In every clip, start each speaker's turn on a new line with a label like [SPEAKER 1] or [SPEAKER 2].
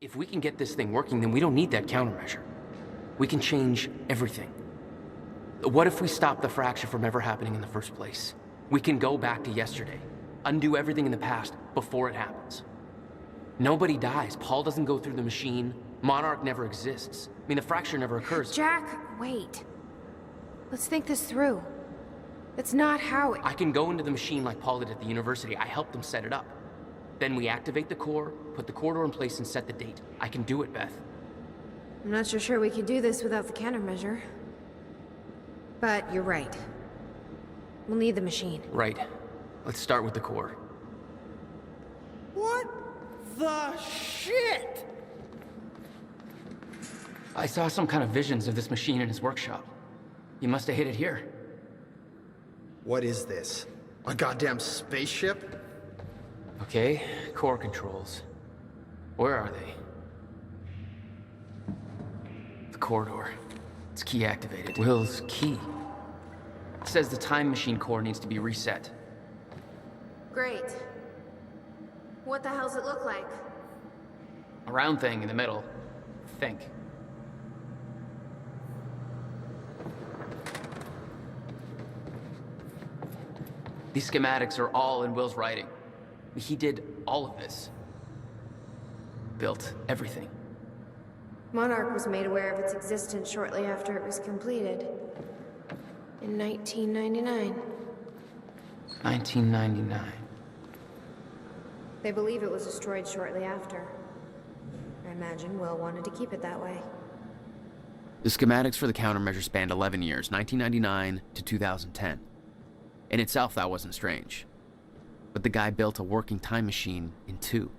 [SPEAKER 1] If we can get this thing working, then we don't need that countermeasure. We can change everything. What if we stop the fracture from ever happening in the first place? We can go back to yesterday, undo everything in the past before it happens. Nobody dies. Paul doesn't go through the machine. Monarch never exists. I mean, the fracture never occurs.
[SPEAKER 2] Jack, wait. Let's think this through. That's not how it...
[SPEAKER 1] I can go into the machine like Paul did at the university. I helped them set it up. Then we activate the core, put the corridor in place, and set the date. I can do it, Beth.
[SPEAKER 2] I'm not so sure we could do this without the countermeasure. But you're right. We'll need the machine.
[SPEAKER 1] Right. Let's start with the core.
[SPEAKER 3] What the shit?
[SPEAKER 1] I saw some kind of visions of this machine in his workshop. He must have hid it here.
[SPEAKER 3] What is this? A goddamn spaceship?
[SPEAKER 1] Okay, core controls. Where are they? The corridor. It's key activated. Will's key. It says the time machine core needs to be reset.
[SPEAKER 2] Great. What the hell's it look like?
[SPEAKER 1] A round thing in the middle. Think. These schematics are all in Will's writing. He did all of this. Built everything.
[SPEAKER 2] Monarch was made aware of its existence shortly after it was completed. In 1999.
[SPEAKER 1] 1999.
[SPEAKER 2] They believe it was destroyed shortly after. I imagine Will wanted to keep it that way.
[SPEAKER 4] The schematics for the countermeasure spanned 11 years, 1999 to 2010. In itself, that wasn't strange. But the guy built a working time machine in 2.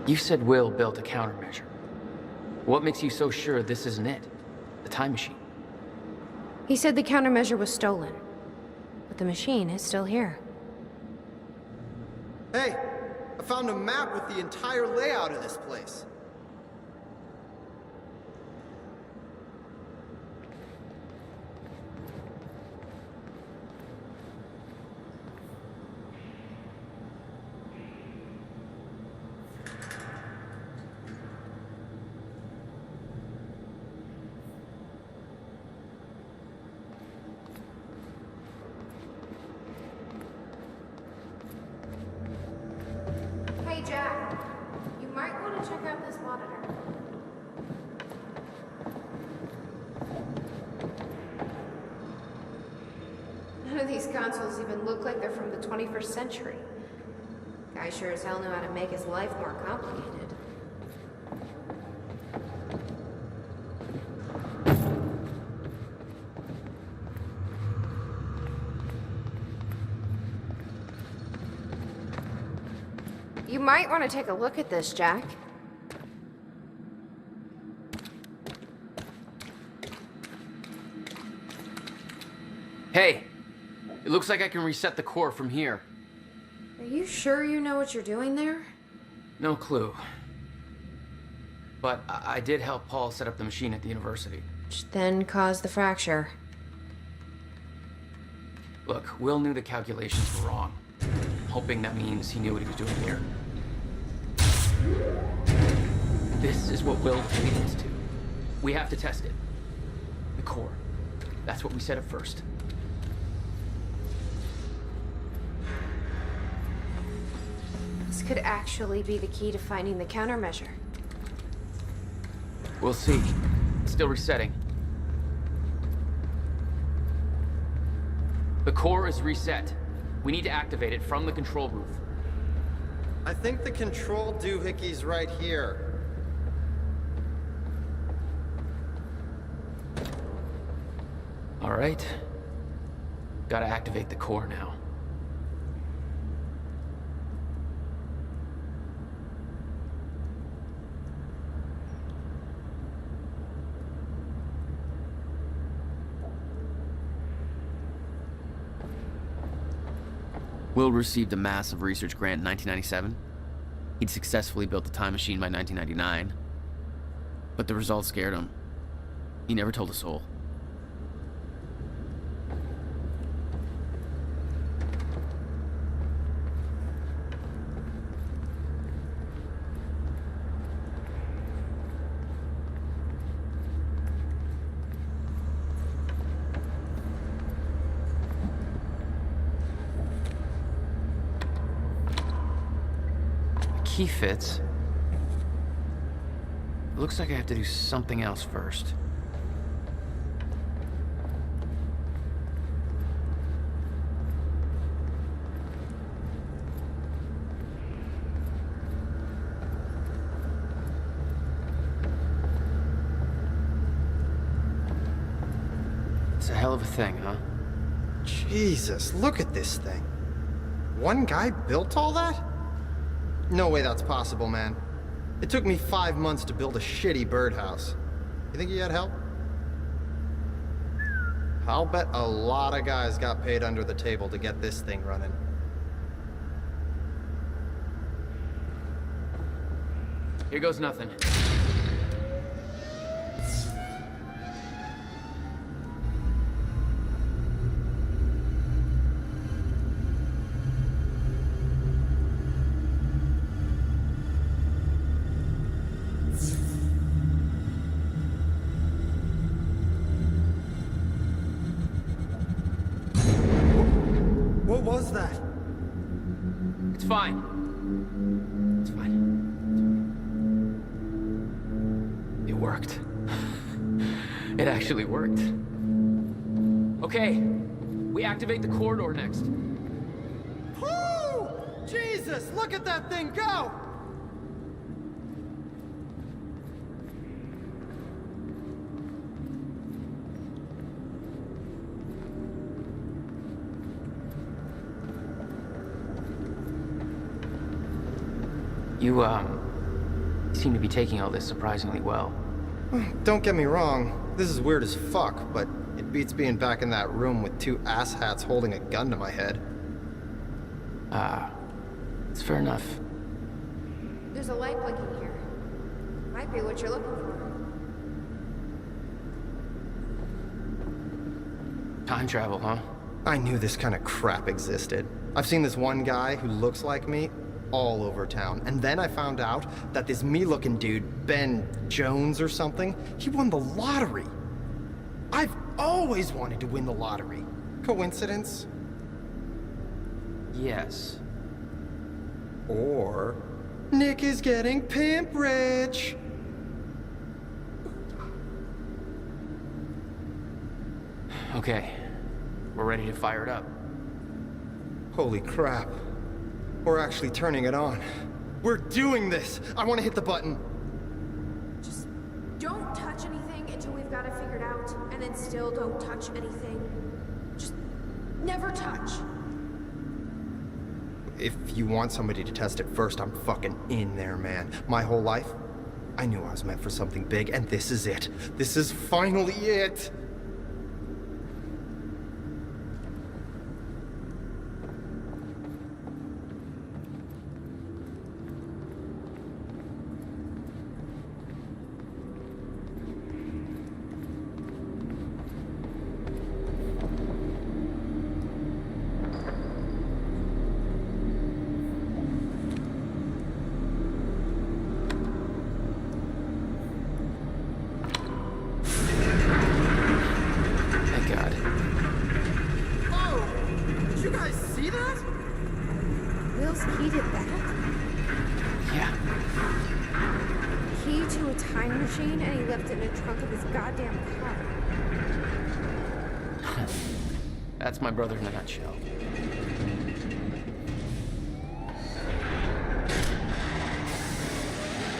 [SPEAKER 1] You said Will built a countermeasure. What makes you so sure this isn't it? The time machine?
[SPEAKER 2] He said the countermeasure was stolen. But the machine is still here.
[SPEAKER 3] Hey, I found a map with the entire layout of this place.
[SPEAKER 2] Hey, Jack. You might want to check out this monitor. None of these consoles even look like they're from the 21st century. Guy sure as hell knew how to make his life more complicated. You might want to take a look at this, Jack.
[SPEAKER 1] Hey! It looks like I can reset the core from here.
[SPEAKER 2] Are you sure you know what you're doing there?
[SPEAKER 1] No clue. But I did help Paul set up the machine at the university.
[SPEAKER 2] Which then caused the fracture.
[SPEAKER 1] Look, Will knew the calculations were wrong. Hoping that means he knew what he was doing here. This is what Will leading us to. We have to test it. The core. That's what we set up first.
[SPEAKER 2] This could actually be the key to finding the countermeasure.
[SPEAKER 1] We'll see. It's still resetting. The core is reset. We need to activate it from the control booth.
[SPEAKER 3] I think the control doohickey's right here.
[SPEAKER 1] All right. Gotta activate the core now.
[SPEAKER 4] Will received a massive research grant in 1997. He'd successfully built a time machine by 1999. But the results scared him. He never told a soul.
[SPEAKER 1] Key fits. It looks like I have to do something else first. It's a hell of a thing, huh?
[SPEAKER 3] Jesus, look at this thing. One guy built all that? No way that's possible, man. It took me 5 months to build a shitty birdhouse. You think he had help? I'll bet a lot of guys got paid under the table to get this thing running.
[SPEAKER 1] Here goes nothing.
[SPEAKER 3] What was that?
[SPEAKER 1] It's fine. It's fine. It worked. It actually worked. Okay, we activate the corridor next.
[SPEAKER 3] Woo! Jesus, look at that thing go!
[SPEAKER 1] You, seem to be taking all this surprisingly well.
[SPEAKER 3] Don't get me wrong, this is weird as fuck, but it beats being back in that room with two asshats holding a gun to my head.
[SPEAKER 1] It's fair enough.
[SPEAKER 2] There's a light blinking here. Might be what you're looking for.
[SPEAKER 1] Time travel, huh?
[SPEAKER 3] I knew this kind of crap existed. I've seen this one guy who looks like me all over town. And then I found out that this me-looking dude, Ben Jones or something, he won the lottery. I've always wanted to win the lottery. Coincidence?
[SPEAKER 1] Yes.
[SPEAKER 3] Or Nick is getting pimp rich.
[SPEAKER 1] Okay, we're ready to fire it up.
[SPEAKER 3] Holy crap. We're actually turning it on. We're doing this! I want to hit the button.
[SPEAKER 2] Just don't touch anything until we've got it figured out, and then still don't touch anything. Just never touch.
[SPEAKER 3] If you want somebody to test it first, I'm fucking in there, man. My whole life, I knew I was meant for something big, and this is it. This is finally it!
[SPEAKER 1] That's my brother in a nutshell.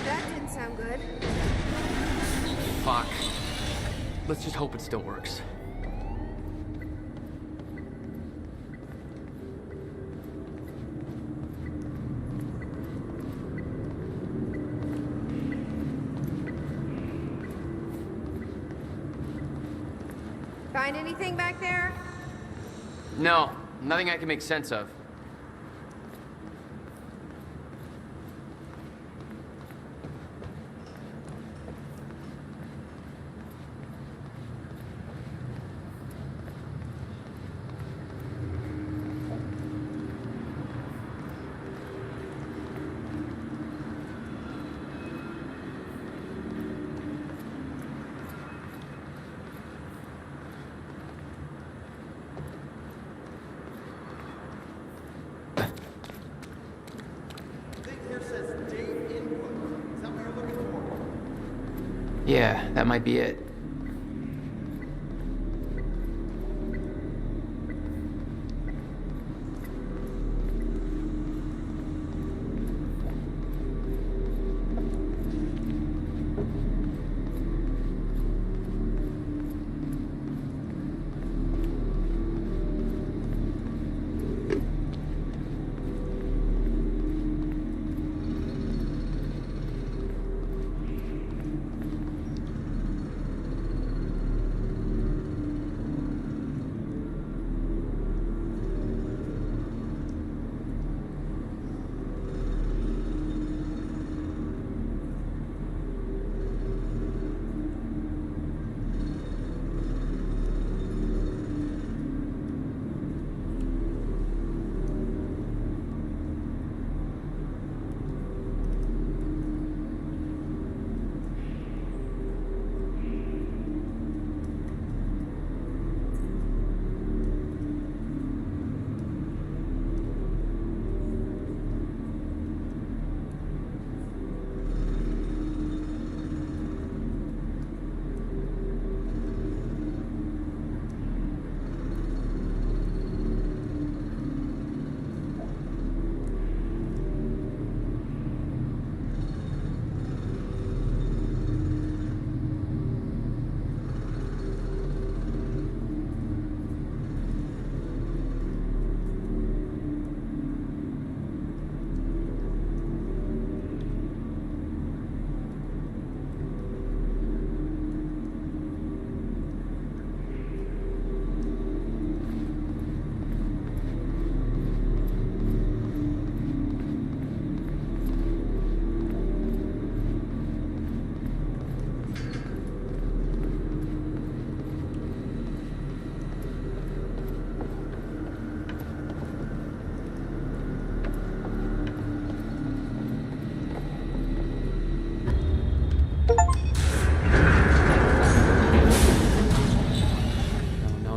[SPEAKER 2] That didn't sound good.
[SPEAKER 1] Fuck. Let's just hope it still works.
[SPEAKER 2] Find anything back there?
[SPEAKER 1] No, nothing I can make sense of. Yeah, that might be it.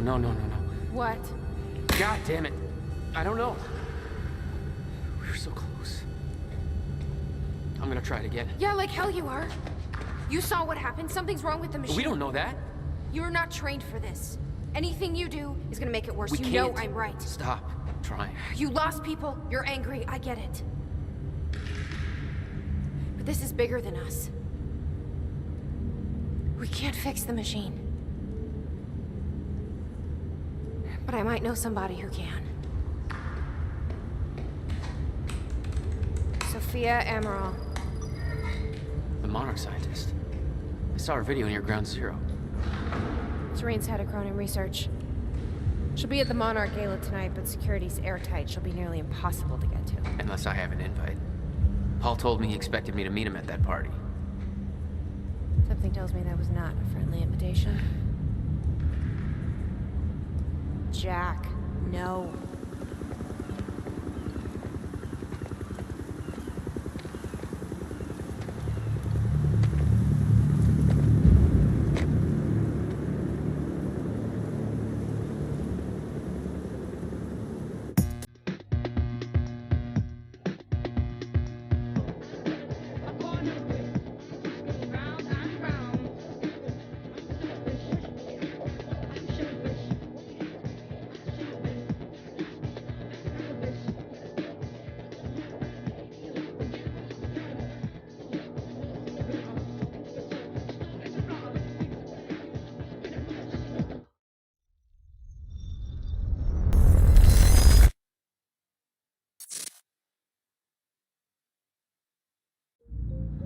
[SPEAKER 1] No.
[SPEAKER 2] What?
[SPEAKER 1] God damn it. I don't know. We were so close. I'm gonna try it again.
[SPEAKER 2] Yeah, like hell you are. You saw what happened. Something's wrong with the machine.
[SPEAKER 1] We don't know that.
[SPEAKER 2] You're not trained for this. Anything you do is gonna make it worse.
[SPEAKER 1] We
[SPEAKER 2] You
[SPEAKER 1] can't.
[SPEAKER 2] know I'm right.
[SPEAKER 1] Stop trying.
[SPEAKER 2] You lost people. You're angry. I get it. But this is bigger than us. We can't fix the machine. But I might know somebody who can. Sophia Amaral.
[SPEAKER 1] The Monarch scientist. I saw her video near Ground Zero.
[SPEAKER 2] Serene's had a Cronin research. She'll be at the Monarch Gala tonight, but security's airtight. She'll be nearly impossible to get to.
[SPEAKER 1] Unless I have an invite. Paul told me he expected me to meet him at that party.
[SPEAKER 2] Something tells me that was not a friendly invitation. Jack, no.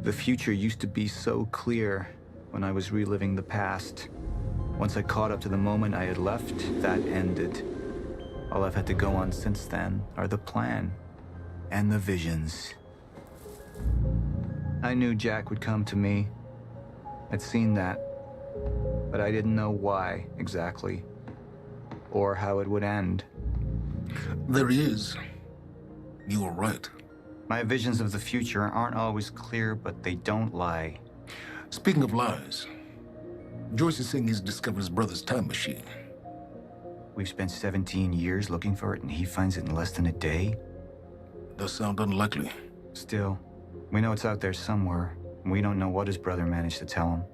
[SPEAKER 5] The future used to be so clear when I was reliving the past. Once I caught up to the moment I had left, that ended. All I've had to go on since then are the plan and the visions. I knew Jack would come to me. I'd seen that, but I didn't know why exactly, or how it would end.
[SPEAKER 6] There he is. You were right.
[SPEAKER 5] My visions of the future aren't always clear, but they don't lie.
[SPEAKER 6] Speaking of lies, Joyce is saying he's discovered his brother's time machine.
[SPEAKER 5] We've spent 17 years looking for it, and he finds it in less than a day?
[SPEAKER 6] Does sound unlikely.
[SPEAKER 5] Still, we know it's out there somewhere, and we don't know what his brother managed to tell him.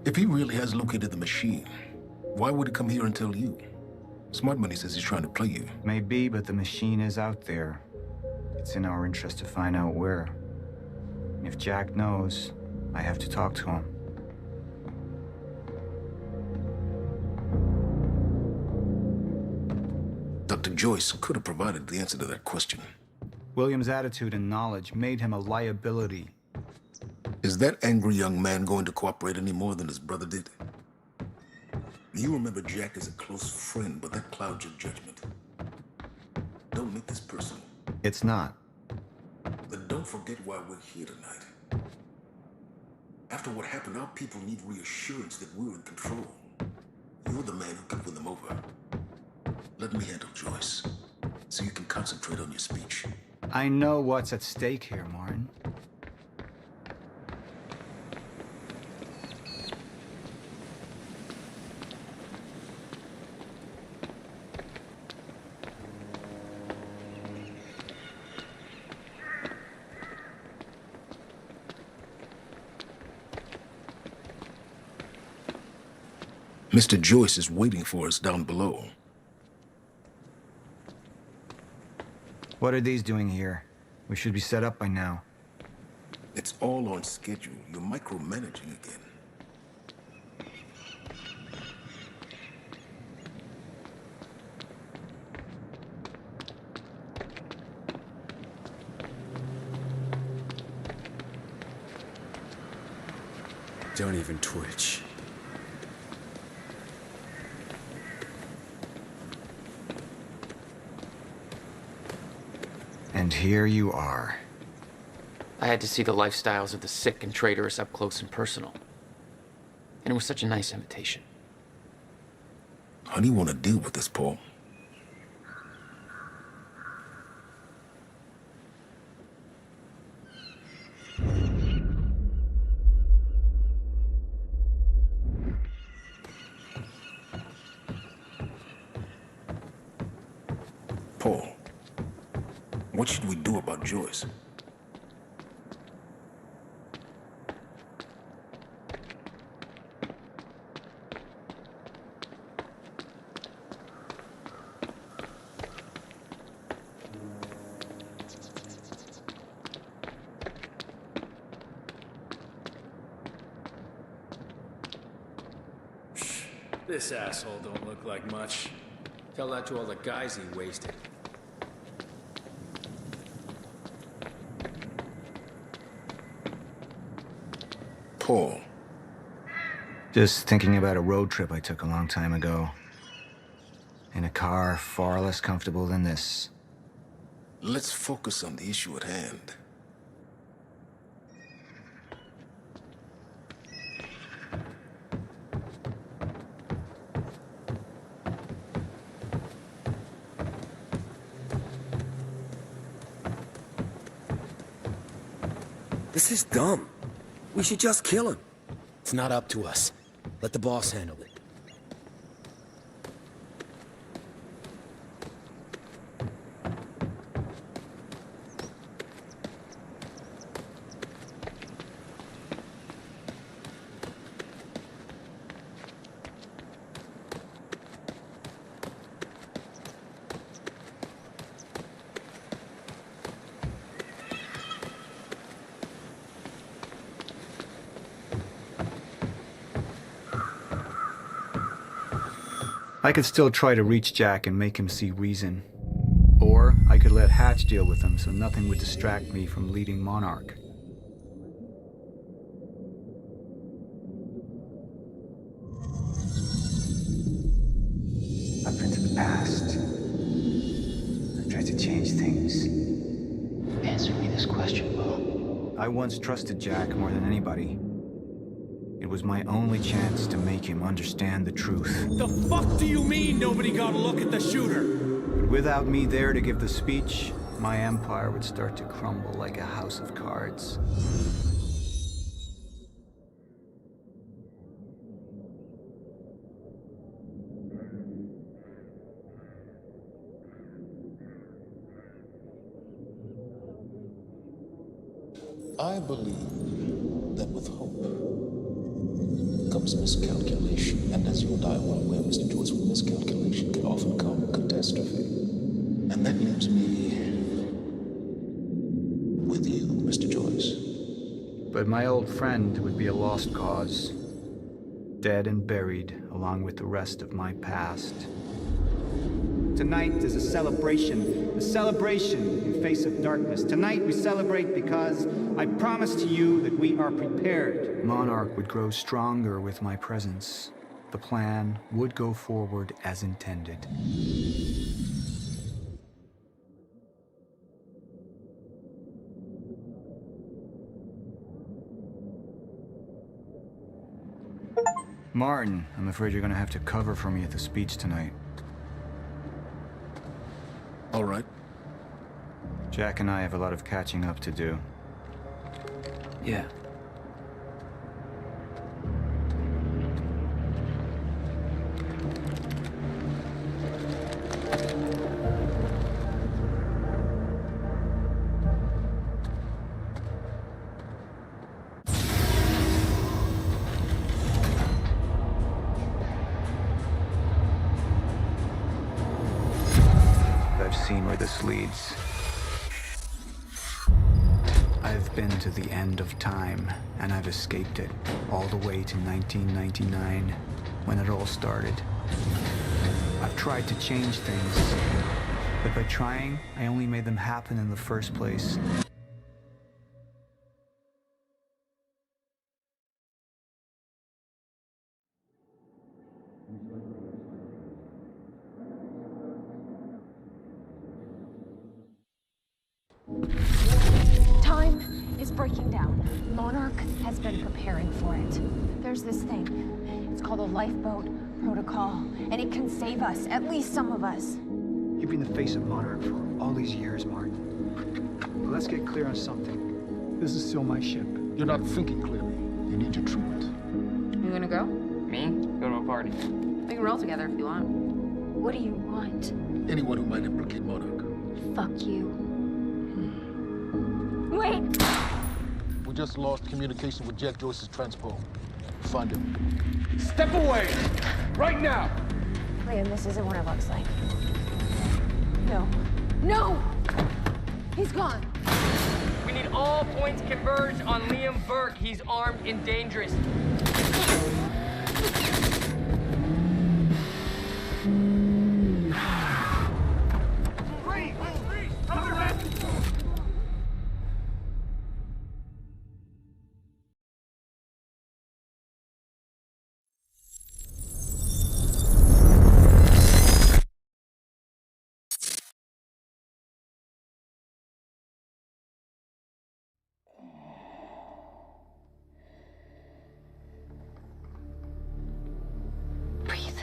[SPEAKER 6] If he really has located the machine, why would he come here and tell you? Smart Money says he's trying to play you.
[SPEAKER 5] Maybe, but the machine is out there. It's in our interest to find out where. And if Jack knows, I have to talk to him.
[SPEAKER 6] Dr. Joyce could have provided the answer to that question.
[SPEAKER 5] William's attitude and knowledge made him a liability.
[SPEAKER 6] Is that angry young man going to cooperate any more than his brother did? You remember Jack as a close friend, but that clouds your judgment. Don't make this personal.
[SPEAKER 5] It's not.
[SPEAKER 6] But don't forget why we're here tonight. After what happened, our people need reassurance that we're in control. You're the man who can win them over. Let me handle Joyce, so you can concentrate on your speech.
[SPEAKER 5] I know what's at stake here, Martin.
[SPEAKER 6] Mr. Joyce is waiting for us down below.
[SPEAKER 5] What are these doing here? We should be set up by now.
[SPEAKER 6] It's all on schedule. You're micromanaging again.
[SPEAKER 7] Don't even twitch.
[SPEAKER 5] And here you are.
[SPEAKER 1] I had to see the lifestyles of the sick and traitorous up close and personal. And it was such a nice invitation.
[SPEAKER 6] How do you want to deal with this, Paul? Paul, what should we do about Joyce?
[SPEAKER 7] This asshole don't look like much. Tell that to all the guys he wasted.
[SPEAKER 6] Paul.
[SPEAKER 5] Just thinking about a road trip I took a long time ago. In a car far less comfortable than this.
[SPEAKER 6] Let's focus on the issue at hand.
[SPEAKER 8] This is dumb. We should just kill him. It's not up to us. Let the boss handle it.
[SPEAKER 5] I could still try to reach Jack and make him see reason. Or I could let Hatch deal with him so nothing would distract me from leading Monarch. change things?
[SPEAKER 9] Answer me this question, Will.
[SPEAKER 5] I once trusted Jack more than anybody. It was my only chance to make him understand the truth.
[SPEAKER 7] The fuck do you mean nobody got a look at the shooter?
[SPEAKER 5] But without me there to give the speech, my empire would start to crumble like a house of cards.
[SPEAKER 6] I believe that with hope comes miscalculation, and as you and I are well aware, Mr. Joyce, with miscalculation can often come catastrophe. And that leaves me with you, Mr. Joyce.
[SPEAKER 5] But my old friend would be a lost cause, dead and buried along with the rest of my past.
[SPEAKER 10] Tonight is a celebration in face of darkness. Tonight we celebrate because I promise to you that we are prepared.
[SPEAKER 5] Monarch would grow stronger with my presence. The plan would go forward as intended. Martin, I'm afraid you're gonna have to cover for me at the speech tonight.
[SPEAKER 6] All right.
[SPEAKER 5] Jack and I have a lot of catching up to do.
[SPEAKER 9] Yeah.
[SPEAKER 5] I've seen where this leads. I've been to the end of time, and I've escaped it, all the way to 1999, when it all started. I've tried to change things, but by trying, I only made them happen in the first place.
[SPEAKER 2] Time is breaking down. Monarch has been preparing for it. There's this thing. It's called a lifeboat protocol, and it can save us, at least some of us.
[SPEAKER 10] You've been the face of Monarch for all these years, Martin. But let's get clear on something. This is still my ship.
[SPEAKER 6] You're not thinking clearly. You need your treatment.
[SPEAKER 11] You gonna go?
[SPEAKER 9] Me? Go to a party.
[SPEAKER 11] We can roll together if you want.
[SPEAKER 2] What do you want?
[SPEAKER 6] Anyone who might implicate Monarch.
[SPEAKER 2] Fuck you. Wait!
[SPEAKER 6] We just lost communication with Jack Joyce's transpo. Find him.
[SPEAKER 7] Step away! Right now!
[SPEAKER 2] Liam, this isn't what it looks like. No. No! He's gone.
[SPEAKER 1] We need all points converged on Liam Burke. He's armed and dangerous.
[SPEAKER 2] Breathe.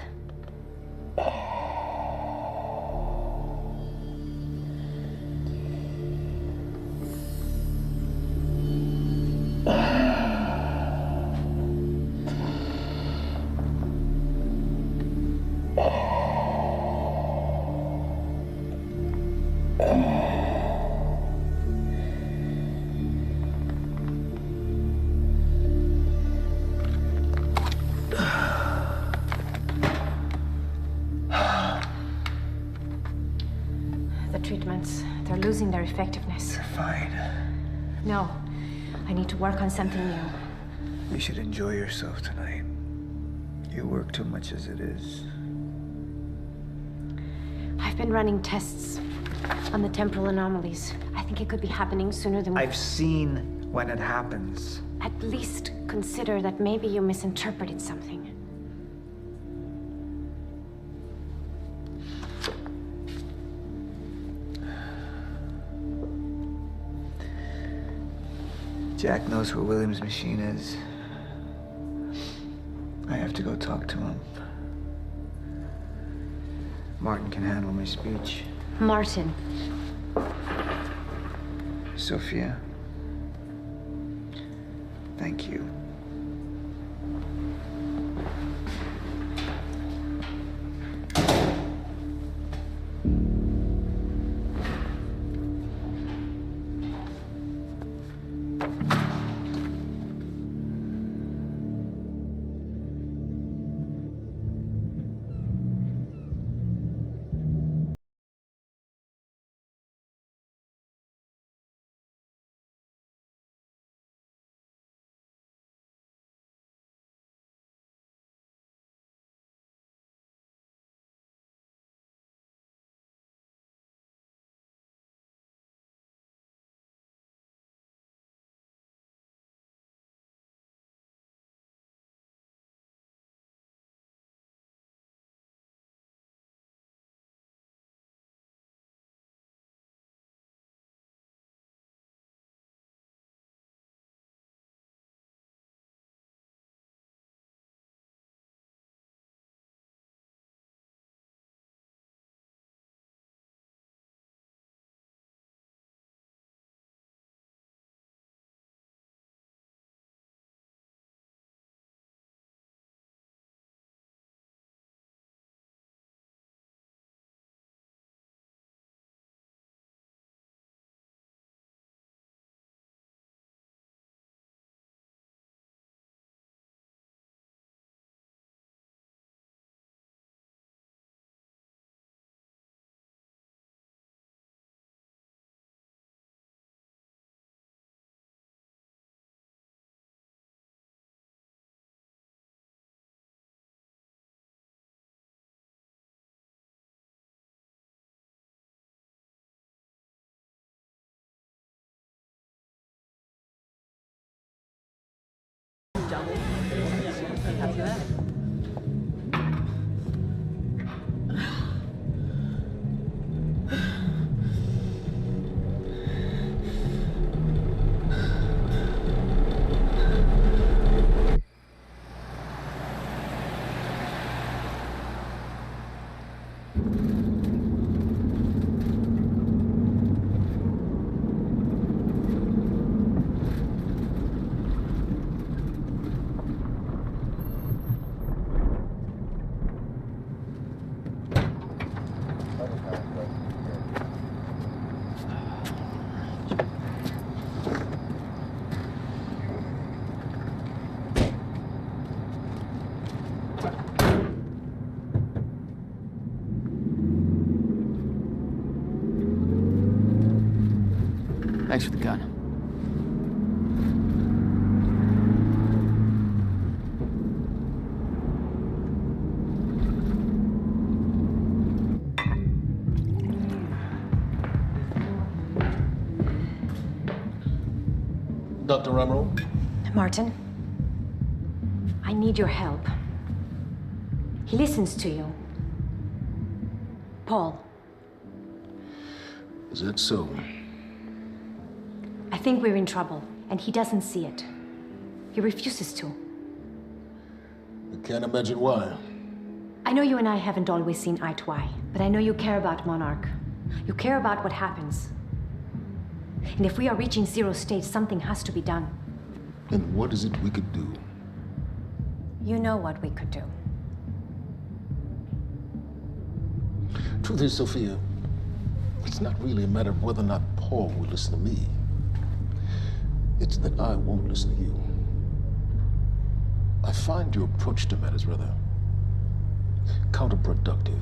[SPEAKER 2] The treatments, they're losing their effectiveness.
[SPEAKER 5] You're fine.
[SPEAKER 2] No, I need to work on something new.
[SPEAKER 5] You should enjoy yourself tonight. You work too much as it is.
[SPEAKER 2] I've been running tests on the temporal anomalies. I think it could be happening sooner than
[SPEAKER 10] I've seen when it happens.
[SPEAKER 2] At least consider that maybe you misinterpreted something.
[SPEAKER 5] Jack knows where William's machine is. I have to go talk to him. Martin can handle my speech.
[SPEAKER 2] Martin.
[SPEAKER 5] Sophia. Thank you.
[SPEAKER 4] Thanks for the gun.
[SPEAKER 6] Dr. Ramro?
[SPEAKER 2] Martin, I need your help. He listens to you. Paul.
[SPEAKER 6] Is that so?
[SPEAKER 2] I think we're in trouble, and he doesn't see it. He refuses to.
[SPEAKER 6] I can't imagine why.
[SPEAKER 2] I know you and I haven't always seen eye to eye, but I know you care about Monarch. You care about what happens. And if we are reaching zero state, something has to be done.
[SPEAKER 6] And what is it we could do?
[SPEAKER 2] You know what we could do.
[SPEAKER 6] Truth is, Sophia, it's not really a matter of whether or not Paul will listen to me. It's that I won't listen to you. I find your approach to matters rather counterproductive.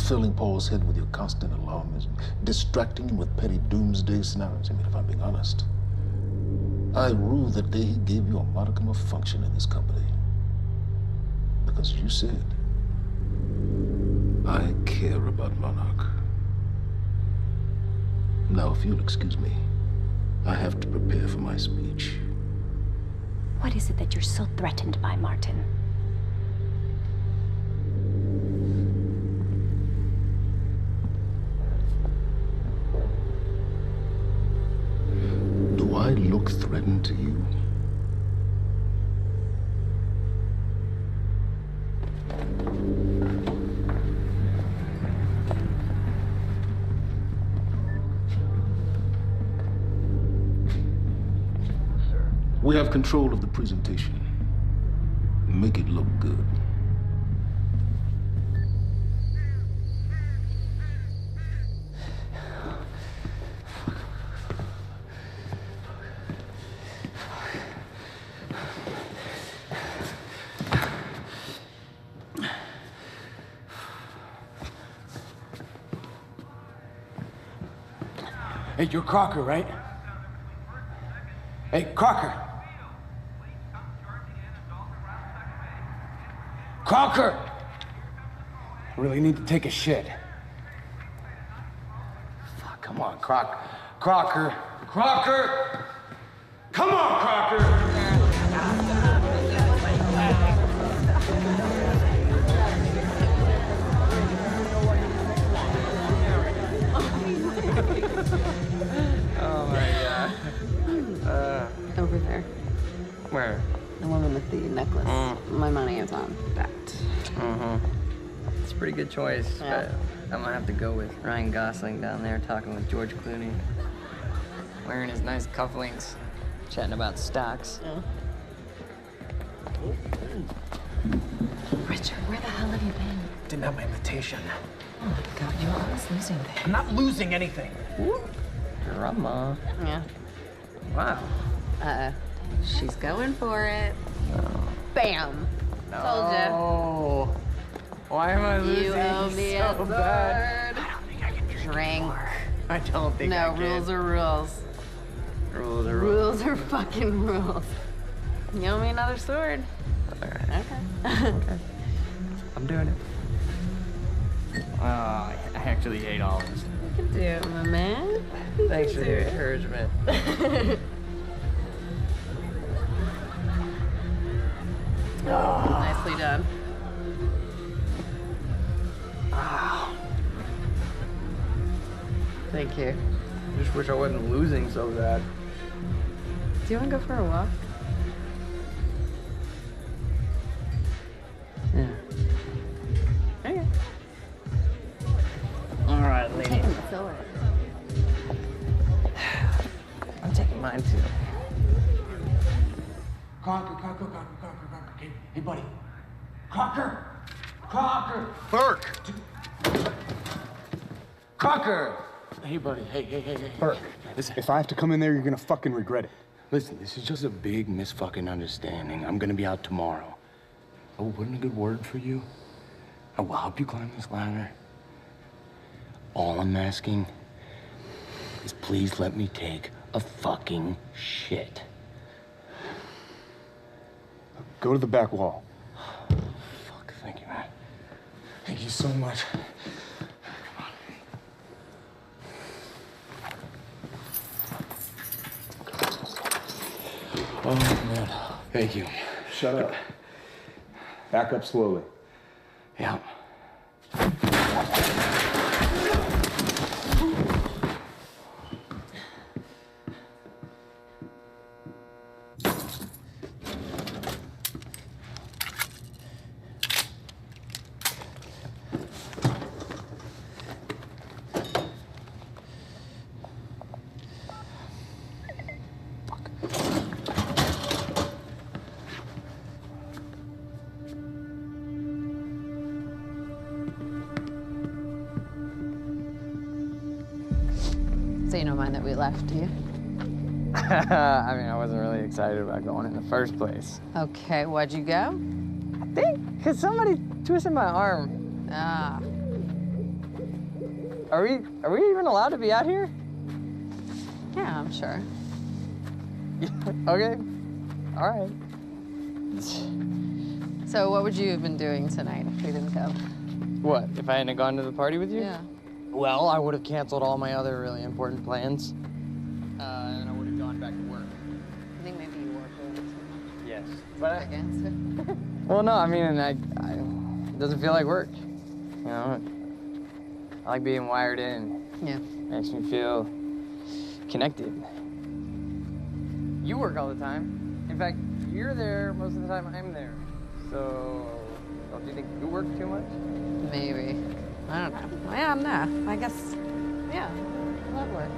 [SPEAKER 6] Filling Paul's head with your constant alarmism, distracting him with petty doomsday scenarios. I mean, if I'm being honest, I rue the day he gave you a modicum of function in this company. Because you said, I care about Monarch. Now, if you'll excuse me, I have to prepare for my speech.
[SPEAKER 2] What is it that you're so threatened by, Martin?
[SPEAKER 6] Do I look threatened? We have control of the presentation. Make it look good.
[SPEAKER 12] Hey, you're Crocker, right? Hey, Crocker! Crocker! I really need to take a shit. Fuck, come on, Crocker. Crocker! Crocker! Come on, Crocker!
[SPEAKER 13] Oh my god.
[SPEAKER 11] Over there.
[SPEAKER 13] Where?
[SPEAKER 11] The woman with the necklace. My money is on that.
[SPEAKER 13] It's a pretty good choice,
[SPEAKER 11] Yeah.
[SPEAKER 13] but I'm gonna have to go with Ryan Gosling down there talking with George Clooney. Wearing his nice cufflinks, chatting about stocks.
[SPEAKER 2] Richard, where the hell have you been?
[SPEAKER 12] Didn't have my invitation.
[SPEAKER 2] Oh my god, you're always losing things.
[SPEAKER 12] I'm not losing anything.
[SPEAKER 13] Drama.
[SPEAKER 11] Yeah.
[SPEAKER 13] Wow.
[SPEAKER 11] She's going for it. Bam. Told
[SPEAKER 13] Oh. Why am I
[SPEAKER 11] you.
[SPEAKER 13] losing
[SPEAKER 11] You owe me
[SPEAKER 13] so
[SPEAKER 11] a
[SPEAKER 13] bad?
[SPEAKER 11] sword.
[SPEAKER 12] I don't think I can
[SPEAKER 11] Drink.
[SPEAKER 13] I don't think I
[SPEAKER 11] No,
[SPEAKER 13] can.
[SPEAKER 11] rules are rules.
[SPEAKER 13] Rules are rules.
[SPEAKER 11] Rules are fucking rules. You owe me another sword.
[SPEAKER 13] All right.
[SPEAKER 11] Okay.
[SPEAKER 13] Okay. I'm doing it. I actually hate all of this.
[SPEAKER 11] You can do it, my man. You
[SPEAKER 13] Thanks
[SPEAKER 11] can
[SPEAKER 13] for
[SPEAKER 11] do
[SPEAKER 13] the
[SPEAKER 11] it.
[SPEAKER 13] encouragement.
[SPEAKER 11] Nicely done. Thank you.
[SPEAKER 13] I just wish I wasn't losing so bad.
[SPEAKER 11] Do you want to go for a walk?
[SPEAKER 13] Yeah.
[SPEAKER 11] Okay.
[SPEAKER 13] All right, lady.
[SPEAKER 11] Sword.
[SPEAKER 13] I'm taking mine too.
[SPEAKER 12] Crocker. Hey, buddy. Crocker!
[SPEAKER 3] Burke!
[SPEAKER 12] Crocker! Hey, buddy. Hey.
[SPEAKER 14] Burke,
[SPEAKER 12] Listen.
[SPEAKER 14] if I have to come in there, you're gonna fucking regret it.
[SPEAKER 12] Listen, this is just a big misfucking understanding. I'm gonna be out tomorrow. I will put in a good word for you. I will help you climb this ladder. All I'm asking is please let me take a fucking shit.
[SPEAKER 14] Go to the back wall.
[SPEAKER 12] Fuck, thank you, man. Thank you so much. Oh, man. Thank you.
[SPEAKER 14] Shut up. Back up slowly.
[SPEAKER 12] Yeah.
[SPEAKER 11] So you don't mind that we left, do you?
[SPEAKER 13] I mean, I wasn't really excited about going in the first place.
[SPEAKER 11] Okay, why'd you go?
[SPEAKER 13] I think because somebody twisted my arm.
[SPEAKER 11] Ah.
[SPEAKER 13] Are we even allowed to be out here?
[SPEAKER 11] Yeah, I'm sure.
[SPEAKER 13] Okay. All right.
[SPEAKER 11] So what would you have been doing tonight if we didn't go?
[SPEAKER 13] What, if I hadn't gone to the party with you?
[SPEAKER 11] Yeah.
[SPEAKER 13] Well, I would have canceled all my other really important plans. And I would have gone back to work.
[SPEAKER 11] I think maybe you were doing something.
[SPEAKER 13] Yes. But
[SPEAKER 11] Against it.
[SPEAKER 13] well, no, I mean, it doesn't feel like work. You know, I like being wired in.
[SPEAKER 11] Yeah.
[SPEAKER 13] Makes me feel connected. You work all the time. In fact, you're there most of the time I'm there. So, don't you think you work too much?
[SPEAKER 11] Maybe. I don't know. Yeah, no. I guess, yeah. Love work.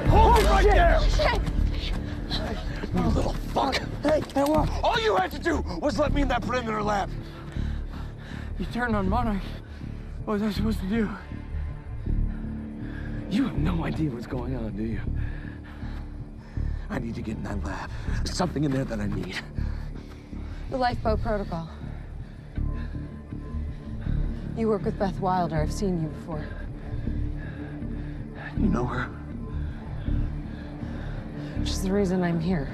[SPEAKER 14] Hold it right there!
[SPEAKER 11] Shit!
[SPEAKER 12] You little fuck.
[SPEAKER 8] Hey, what?
[SPEAKER 12] All you had to do was let me in that perimeter lab.
[SPEAKER 13] You turned on Monarch. What was I supposed to do?
[SPEAKER 12] You have no idea what's going on, do you? I need to get in that lab. There's something in there that I need.
[SPEAKER 11] The lifeboat protocol. You work with Beth Wilder. I've seen you before.
[SPEAKER 12] You know her?
[SPEAKER 11] She's the reason I'm here.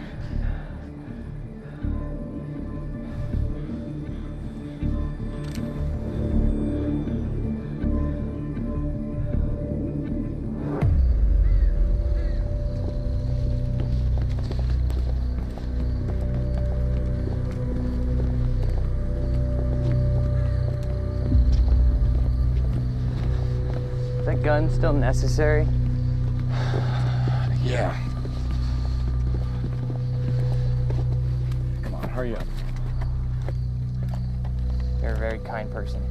[SPEAKER 13] Is that gun still necessary?
[SPEAKER 12] Yeah. Come on, hurry up.
[SPEAKER 13] You're a very kind person.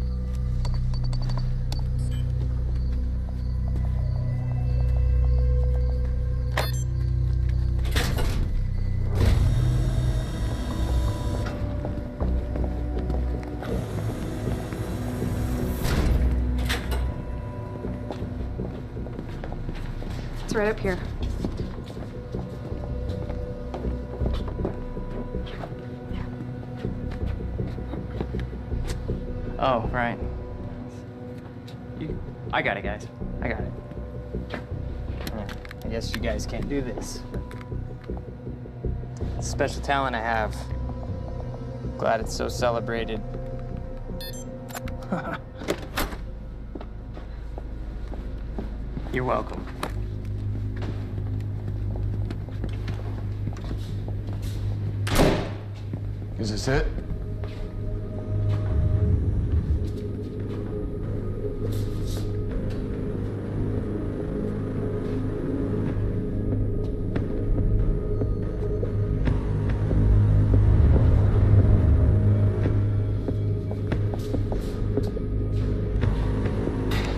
[SPEAKER 11] It's right up here.
[SPEAKER 13] Oh, right. I got it, guys. I got it. I guess you guys can't do this. It's a special talent I have. Glad it's so celebrated. You're welcome.
[SPEAKER 12] Is this it?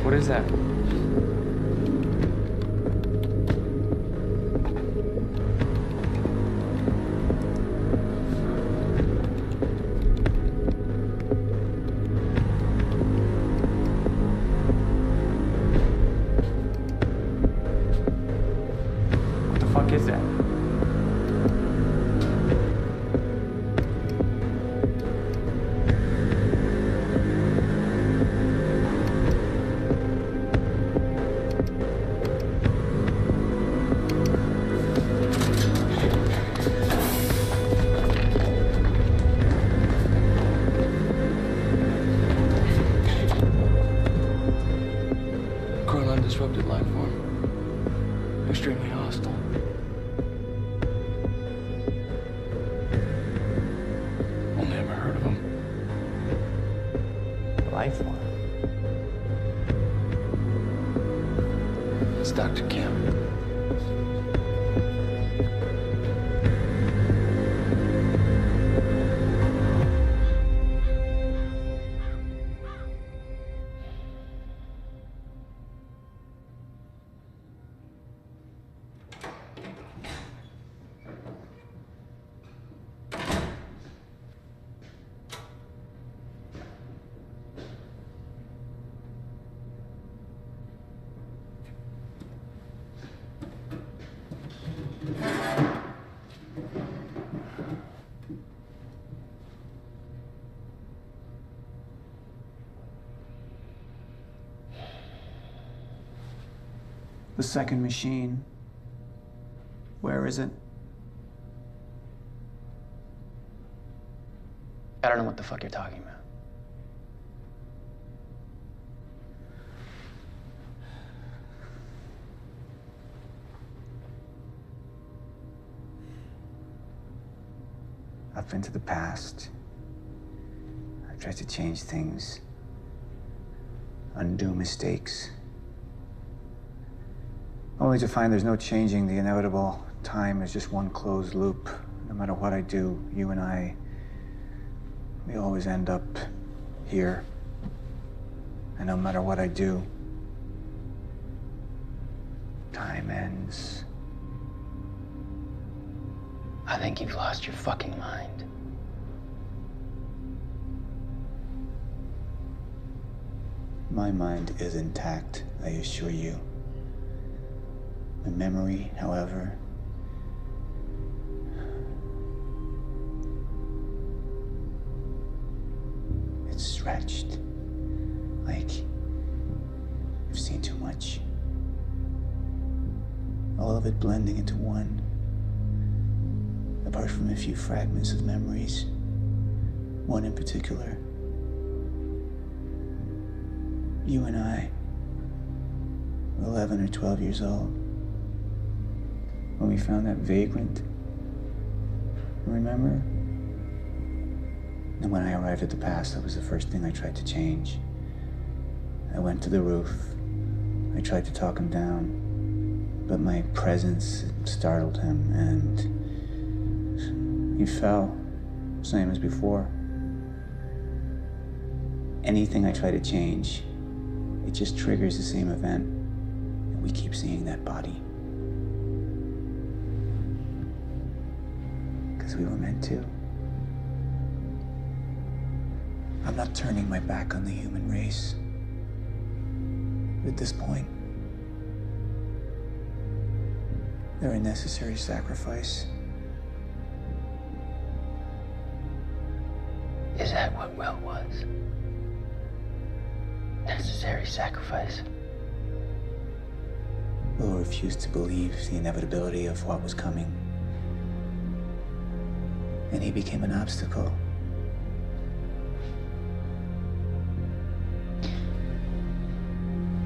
[SPEAKER 13] What is that? What the fuck is that?
[SPEAKER 12] Disrupted life form. Extremely hostile. Only ever heard of him.
[SPEAKER 13] Life form.
[SPEAKER 12] It's Dr. Kim.
[SPEAKER 10] The second machine. Where is it?
[SPEAKER 9] I don't know what the fuck you're talking about.
[SPEAKER 5] I've been to the past. I've tried to change things, undo mistakes, only to find there's no changing the inevitable. Time is just one closed loop. No matter what I do, you and I, we always end up here. And no matter what I do, time ends.
[SPEAKER 9] I think you've lost your fucking mind.
[SPEAKER 5] My mind is intact, I assure you. My memory, however, it's stretched. Like I've seen too much. All of it blending into one. Apart from a few fragments of memories. One in particular. You and I were 11 or 12 years old when we found that vagrant. Remember? And when I arrived at the past, that was the first thing I tried to change. I went to the roof. I tried to talk him down, but my presence startled him, and he fell, same as before. Anything I try to change, it just triggers the same event, and we keep seeing that body. Because we were meant to. I'm not turning my back on the human race. At this point, they're a necessary sacrifice.
[SPEAKER 9] Is that what Will was? Necessary sacrifice?
[SPEAKER 5] Will refused to believe the inevitability of what was coming. And he became an obstacle.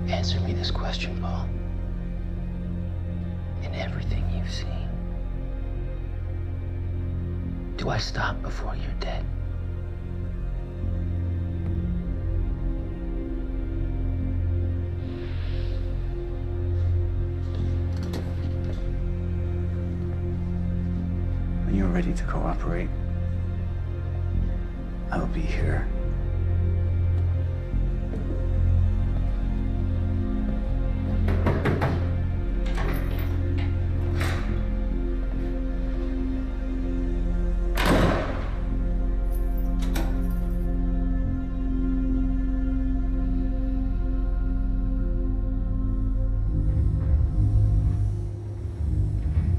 [SPEAKER 9] Answer me this question, Paul. In everything you've seen, do I stop before you're dead?
[SPEAKER 5] When you're ready to cooperate, I will be here.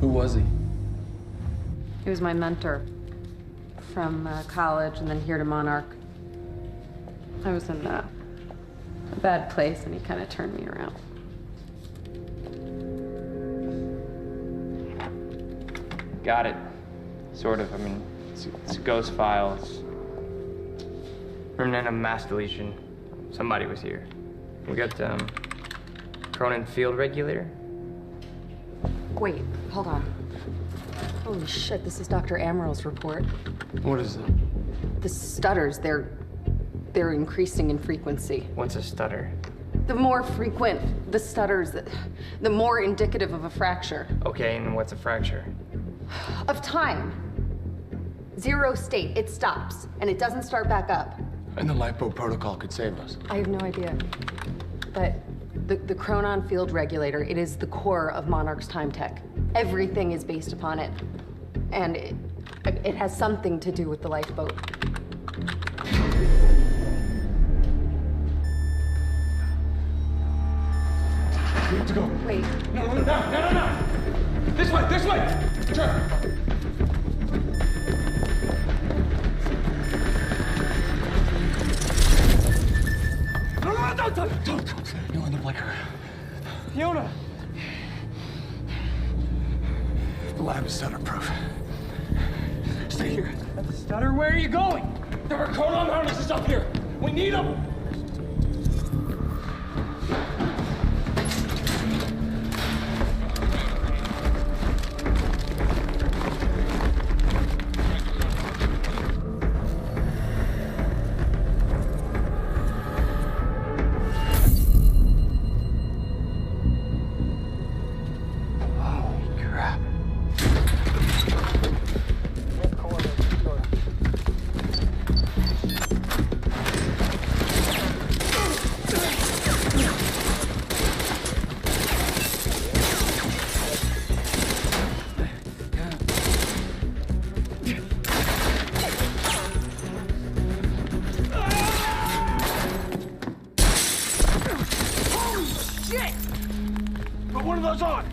[SPEAKER 1] Who was he?
[SPEAKER 11] He was my mentor from college and then here to Monarch. I was in a bad place and he kind of turned me around.
[SPEAKER 13] Got it. Sort of. I mean, it's a ghost file. It's remnant of mass deletion. Somebody was here. We got, Cronin field regulator.
[SPEAKER 11] Wait, hold on. Holy shit, this is Dr. Amaril's report.
[SPEAKER 1] What is it?
[SPEAKER 11] The stutters, they're increasing in frequency.
[SPEAKER 13] What's a stutter?
[SPEAKER 11] The more frequent the stutters, the more indicative of a fracture.
[SPEAKER 13] Okay, and what's a fracture?
[SPEAKER 11] Of time. Zero state, it stops, and it doesn't start back up.
[SPEAKER 12] And the lifeboat protocol could save us.
[SPEAKER 11] I have no idea. But the Chronon field regulator, it is the core of Monarch's time tech. Everything is based upon it. And it has something to do with the lifeboat.
[SPEAKER 12] We have to go.
[SPEAKER 11] Wait.
[SPEAKER 12] No. This way. Sure. No, don't. You'll end up like her.
[SPEAKER 13] Fiona!
[SPEAKER 12] The lab is stutter-proof. Stay here.
[SPEAKER 13] Stutter, where are you going?
[SPEAKER 12] There are Chronon harnesses up here. We need them. one of those on!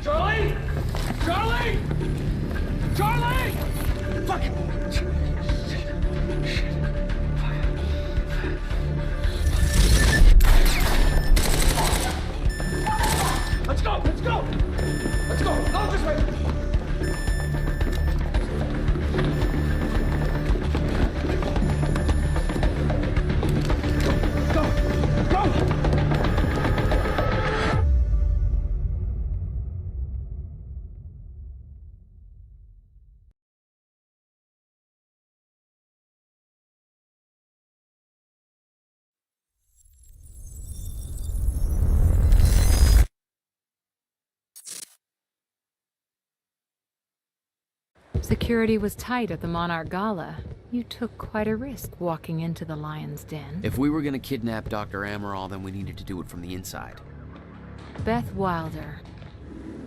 [SPEAKER 12] Charlie! Charlie! Charlie! Fuck! Let's go! Let's go! Let's go! Go this way!
[SPEAKER 15] Security was tight at the Monarch Gala. You took quite a risk walking into the Lion's Den.
[SPEAKER 4] If we were gonna kidnap Dr. Amaral, then we needed to do it from the inside.
[SPEAKER 15] Beth Wilder.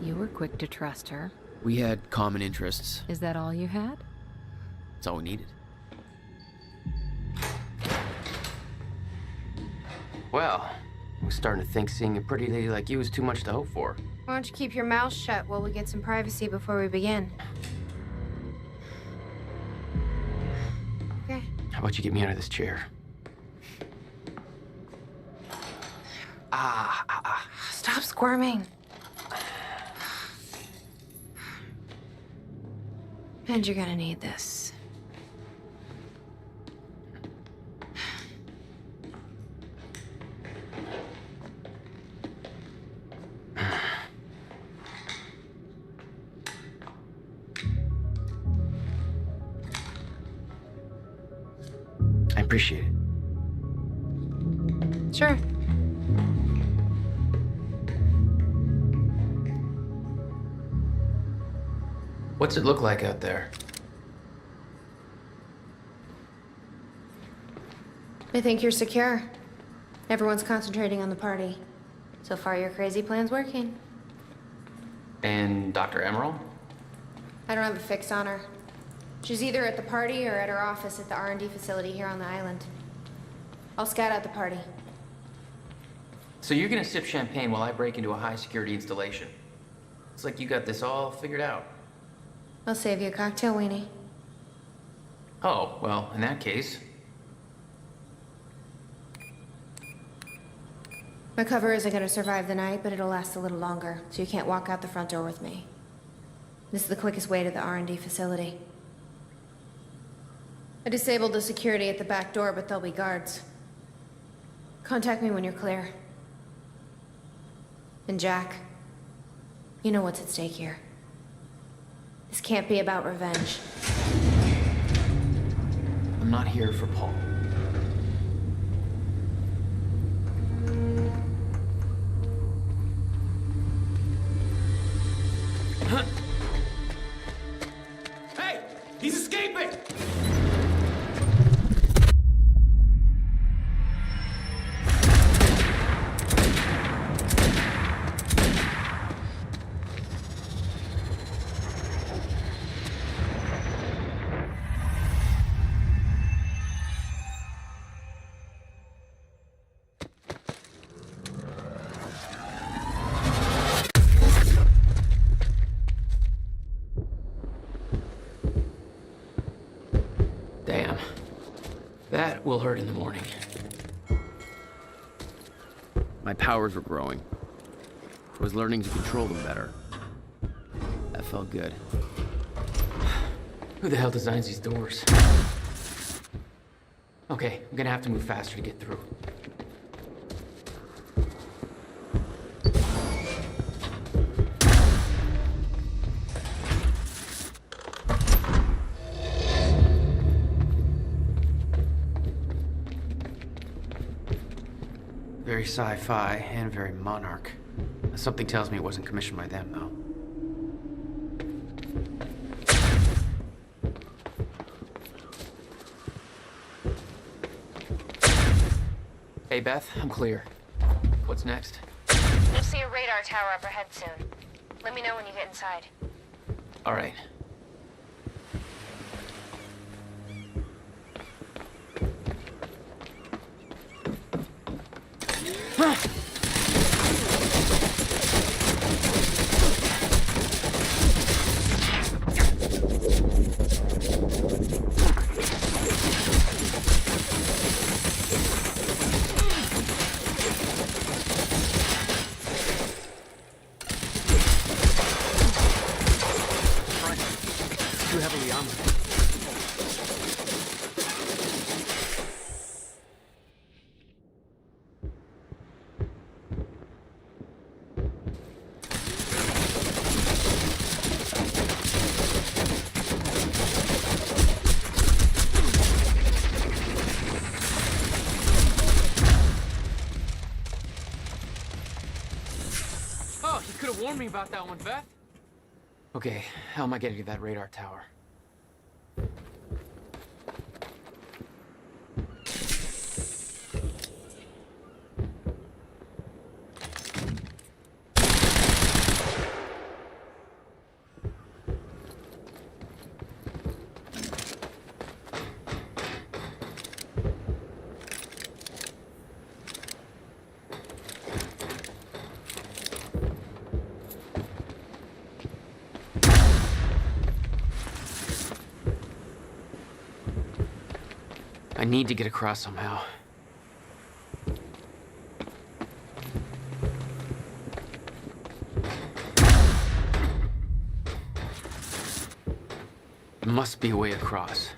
[SPEAKER 15] You were quick to trust her.
[SPEAKER 4] We had common interests.
[SPEAKER 15] Is that all you had?
[SPEAKER 4] That's all we needed.
[SPEAKER 1] Well, I'm starting to think seeing a pretty lady like you is too much to hope for.
[SPEAKER 2] Why don't you keep your mouth shut while we get some privacy before we begin? Okay.
[SPEAKER 1] How about you get me out of this chair?
[SPEAKER 2] Stop squirming. And you're gonna need this.
[SPEAKER 1] I appreciate it.
[SPEAKER 2] Sure.
[SPEAKER 1] What's it look like out there?
[SPEAKER 2] I think you're secure. Everyone's concentrating on the party. So far, your crazy plan's working.
[SPEAKER 1] And Dr. Emerald?
[SPEAKER 2] I don't have a fix on her. She's either at the party or at her office at the R&D facility here on the island. I'll scout out the party.
[SPEAKER 1] So you're gonna sip champagne while I break into a high-security installation. It's like you got this all figured out.
[SPEAKER 2] I'll save you a cocktail, Weenie.
[SPEAKER 1] Oh, well, in that case...
[SPEAKER 2] My cover isn't gonna survive the night, but it'll last a little longer, so you can't walk out the front door with me. This is the quickest way to the R&D facility. I disabled the security at the back door, but there'll be guards. Contact me when you're clear. And Jack, you know what's at stake here. This can't be about revenge.
[SPEAKER 1] I'm not here for Paul.
[SPEAKER 7] Hey! He's escaping!
[SPEAKER 1] Damn. That will hurt in the morning.
[SPEAKER 4] My powers were growing. I was learning to control them better. That felt good.
[SPEAKER 1] Who the hell designs these doors? Okay, I'm gonna have to move faster to get through. Very sci-fi and very Monarch. Something tells me it wasn't commissioned by them, though. Hey, Beth, I'm clear. What's next?
[SPEAKER 2] You'll see a radar tower up ahead soon. Let me know when you get inside.
[SPEAKER 1] All right. Too heavily armored. Oh, you could have warned me about that one, Beth. Okay, how am I getting to that radar tower? I need to get across somehow. There must be a way across.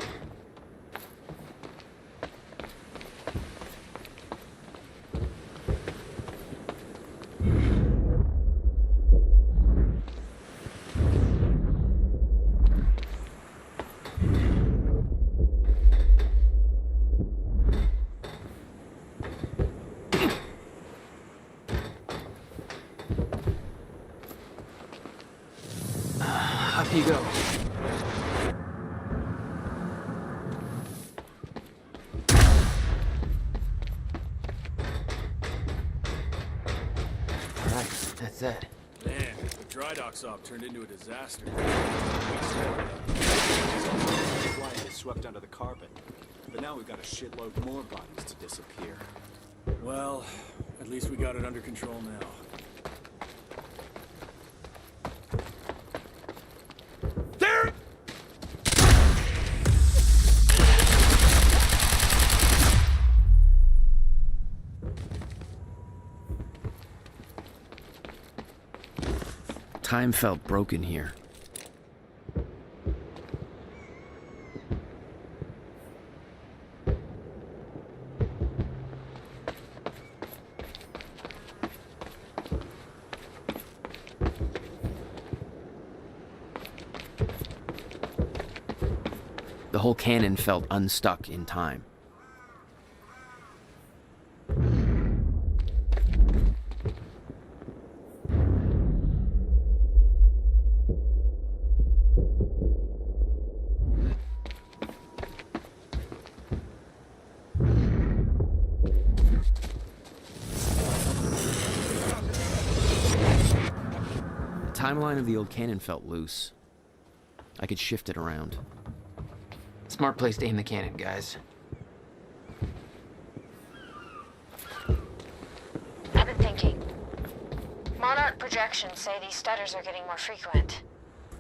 [SPEAKER 1] Up you go. All right, that's it.
[SPEAKER 7] Man, the dry dock op turned into a disaster.
[SPEAKER 16] Flying is swept under the carpet. But now we've got a shitload more bodies to disappear.
[SPEAKER 7] Well, at least we got it under control now.
[SPEAKER 4] Time felt broken here. The whole cannon felt unstuck in time. The timeline of the old cannon felt loose. I could shift it around.
[SPEAKER 1] Smart place to aim the cannon, guys.
[SPEAKER 2] I've been thinking. Monarch projections say these stutters are getting more frequent.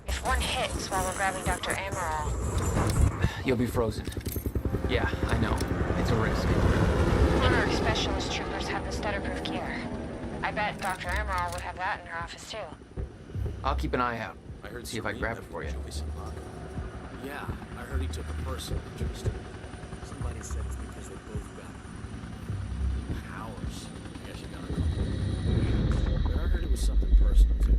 [SPEAKER 2] If one hits while we're grabbing Dr. Amaral...
[SPEAKER 1] You'll be frozen. Yeah, I know. It's a risk.
[SPEAKER 2] Monarch specialist troopers have the stutter-proof gear. I bet Dr. Amaral would have that in her office, too.
[SPEAKER 1] I'll keep an eye out.
[SPEAKER 16] I heard
[SPEAKER 1] See if I can grab it for you.
[SPEAKER 16] Yeah, I heard he took a personal interest. Somebody said it's because they both got powers. I guess you gotta call it. But I heard it was something personal too.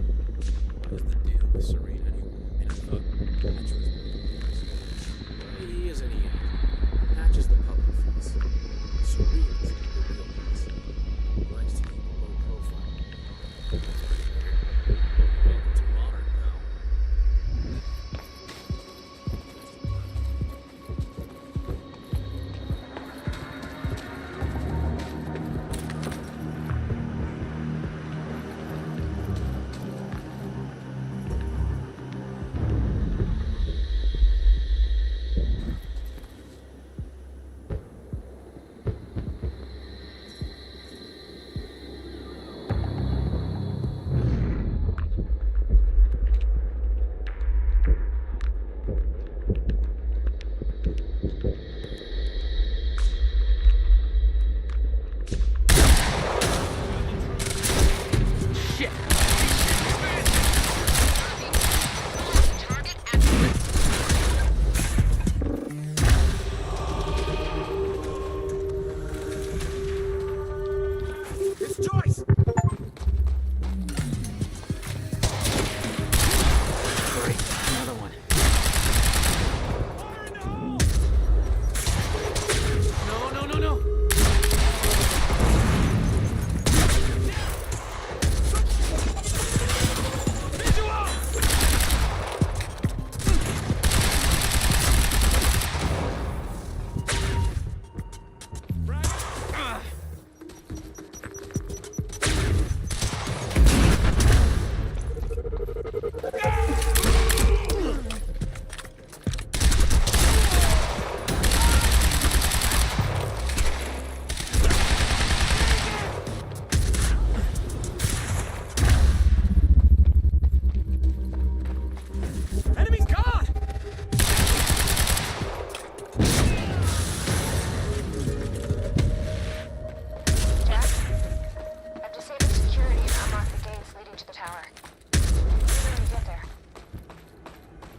[SPEAKER 16] What is the deal with Serene anyway? I mean, I thought Mitch was the he isn't he? Matches the public face. Serene's the real face.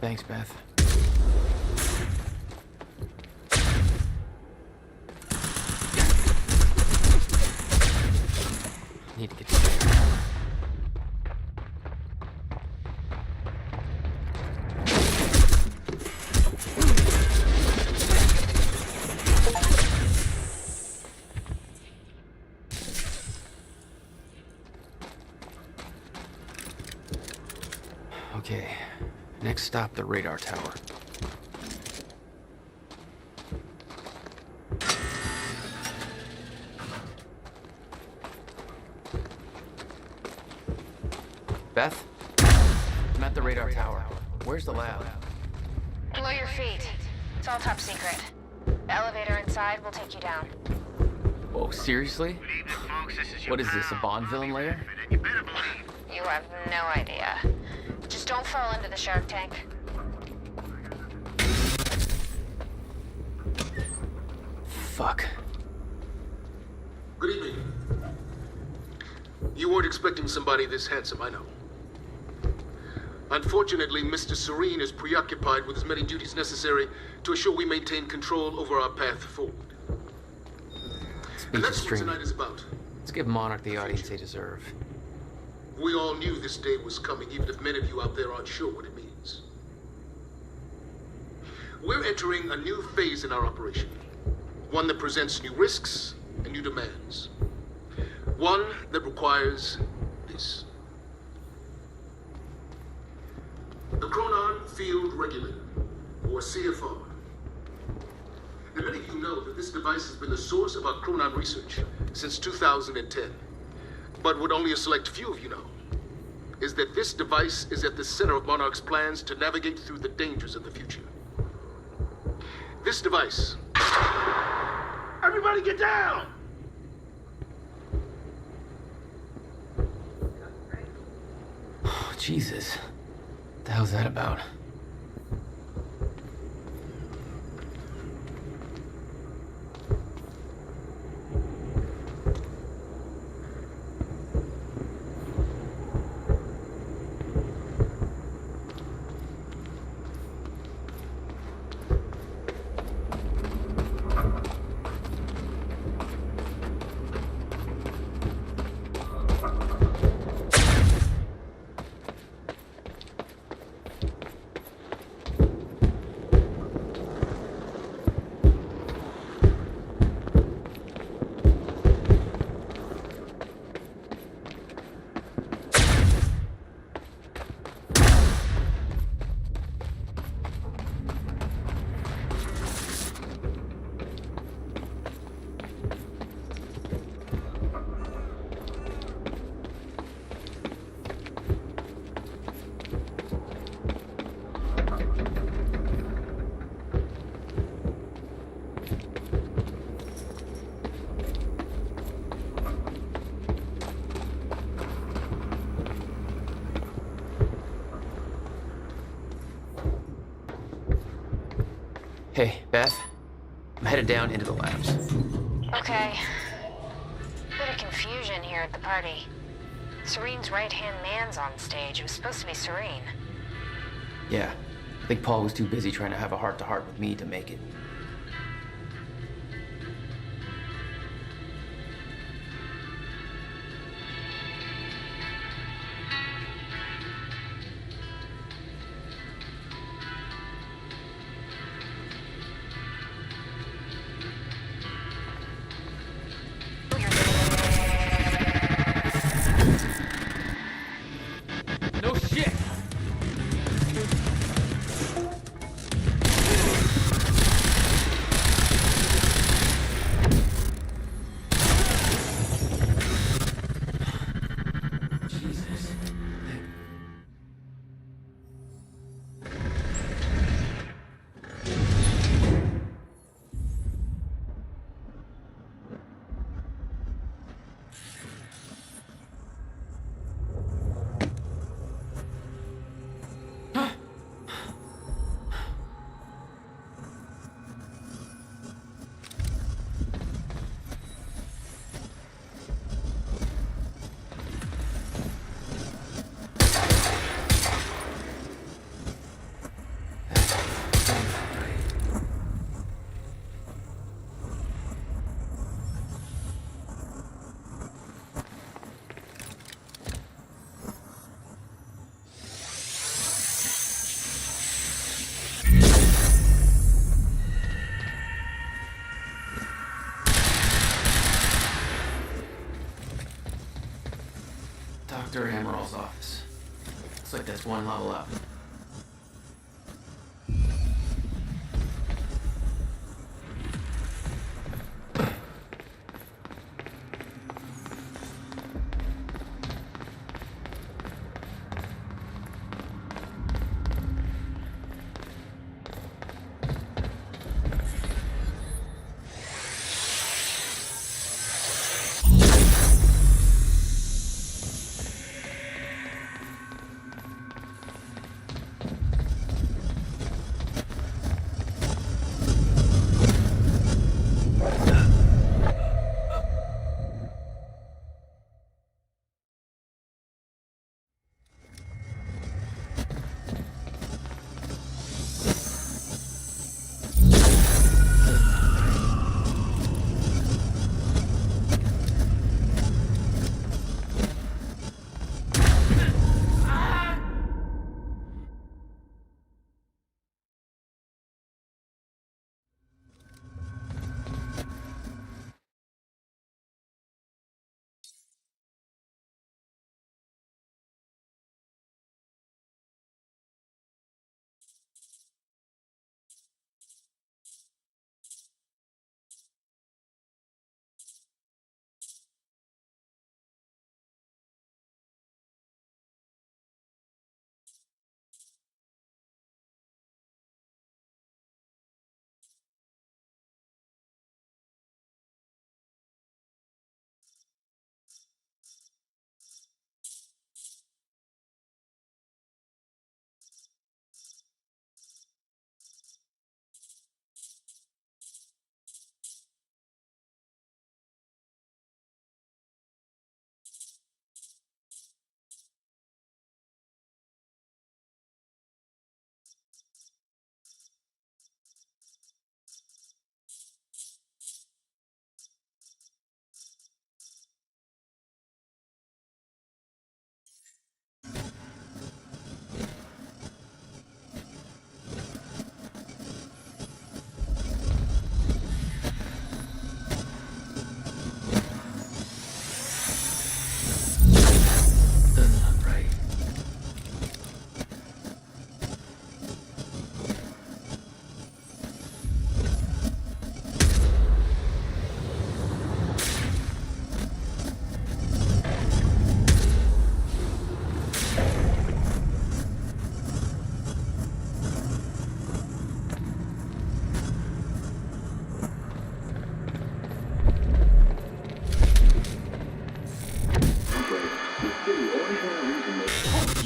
[SPEAKER 1] Thanks, Beth. Need to get to there. Okay, next stop, the radar tower. Beth? I'm at the radar tower. Where's the lab?
[SPEAKER 2] Below your feet. It's all top secret. The elevator inside will take you down.
[SPEAKER 1] Whoa, seriously? What is this, a Bond villain lair?
[SPEAKER 2] You have no idea. Just don't fall into the shark tank.
[SPEAKER 1] Fuck.
[SPEAKER 6] Good evening. You weren't expecting somebody this handsome, I know. Unfortunately, Mr. Serene is preoccupied with as many duties necessary to assure we maintain control over our path forward. And that's what tonight is about.
[SPEAKER 1] Let's give Monarch the audience they deserve.
[SPEAKER 6] We all knew this day was coming, even if many of you out there aren't sure what it means. We're entering a new phase in our operation. One that presents new risks and new demands. One that requires this. The Chronon Field Regulator, or CFR. And many of you know that this device has been the source of our Chronon research since 2010. But what only a select few of you know is that this device is at the center of Monarch's plans to navigate through the dangers of the future. This device... Everybody get down!
[SPEAKER 1] Oh, Jesus. What the hell's that about? Hey, Beth. I'm headed down into the labs.
[SPEAKER 2] Okay. Bit of confusion here at the party. Serene's right-hand man's on stage. It was supposed to be Serene.
[SPEAKER 1] Yeah. I think Paul was too busy trying to have a heart-to-heart with me to make it. No shit! Dr. Hammerall's office. Looks like that's one level up.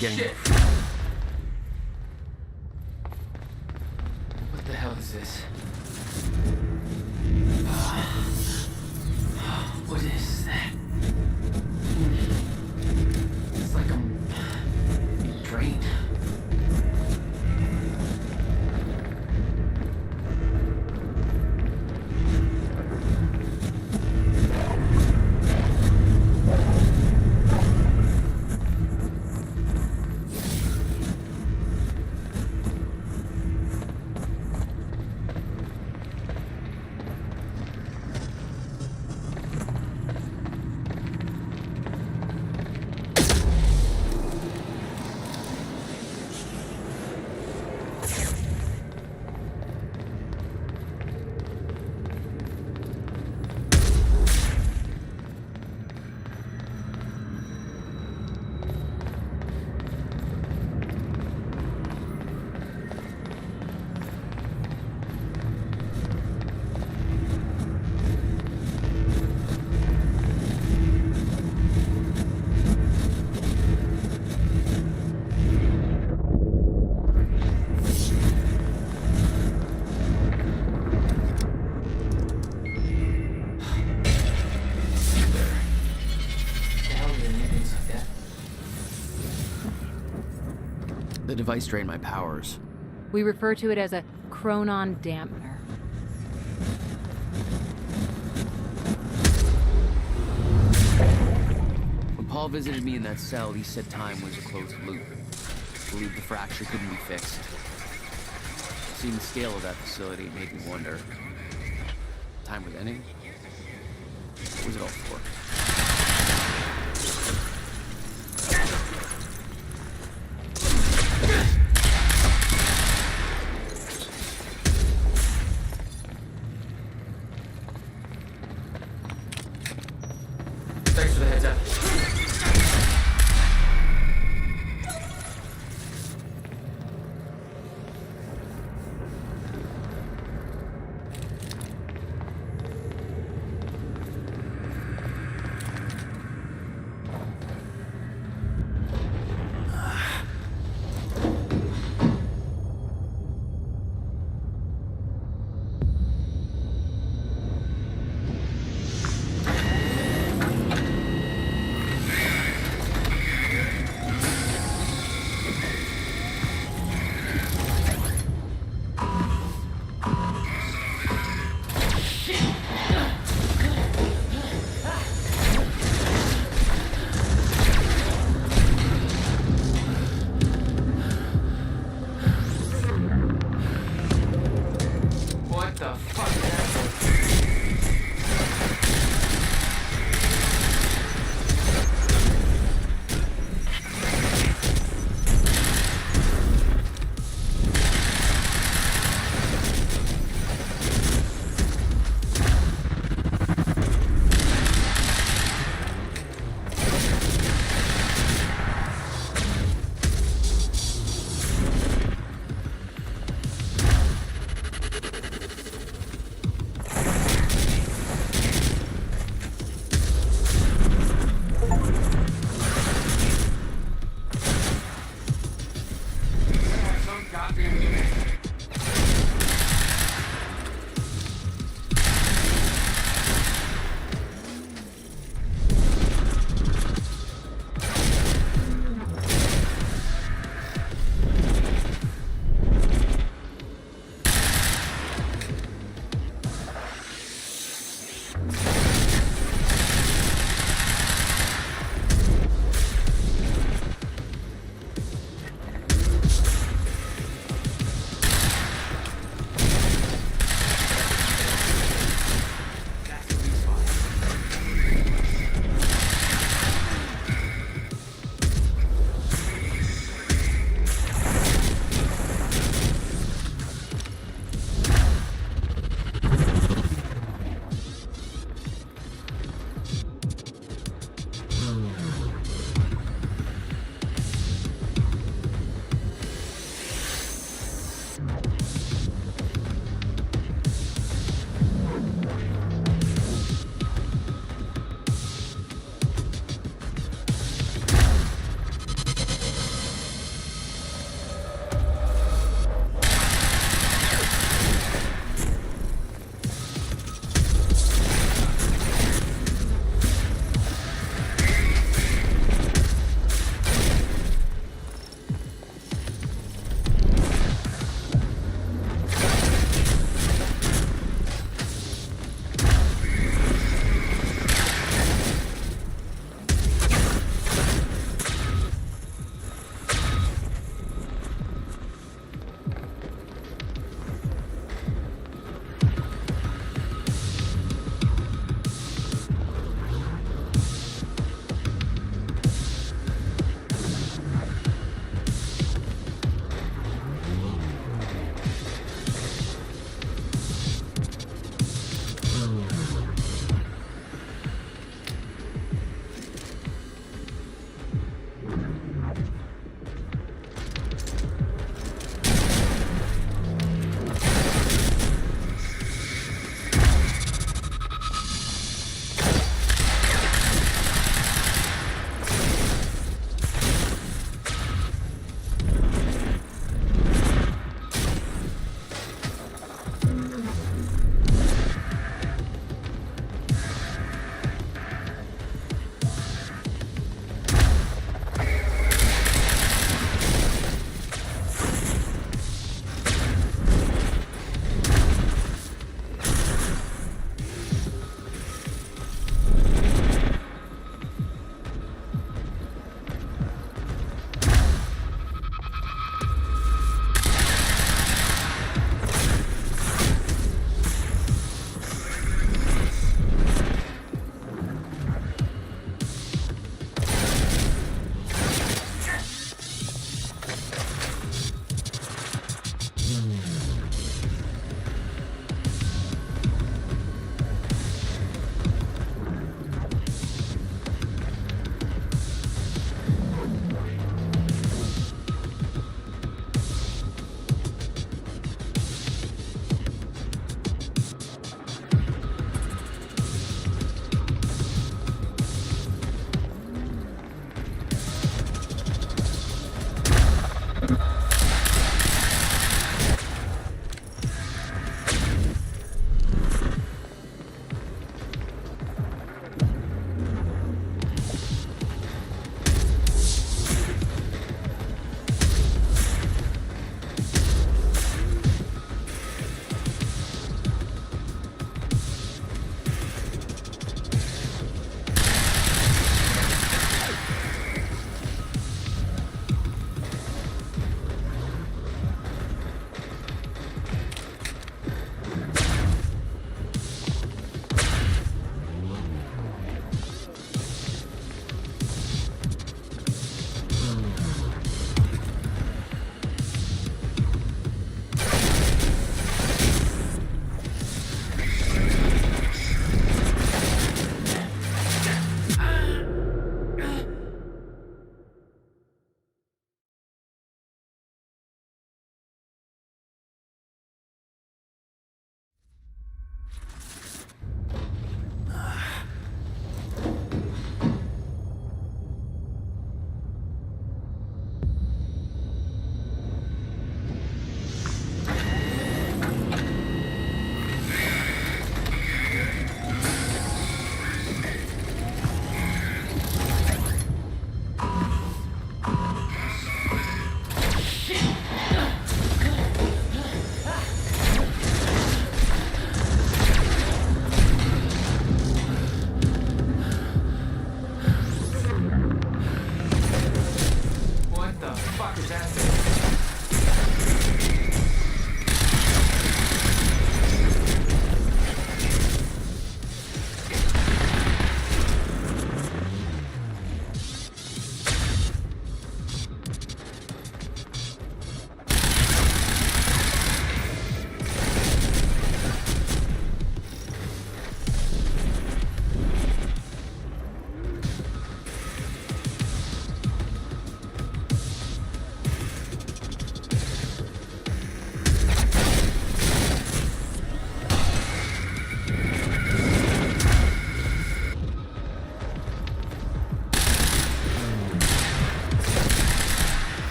[SPEAKER 1] Shit. What the hell is this? What is that? It's like I'm being drained.
[SPEAKER 4] The device drained my powers.
[SPEAKER 15] We refer to it as a chronon dampener.
[SPEAKER 4] When Paul visited me in that cell, he said time was a closed loop. He believed the fracture couldn't be fixed. Seeing the scale of that facility made me wonder. Time was ending? What was it all for?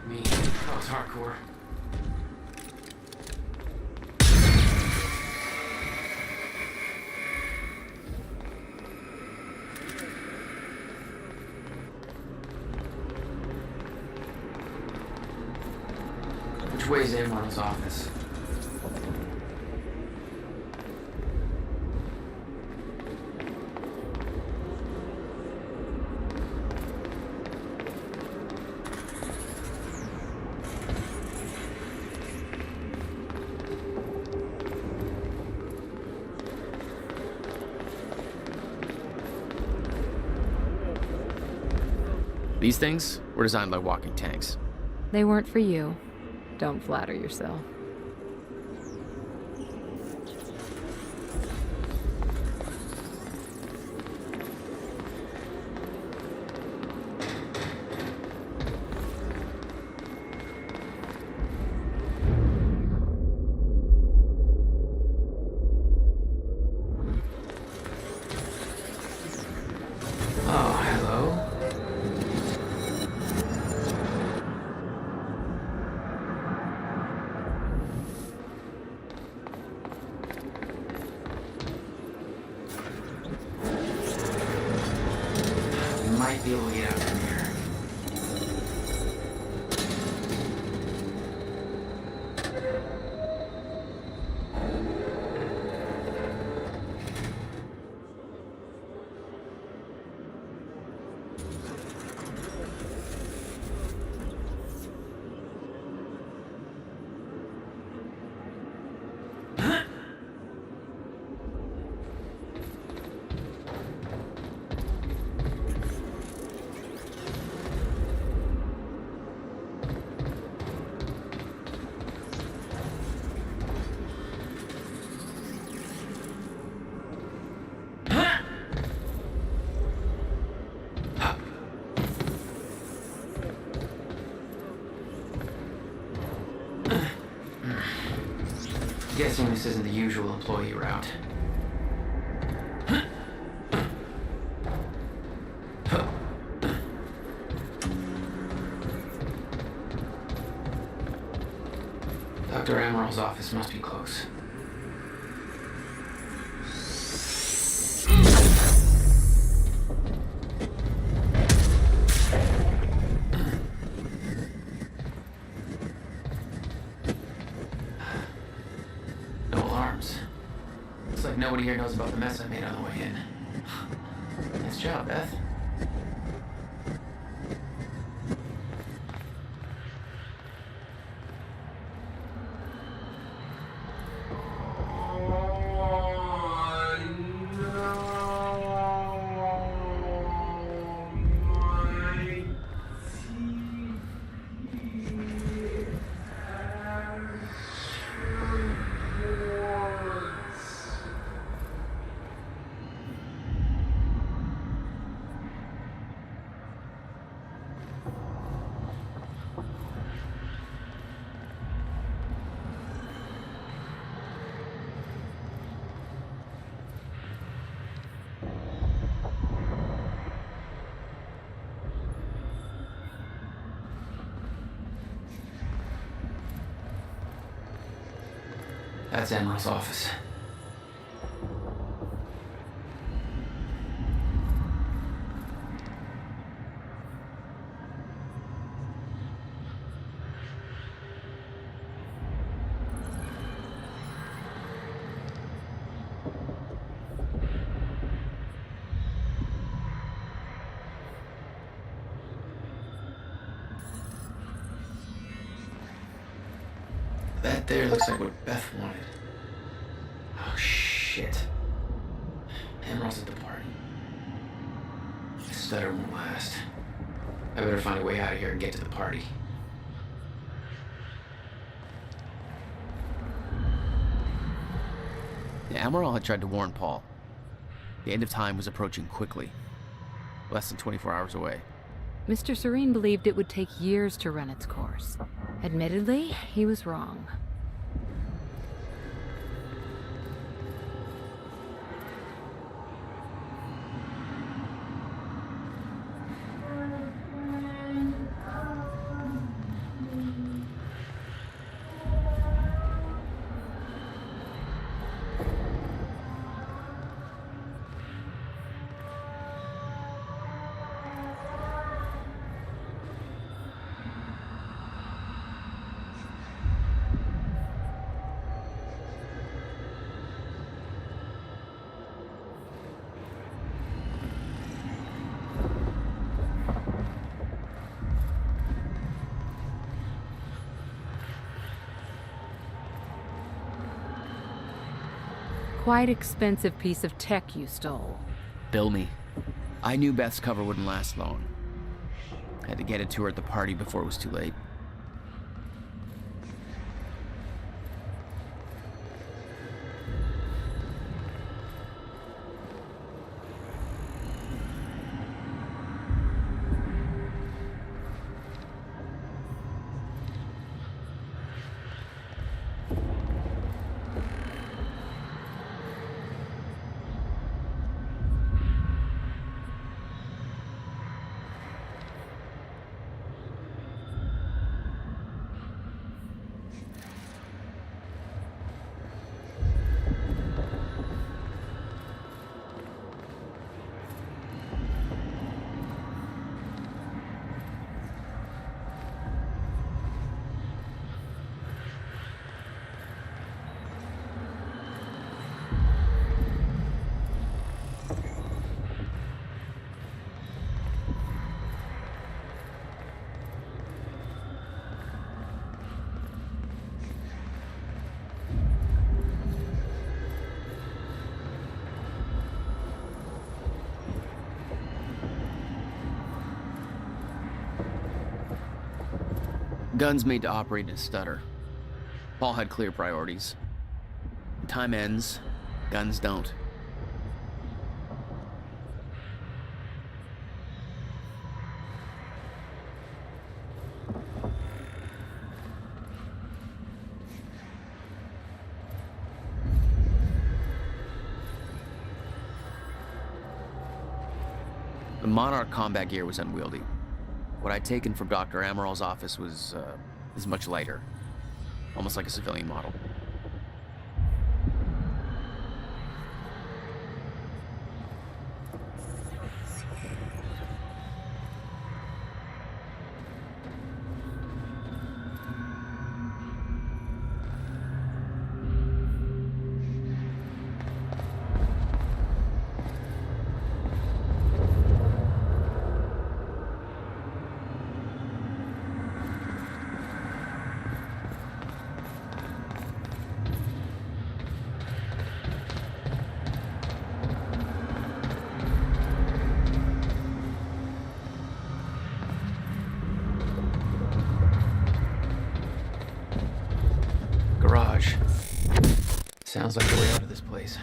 [SPEAKER 1] Fuck me. That was hardcore. Which way's Amron's office?
[SPEAKER 4] These things were designed by walking tanks.
[SPEAKER 15] They weren't for you. Don't flatter yourself.
[SPEAKER 1] Oh, hello. We might be able to get out from here. Guessing this isn't the usual employee route. Dr. Amaril's office must be close. Looks like nobody here knows about the mess I made on the way in. Nice job, Beth. That's Amaril's office. That there looks like what Beth wanted. Oh, shit. Amaril's at the party. This stutter won't last. I better find a way out of here and get to the party.
[SPEAKER 4] The Amaral had tried to warn Paul. The end of time was approaching quickly. Less than 24 hours away.
[SPEAKER 15] Mr. Serene believed it would take years to run its course. Admittedly, he was wrong. quite expensive piece of tech you stole.
[SPEAKER 4] Bill me. I knew Beth's cover wouldn't last long. Had to get it to her at the party before it was too late. Guns made to operate in a stutter. Paul had clear priorities. Time ends, guns don't. The Monarch combat gear was unwieldy. What I'd taken from Dr. Amaral's office was much lighter, almost like a civilian model.
[SPEAKER 1] Garage. Sounds like the way out of this place.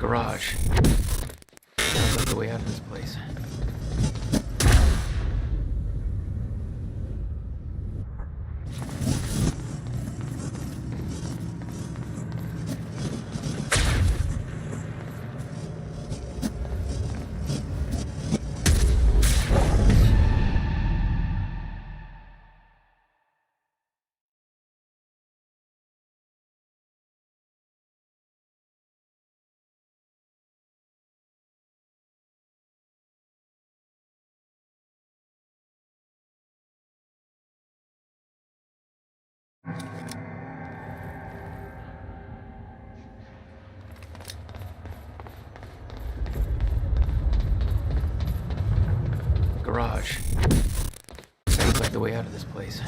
[SPEAKER 1] Garage. Sounds like the way out of this place. Garage. Sounds like the way out of this place.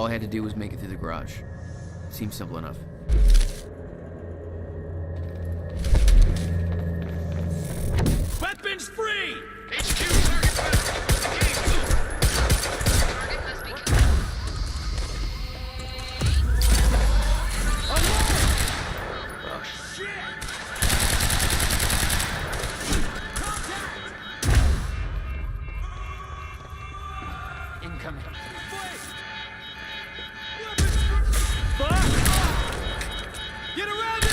[SPEAKER 4] I had to do was make it through the garage. Seems simple enough.
[SPEAKER 7] Weapons free!
[SPEAKER 17] HQ target found. Engage, move. Target must be killed.
[SPEAKER 7] Oh, shit!
[SPEAKER 1] Incoming.
[SPEAKER 7] Fuck! Get around it!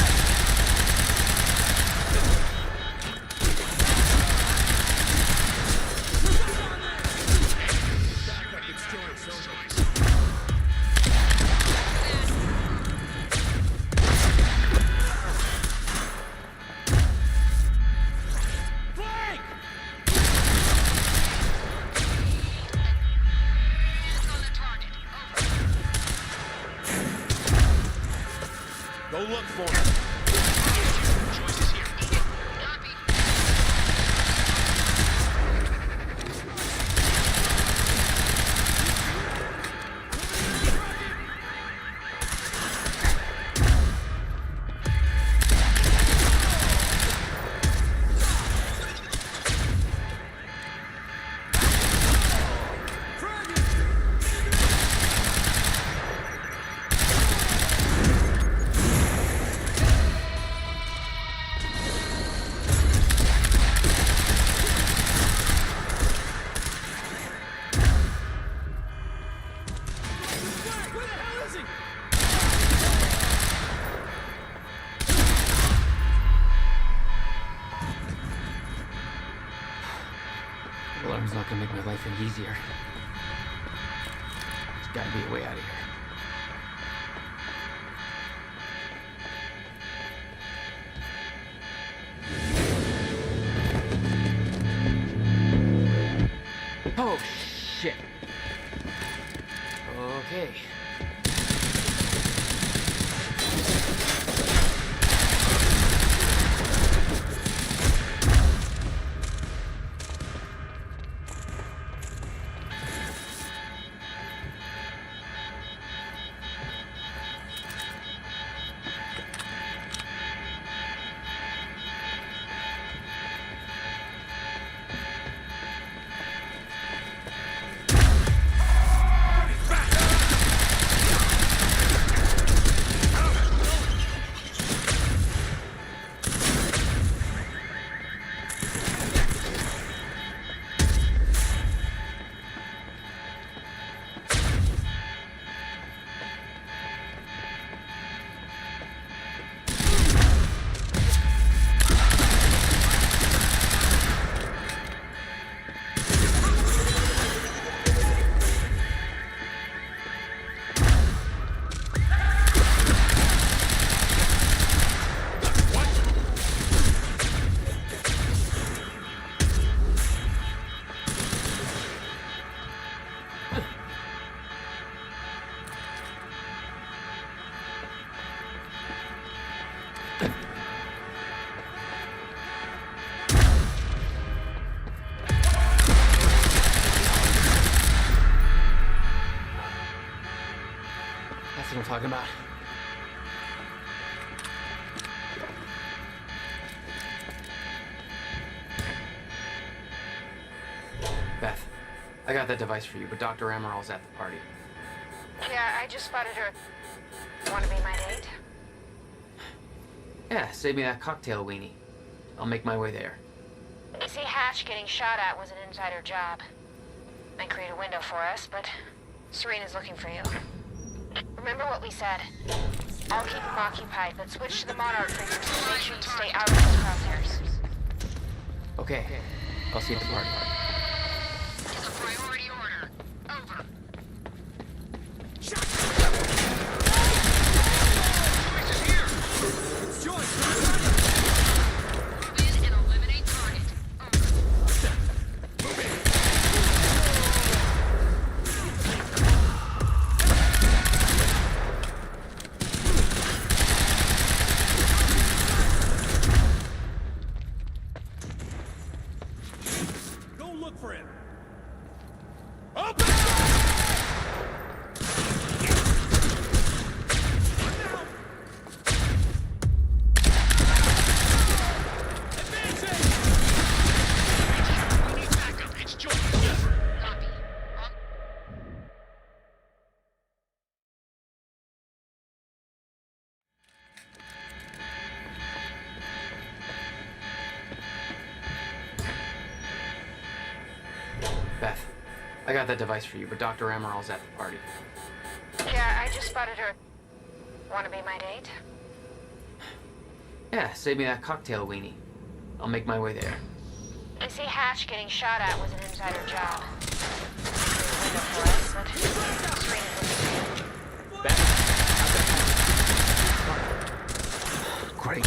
[SPEAKER 7] Flank!
[SPEAKER 17] On the target. Over.
[SPEAKER 7] Go look for him.
[SPEAKER 17] Choice is here. Copy.
[SPEAKER 7] Where the hell is he?
[SPEAKER 1] Alarm's not gonna make my life any easier. There's gotta be a way out of here. Oh, shit. Okay. That's what I'm talking about. Beth, I got that device for you, but Dr. Amaril's at the party.
[SPEAKER 2] Yeah, I just spotted her. Wanna be my date?
[SPEAKER 1] Yeah, save me that cocktail weenie. I'll make my way there.
[SPEAKER 2] You see, Hatch getting shot at was an insider job. Might create a window for us, but Serena's looking for you. Remember what we said. I'll keep him occupied, but switch to the Monarch figures and make sure you stay out of his crosshairs.
[SPEAKER 1] Okay, I'll see you at the party.
[SPEAKER 17] It's a priority order. Over. Choice is here.
[SPEAKER 7] It's Joyce.
[SPEAKER 17] Move in and eliminate target.
[SPEAKER 7] Go
[SPEAKER 1] got that device for you, but Dr. Amaral's at the party.
[SPEAKER 2] Yeah, I just spotted her. Wanna be my date?
[SPEAKER 1] Yeah, save me that cocktail weenie. I'll make my way there.
[SPEAKER 2] You see, Hatch getting shot at was an insider job. Window for us, but Serena's looking for you.
[SPEAKER 1] Great.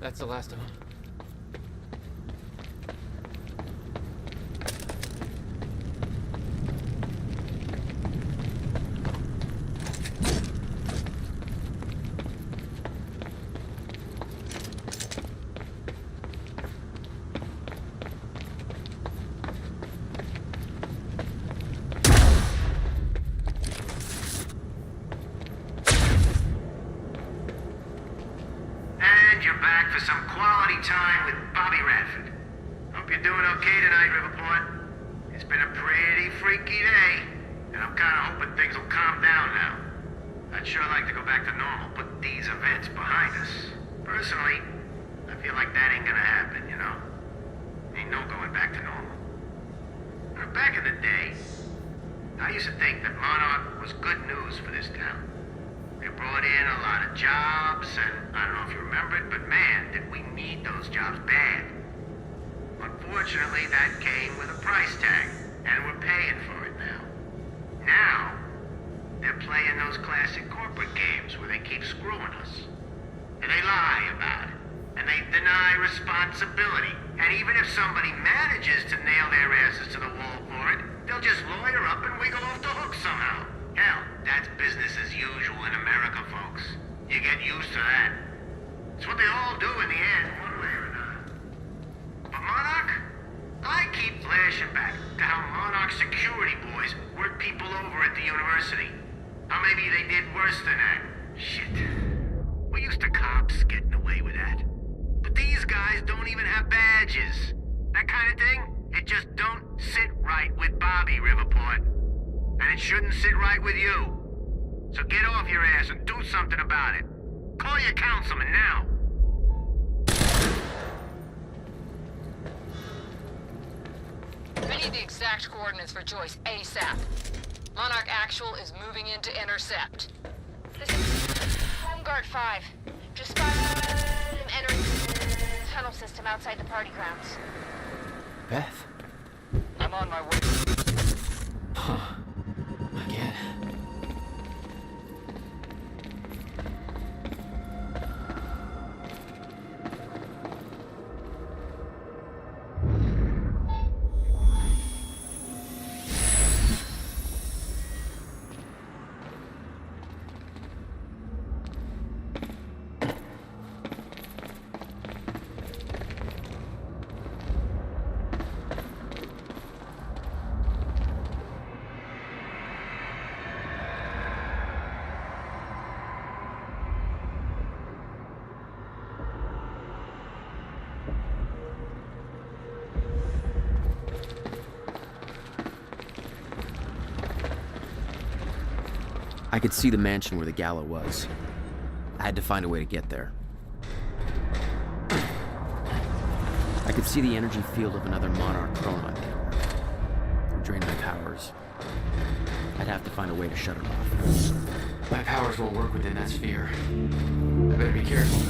[SPEAKER 1] That's the last of them.
[SPEAKER 18] You're back for some quality time with Bobby Radford. Hope you're doing okay tonight, Riverport. It's been a pretty freaky day, and I'm kind of hoping things will calm down now. I'd sure like to go back to normal, put these events behind us. Personally, I feel like that ain't gonna happen, you know? Ain't no going back to normal. Back in the day, I used to think that Monarch was good news for this town. They brought in a lot of jobs, and I don't know if you remember it, but man, did we need those jobs bad. Unfortunately, that came with a price tag, and we're paying for it now. Now, they're playing those classic corporate games where they keep screwing us. And they lie about it, and they deny responsibility. And even if somebody manages to nail their asses to the wall for it, they'll just lawyer up and wiggle off the hook somehow. Hell, that's business as usual in America, folks. You get used to that. It's what they all do in the end, one way or another. But Monarch, I keep flashing back to how Monarch security boys work people over at the university. How maybe they did worse than that. Shit. We're used to cops getting away with that. But these guys don't even have badges. That kind of thing, it just don't sit right with Bobby, Riverport. And it shouldn't sit right with you. So get off your ass and do something about it. Call your councilman now.
[SPEAKER 19] We need the exact coordinates for Joyce ASAP. Monarch Actual is moving in to intercept.
[SPEAKER 2] This is Homeguard 5. Just spotted him entering the tunnel system outside the party grounds.
[SPEAKER 1] Beth?
[SPEAKER 19] I'm on my way.
[SPEAKER 1] Huh. Again.
[SPEAKER 4] I could see the mansion where the gala was. I had to find a way to get there. I could see the energy field of another Monarch chronon. Drain my powers. I'd have to find a way to shut it off.
[SPEAKER 1] My powers won't work within that sphere. I better be careful.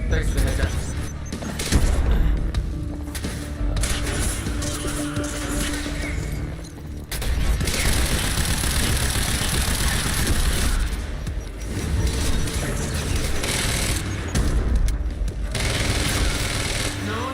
[SPEAKER 1] Thanks for the heads up. No.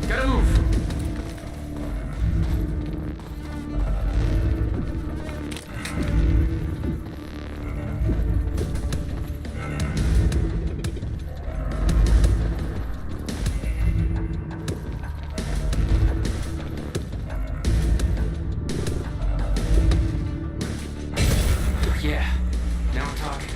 [SPEAKER 1] Gotta move. Yeah, now we're talking.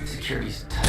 [SPEAKER 1] Security's tight.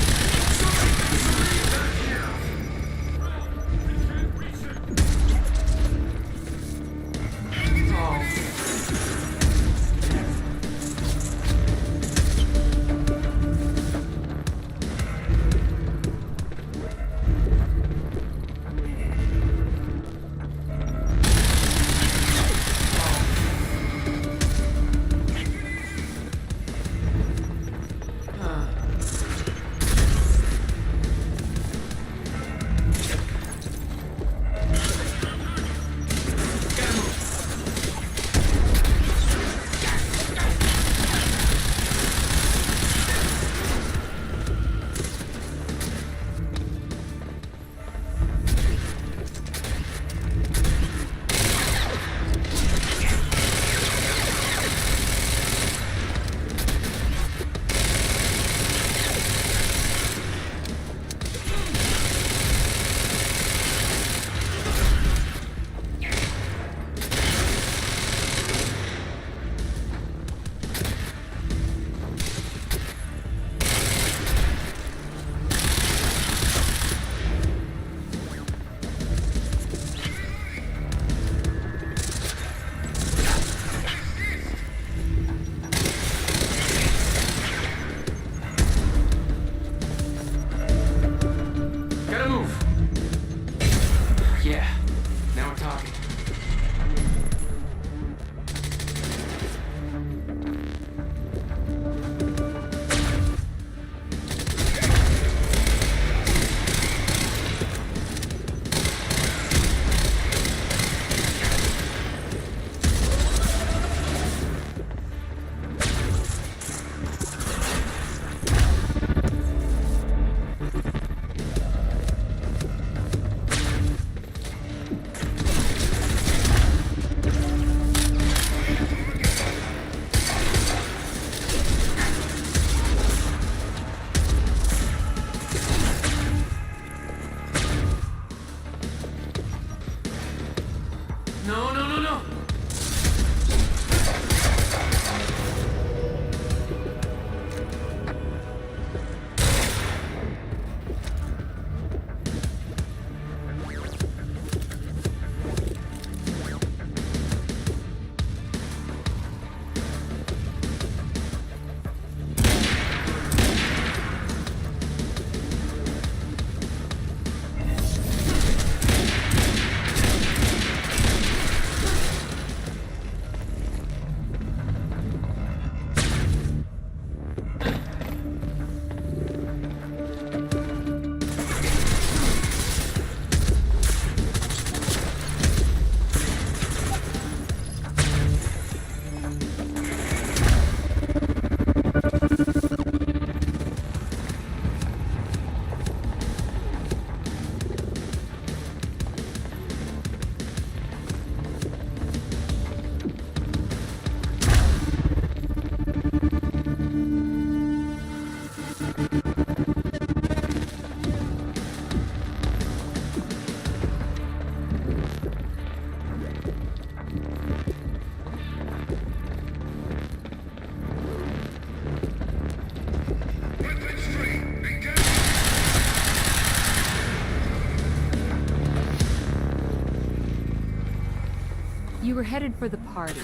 [SPEAKER 15] were headed for the party.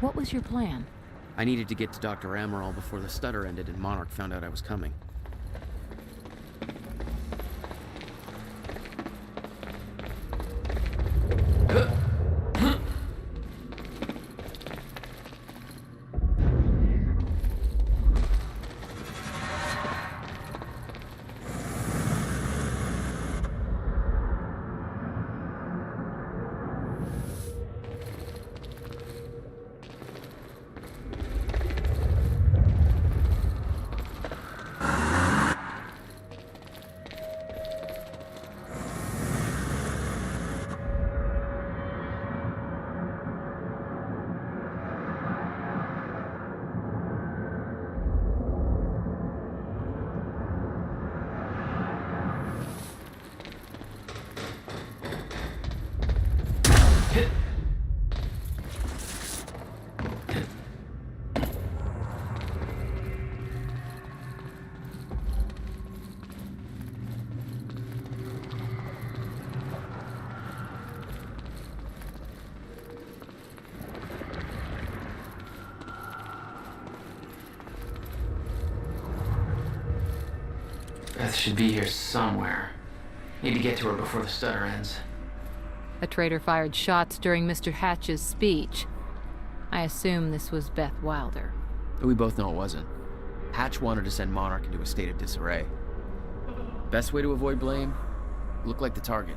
[SPEAKER 15] What was your plan?
[SPEAKER 4] I needed to get to Dr. Amaral before the stutter ended and Monarch found out I was coming.
[SPEAKER 1] Beth should be here somewhere. Need to get to her before the stutter ends.
[SPEAKER 15] A traitor fired shots during Mr. Hatch's speech. I assume this was Beth Wilder.
[SPEAKER 4] But we both know it wasn't. Hatch wanted to send Monarch into a state of disarray. Best way to avoid blame? Look like the target.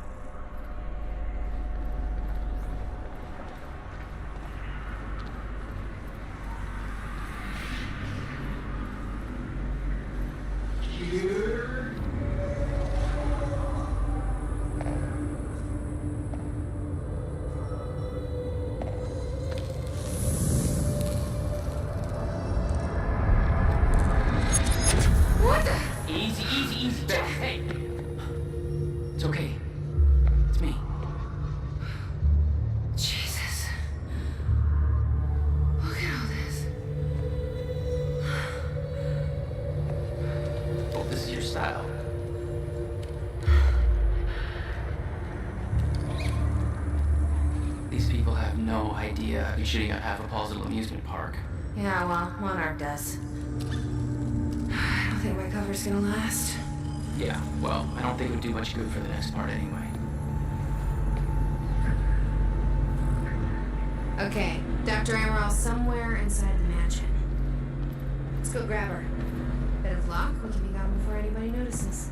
[SPEAKER 1] Easy, Beth. Hey! It's okay. It's me.
[SPEAKER 2] Jesus. Look at all this.
[SPEAKER 1] Well, this is your style. These people have no idea I've been shooting up half of Paul's little amusement park.
[SPEAKER 2] Yeah, well, Monarch does. I don't think my cover's gonna last.
[SPEAKER 1] Yeah, well, I don't think it would do much good for the next part anyway.
[SPEAKER 2] Okay, Dr. Amaral's somewhere inside the mansion. Let's go grab her. Bit of luck, we can be gone before anybody notices.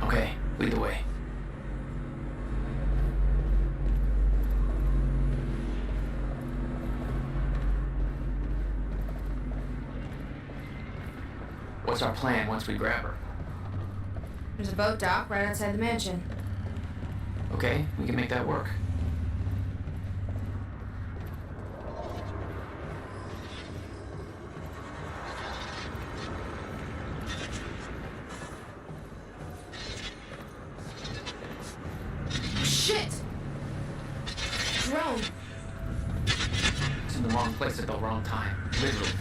[SPEAKER 1] Okay, lead the way. What's our plan once we grab her?
[SPEAKER 2] There's a boat dock right outside the mansion.
[SPEAKER 1] Okay, we can make that work.
[SPEAKER 2] Shit! Drone!
[SPEAKER 1] It's in the wrong place at the wrong time. Literally.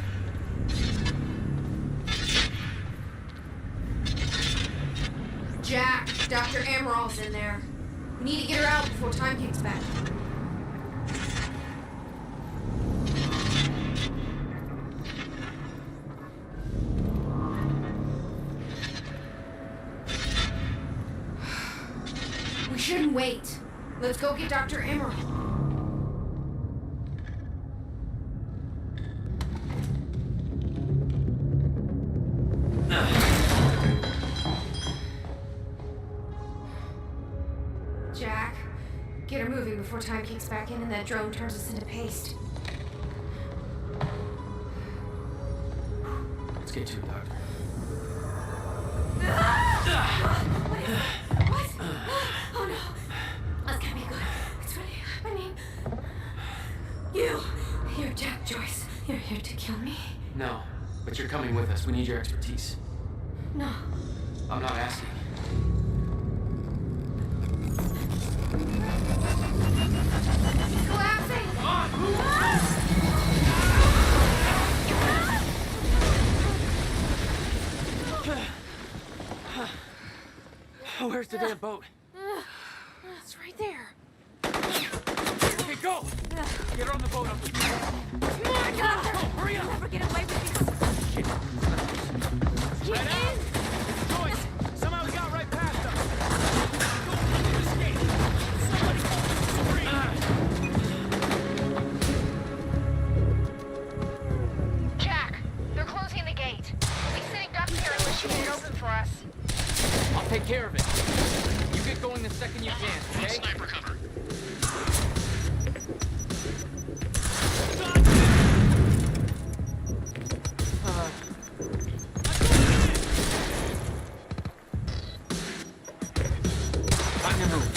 [SPEAKER 2] Jack, Dr. Amaral's in there. We need to get her out before time kicks back. We shouldn't wait. Let's go get Dr. Amaral. Jack, get her moving before time kicks back in and that drone turns us into paste.
[SPEAKER 1] Let's get to it, Doctor.
[SPEAKER 2] What? Oh no. That's gonna be good. It's really happening. You're Jack Joyce. You're here to kill me?
[SPEAKER 1] No, but you're coming with us. We need your expertise.
[SPEAKER 2] No.
[SPEAKER 1] I'm not asking.
[SPEAKER 2] It's collapsing!
[SPEAKER 1] Oh, where's the damn boat?
[SPEAKER 2] It's right there.
[SPEAKER 1] Okay,
[SPEAKER 17] Go! Get her on the boat, I'll keep you warm.
[SPEAKER 19] Hurry up! You'll never get away with this.
[SPEAKER 17] Get in! Joyce! Somehow we got right past them. Go! Escape! Somebody call Serene!
[SPEAKER 2] Jack, they're closing the gate. We'll be sitting ducks here unless you get it open for us.
[SPEAKER 1] I'll take care of it. You get going the second you can, okay?
[SPEAKER 17] Sniper cover.
[SPEAKER 1] Time to move.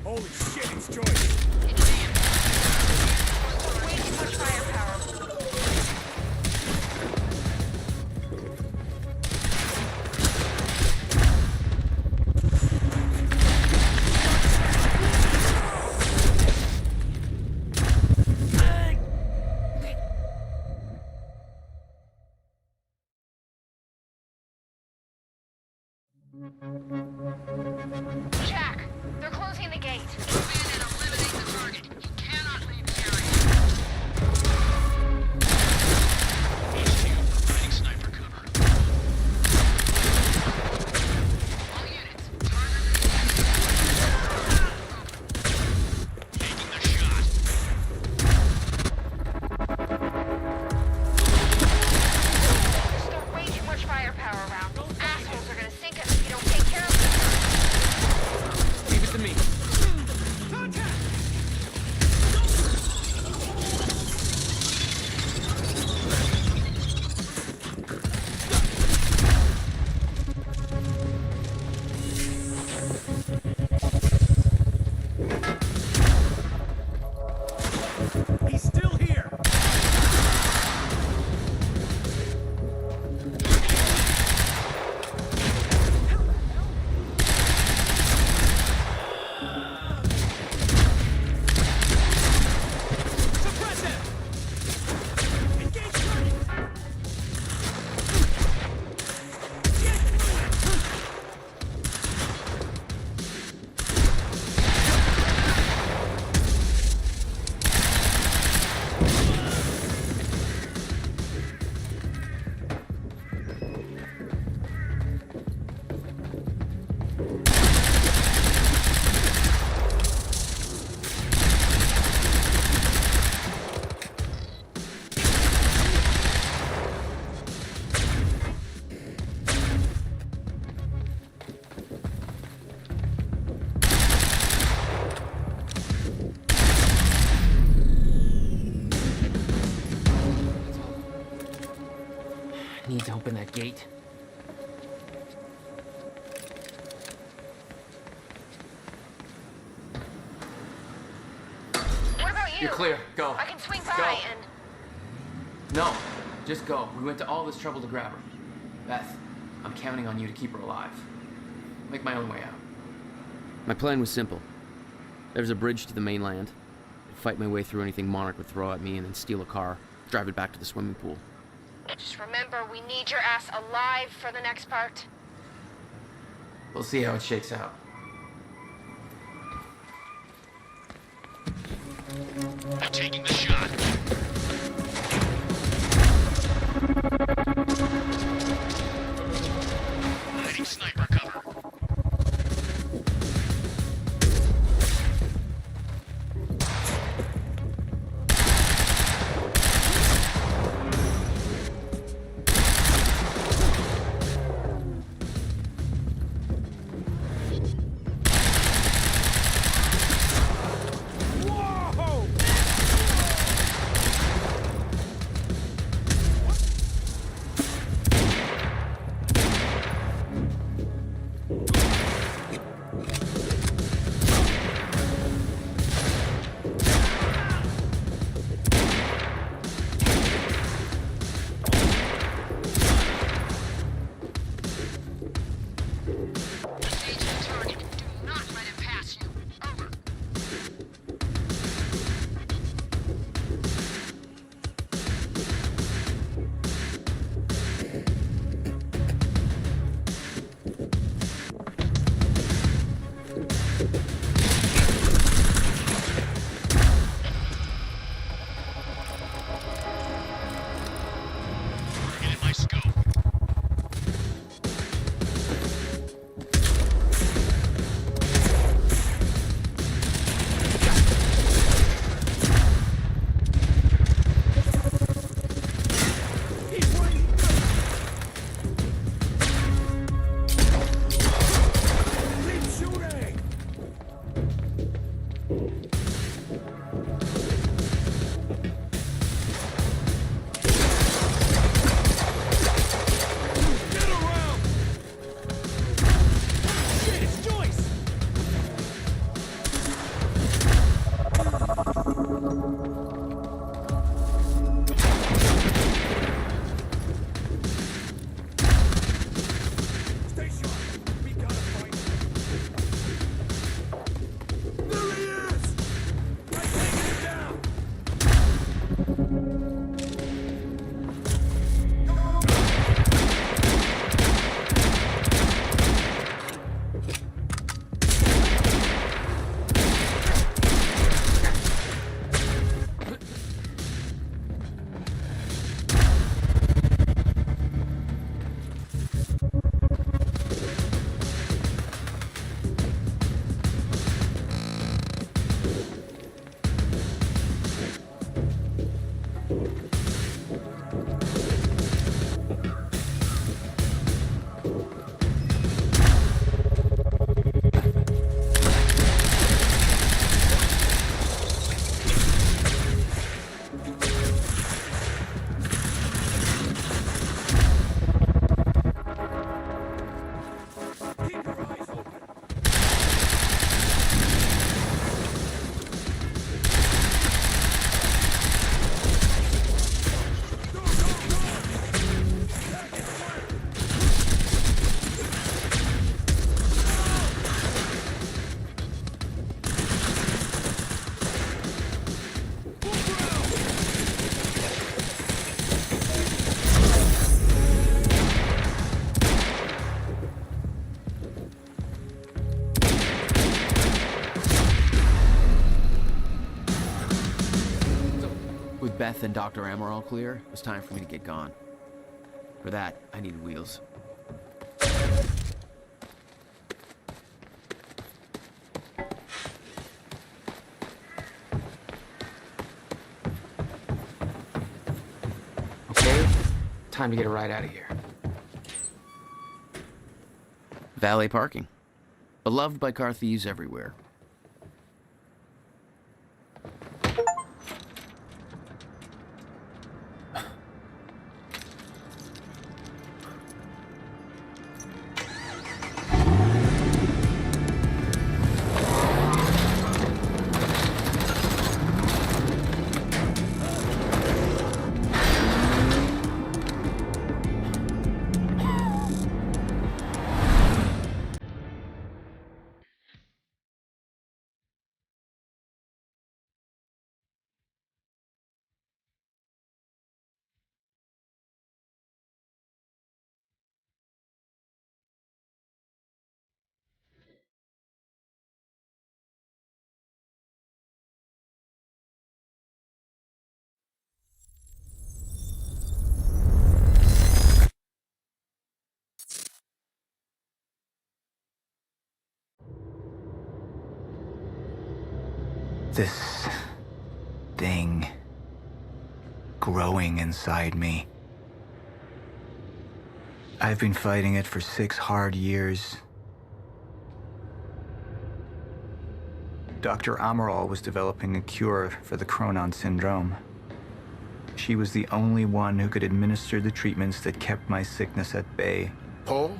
[SPEAKER 17] Holy shit, it's Joyce.
[SPEAKER 2] Way too much firepower. Jack, they're closing the gate.
[SPEAKER 19] Move in and eliminate the target. You cannot leave the area.
[SPEAKER 17] Providing sniper cover.
[SPEAKER 19] All units,
[SPEAKER 17] Taking the shot.
[SPEAKER 2] There's still way too much firepower around. Those assholes are gonna sink us if you don't take care of them.
[SPEAKER 1] Leave it to me.
[SPEAKER 17] He's still here. Suppress him. Engage target.
[SPEAKER 1] I need to open that gate.
[SPEAKER 2] What about you?
[SPEAKER 1] You're clear. Go.
[SPEAKER 2] I can swing by
[SPEAKER 1] Go.
[SPEAKER 2] and...
[SPEAKER 1] No, just go. We went to all this trouble to grab her. Beth, I'm counting on you to keep her alive. Make my own way out.
[SPEAKER 4] My plan was simple. There was a bridge to the mainland. I'd fight my way through anything Monarch would throw at me and then steal a car, drive it back to the swimming pool.
[SPEAKER 2] Just remember, we need your ass alive for the next part.
[SPEAKER 1] We'll see how it shakes out.
[SPEAKER 17] Taking the shot. Providing sniper cover. Whoa!
[SPEAKER 4] With Beth and Dr. Amaral clear, it was time for me to get gone. For that, I needed wheels.
[SPEAKER 1] Okay, time to get a ride out of here.
[SPEAKER 4] Valet parking. Beloved by car thieves everywhere.
[SPEAKER 5] This thing growing inside me. I've been fighting it for 6 hard years. Dr. Amaral was developing a cure for the Cronon syndrome. She was the only one who could administer the treatments that kept my sickness at bay.
[SPEAKER 6] Paul?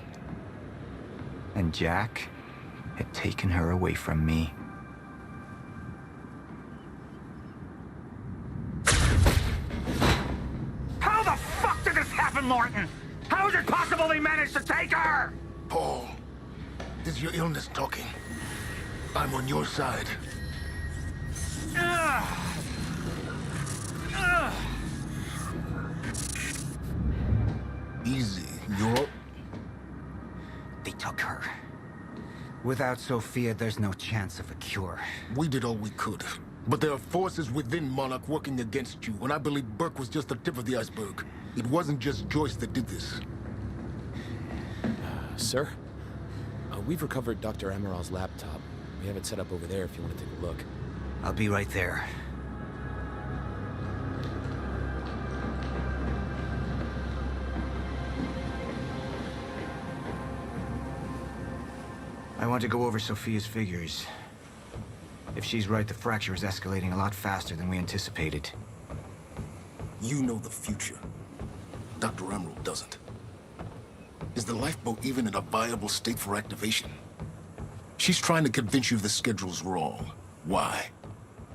[SPEAKER 5] And Jack had taken her away from me.
[SPEAKER 18] How the fuck did this happen, Morton? How is it possible they managed to take her?
[SPEAKER 6] Paul, this is your illness talking. I'm on your side. Easy, you're...
[SPEAKER 10] They took her. Without Sophia, there's no chance of a cure.
[SPEAKER 6] We did all we could. But there are forces within Monarch working against you, and I believe Burke was just the tip of the iceberg. It wasn't just Joyce that did this.
[SPEAKER 16] Sir? We've recovered Dr. Amaral's laptop. We have it set up over there if you want to take a look.
[SPEAKER 10] I'll be right there. I want to go over Sophia's figures. If she's right, the fracture is escalating a lot faster than we anticipated.
[SPEAKER 6] You know the future. Dr. Amaral doesn't. Is the lifeboat even in a viable state for activation? She's trying to convince you the schedule's wrong. Why?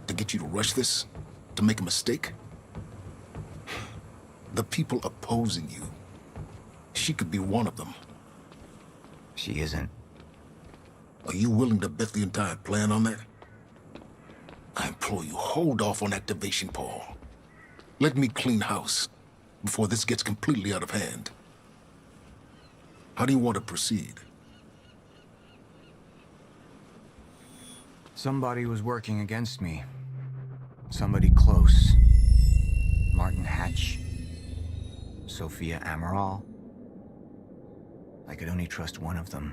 [SPEAKER 6] To get you to rush this? To make a mistake? The people opposing you. She could be one of them.
[SPEAKER 5] She isn't.
[SPEAKER 6] Are you willing to bet the entire plan on that? I implore you, hold off on activation, Paul. Let me clean house before this gets completely out of hand. How do you want to proceed?
[SPEAKER 5] Somebody was working against me. Somebody close. Martin Hatch. Sophia Amaral. I could only trust one of them.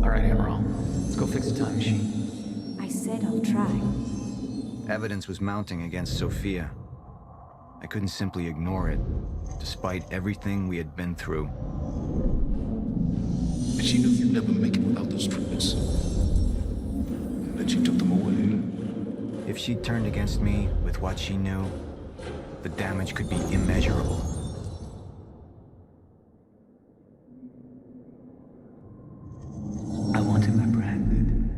[SPEAKER 1] All right, Amaral. Let's go fix the time machine.
[SPEAKER 20] I said I'll try.
[SPEAKER 5] Evidence was mounting against Sophia. I couldn't simply ignore it, despite everything we had been through.
[SPEAKER 6] And she knew you'd never make it without those treatments. And then she took them away.
[SPEAKER 5] If she'd turned against me with what she knew, the damage could be immeasurable.
[SPEAKER 10] I want him apprehended.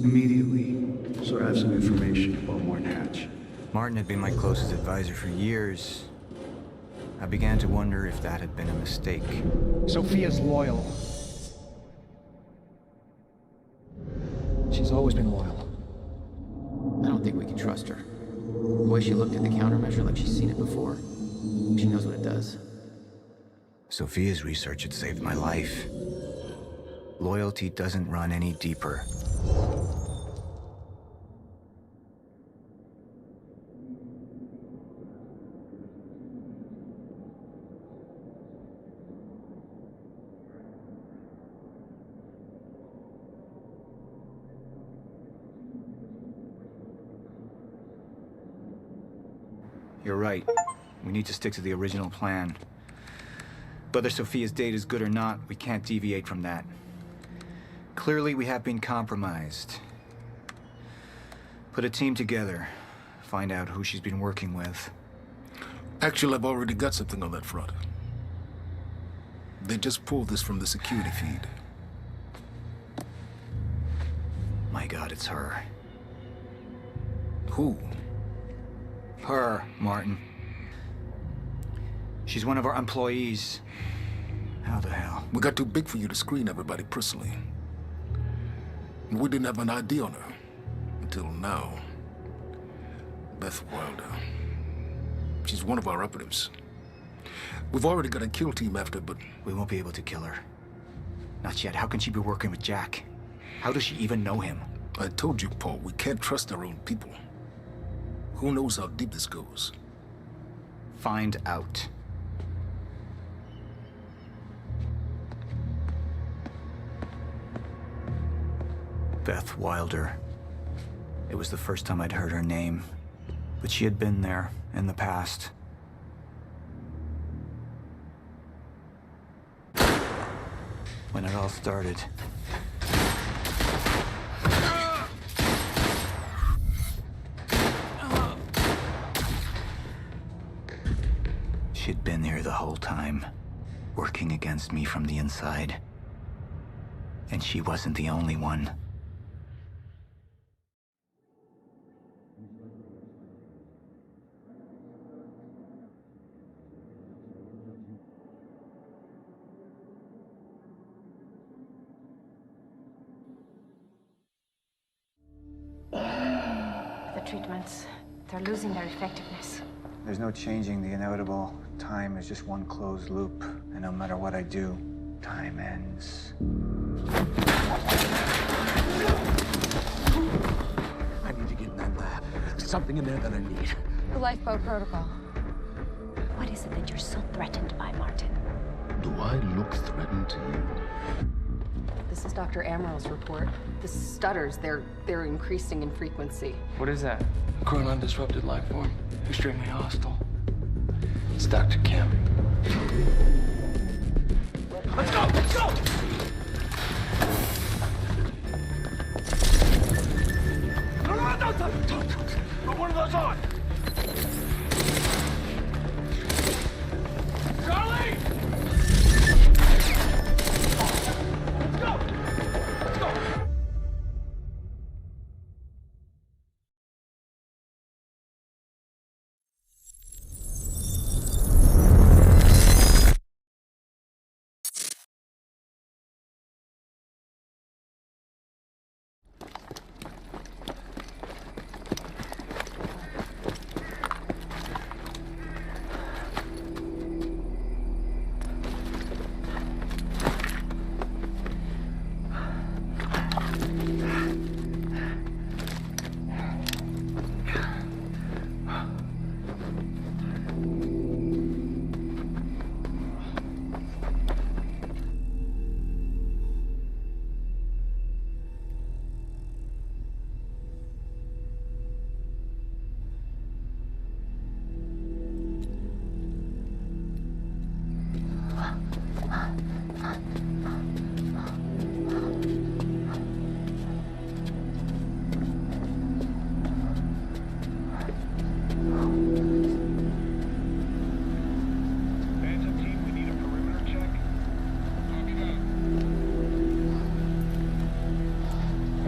[SPEAKER 10] Immediately. So I have some information about Martin Hatch.
[SPEAKER 5] Martin had been my closest advisor for years. I began to wonder if that had been a mistake.
[SPEAKER 10] Sophia's loyal. She's always been loyal.
[SPEAKER 1] I don't think we can trust her. The way she looked at the countermeasure like she's seen it before. She knows what it does.
[SPEAKER 5] Sophia's research had saved my life. Loyalty doesn't run any deeper. You're right. We need to stick to the original plan. Whether Sophia's date is good or not, we can't deviate from that. Clearly, we have been compromised. Put a team together. Find out who she's been working with.
[SPEAKER 6] Actually, I've already got something on that front. They just pulled this from the security feed.
[SPEAKER 5] My God, it's her.
[SPEAKER 6] Who?
[SPEAKER 5] Her, Martin. She's one of our employees. How the hell?
[SPEAKER 6] We got too big for you to screen everybody personally. And we didn't have an ID on her. Until now. Beth Wilder. She's one of our operatives. We've already got a kill team after, but...
[SPEAKER 5] We won't be able to kill her. Not yet. How can she be working with Jack? How does she even know him?
[SPEAKER 6] I told you, Paul, we can't trust our own people. Who knows how deep this goes?
[SPEAKER 5] Find out. Beth Wilder. It was the first time I'd heard her name, but she had been there in the past. When it all started. She'd been here the whole time, working against me from the inside. And she wasn't the only one.
[SPEAKER 2] The treatments, they're losing their effectiveness.
[SPEAKER 5] There's no changing the inevitable. Time is just one closed loop, and no matter what I do, time ends.
[SPEAKER 12] I need to get in that lab. There's something in there that I need.
[SPEAKER 11] The lifeboat protocol.
[SPEAKER 20] What is it that you're so threatened by, Martin?
[SPEAKER 6] Do I look threatened to you?
[SPEAKER 11] This is Dr. Amaral's report. The stutters, they're increasing in frequency.
[SPEAKER 12] What is that? A chronon disrupted life form. Extremely hostile. It's Dr. Kim.
[SPEAKER 17] Let's go! Let's go! No, don't. Put one of those on! Charlie!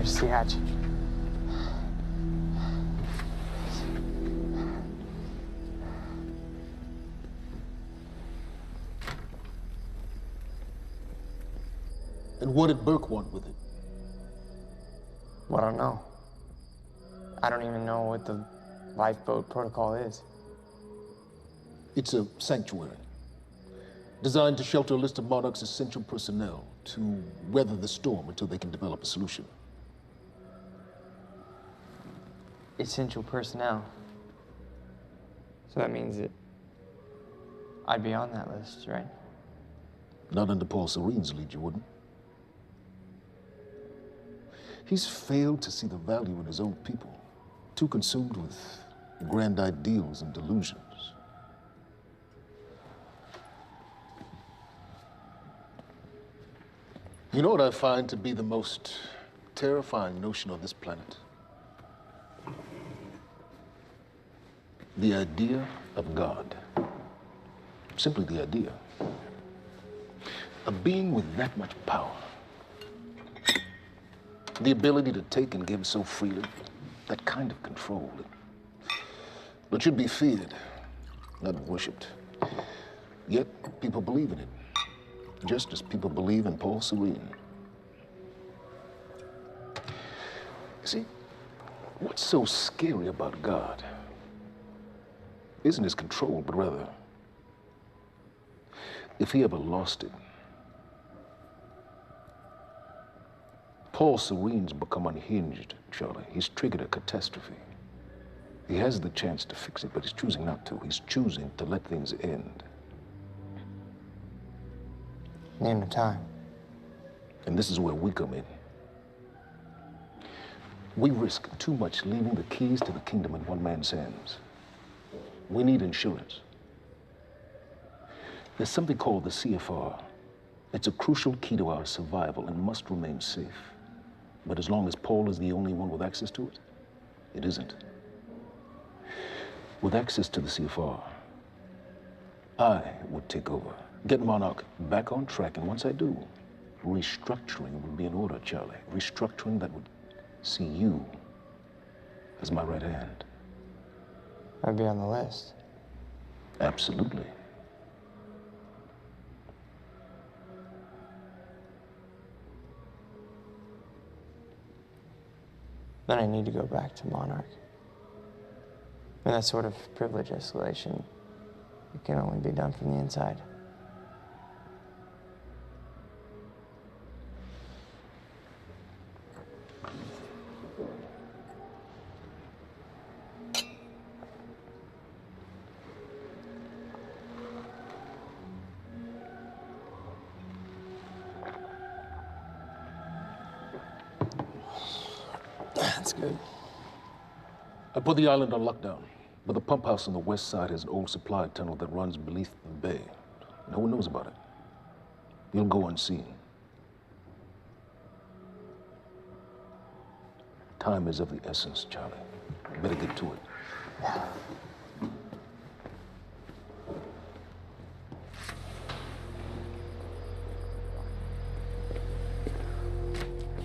[SPEAKER 13] Just the hatch.
[SPEAKER 6] And what did Burke want with it?
[SPEAKER 13] Well, I don't know. I don't even know what the lifeboat protocol is.
[SPEAKER 6] It's a sanctuary, designed to shelter a list of Monarch's essential personnel to weather the storm until they can develop a solution.
[SPEAKER 13] Essential personnel. So that means that I'd be on that list, right?
[SPEAKER 6] Not under Paul Serene's lead, you wouldn't. He's failed to see the value in his own people, too consumed with grand ideals and delusions. You know what I find to be the most terrifying notion on this planet? The idea of God. Simply the idea. A being with that much power. The ability to take and give so freely. That kind of control. But should be feared, not worshipped. Yet people believe in it. Just as people believe in Paul Serene. See, what's so scary about God isn't his control, but rather, if he ever lost it. Paul Serene's become unhinged, Charlie. He's triggered a catastrophe. He has the chance to fix it, but he's choosing not to. He's choosing to let things end.
[SPEAKER 13] Name the time.
[SPEAKER 6] And this is where we come in. We risk too much leaving the keys to the kingdom in one man's hands. We need insurance. There's something called the CFR. It's a crucial key to our survival and must remain safe. But as long as Paul is the only one with access to it, it isn't. With access to the CFR, I would take over, get Monarch back on track, and once I do, restructuring would be in order, Charlie. Restructuring that would see you as my right hand.
[SPEAKER 13] I'd be on the list.
[SPEAKER 6] Absolutely.
[SPEAKER 13] Then I need to go back to Monarch. And that sort of privilege escalation, it can only be done from the inside.
[SPEAKER 6] That's good. I put the island on lockdown, but the pump house on the west side has an old supply tunnel that runs beneath the bay. No one knows about it. You'll go unseen. Time is of the essence, Charlie. Better get to it.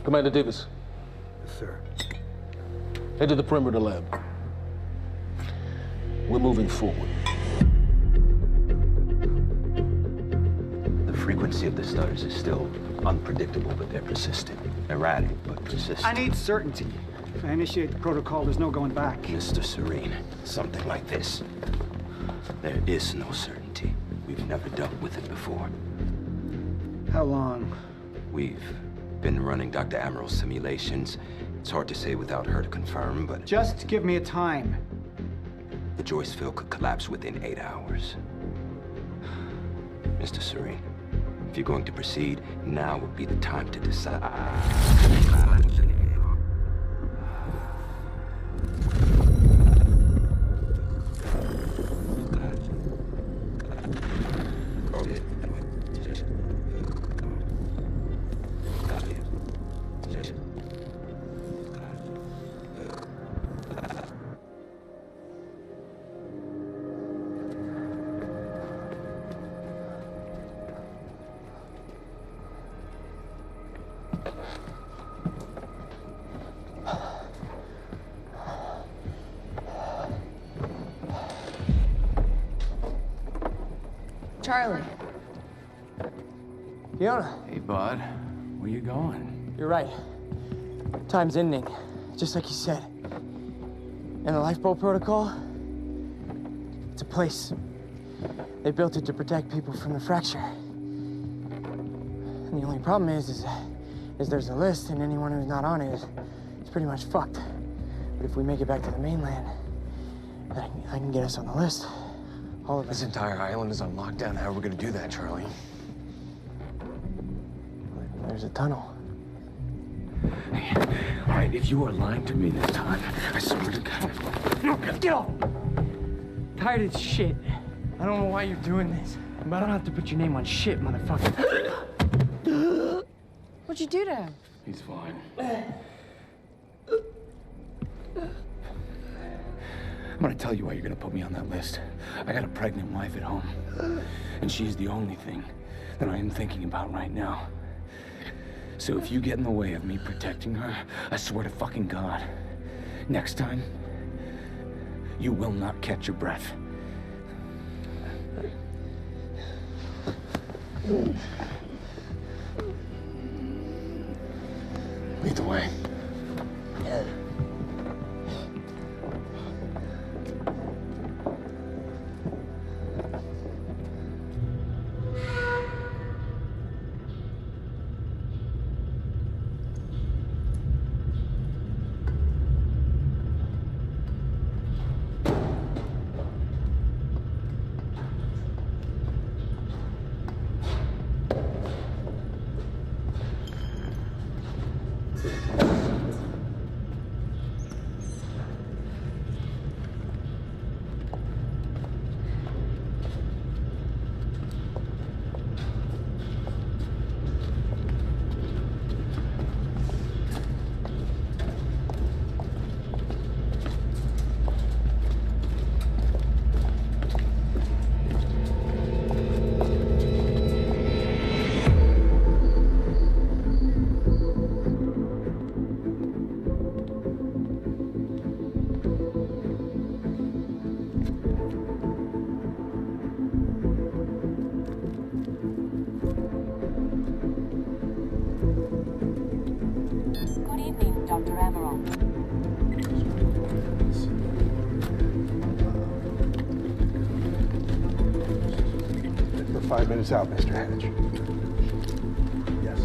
[SPEAKER 6] Commander Davis.
[SPEAKER 14] Yes, sir.
[SPEAKER 6] Head to the perimeter lab. We're moving forward.
[SPEAKER 21] The frequency of the stutters is still unpredictable, but they're persistent. Erratic, but persistent.
[SPEAKER 10] I need certainty. If I initiate the protocol, there's no going back.
[SPEAKER 21] Mr. Serene, something like this. There is no certainty. We've never dealt with it before.
[SPEAKER 10] How long?
[SPEAKER 21] We've been running Dr. Amaril's simulations. It's hard to say without her to confirm, but...
[SPEAKER 10] Just give me a time.
[SPEAKER 21] The Joyce field could collapse within 8 hours. Mr. Serene, if you're going to proceed, now would be the time to decide.
[SPEAKER 11] Charlie.
[SPEAKER 13] Fiona.
[SPEAKER 12] Hey, bud. Where you going?
[SPEAKER 13] You're right. Time's ending, just like you said. And the lifeboat protocol? It's a place. They built it to protect people from the fracture. And the only problem is there's a list, and anyone who's not on it is pretty much fucked. But if we make it back to the mainland, I can get us on the list. All of us.
[SPEAKER 8] This entire island is on lockdown. How are we gonna do that, Charlie?
[SPEAKER 13] There's a tunnel.
[SPEAKER 12] Hey, all right, if you are lying to me this time, I swear to God.
[SPEAKER 13] Get off! Tired of this shit. I don't know why you're doing this, but I don't have to put your name on shit, motherfucker.
[SPEAKER 11] What'd you do to him?
[SPEAKER 12] He's fine. I'm gonna tell you why you're gonna put me on that list. I got a pregnant wife at home, and she's the only thing that I am thinking about right now. So if you get in the way of me protecting her, I swear to fucking God, next time, you will not catch your breath. Lead the way.
[SPEAKER 14] We're 5 minutes out, Mr. Hatch. Yes.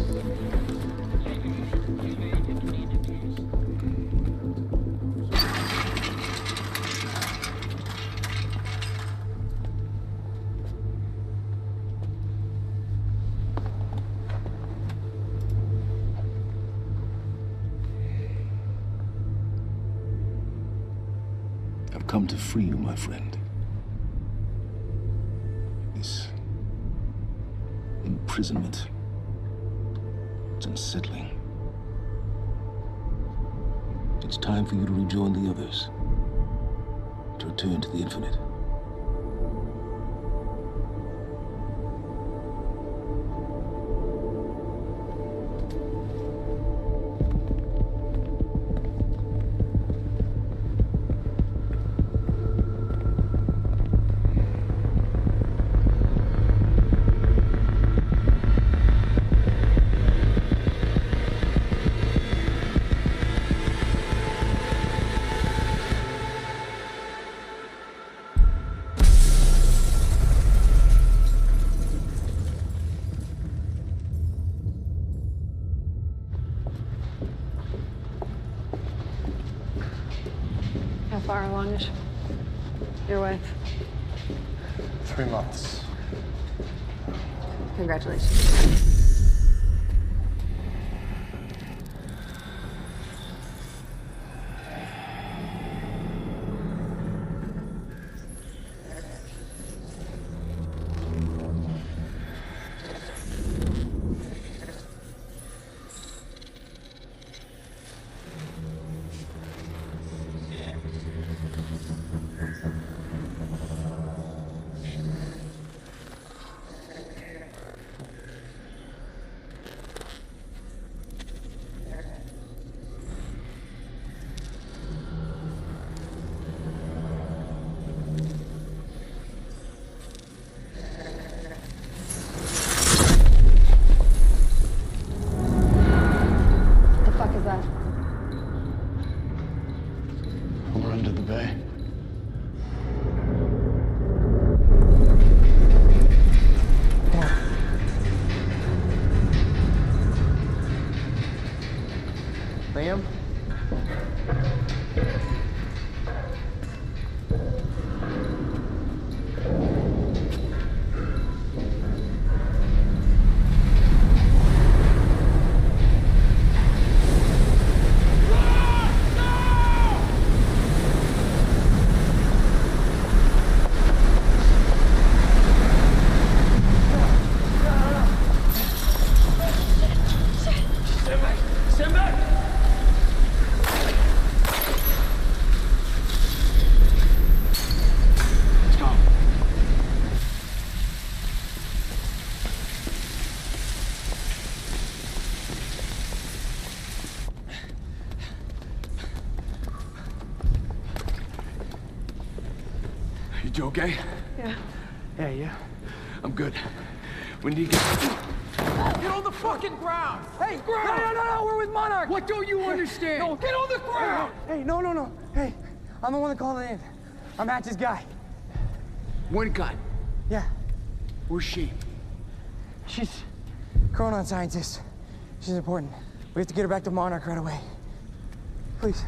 [SPEAKER 6] I've come to free you, my friend. This imprisonment, it's unsettling. It's time for you to rejoin the others, to return to the infinite.
[SPEAKER 11] How far along is your wife?
[SPEAKER 14] 3 months.
[SPEAKER 11] Congratulations.
[SPEAKER 12] You okay?
[SPEAKER 13] Yeah. Yeah.
[SPEAKER 12] I'm good. When do you get...
[SPEAKER 17] Get on the fucking ground! Hey, ground!
[SPEAKER 13] No, we're with Monarch!
[SPEAKER 17] What don't you understand?
[SPEAKER 13] No,
[SPEAKER 17] Get on the ground!
[SPEAKER 13] Hey, no. Hey, I'm the one that called it in. I'm Hatch's guy.
[SPEAKER 12] One gun.
[SPEAKER 13] Yeah.
[SPEAKER 12] Where's she?
[SPEAKER 13] She's Chronon scientist. She's important. We have to get her back to Monarch right away. Please.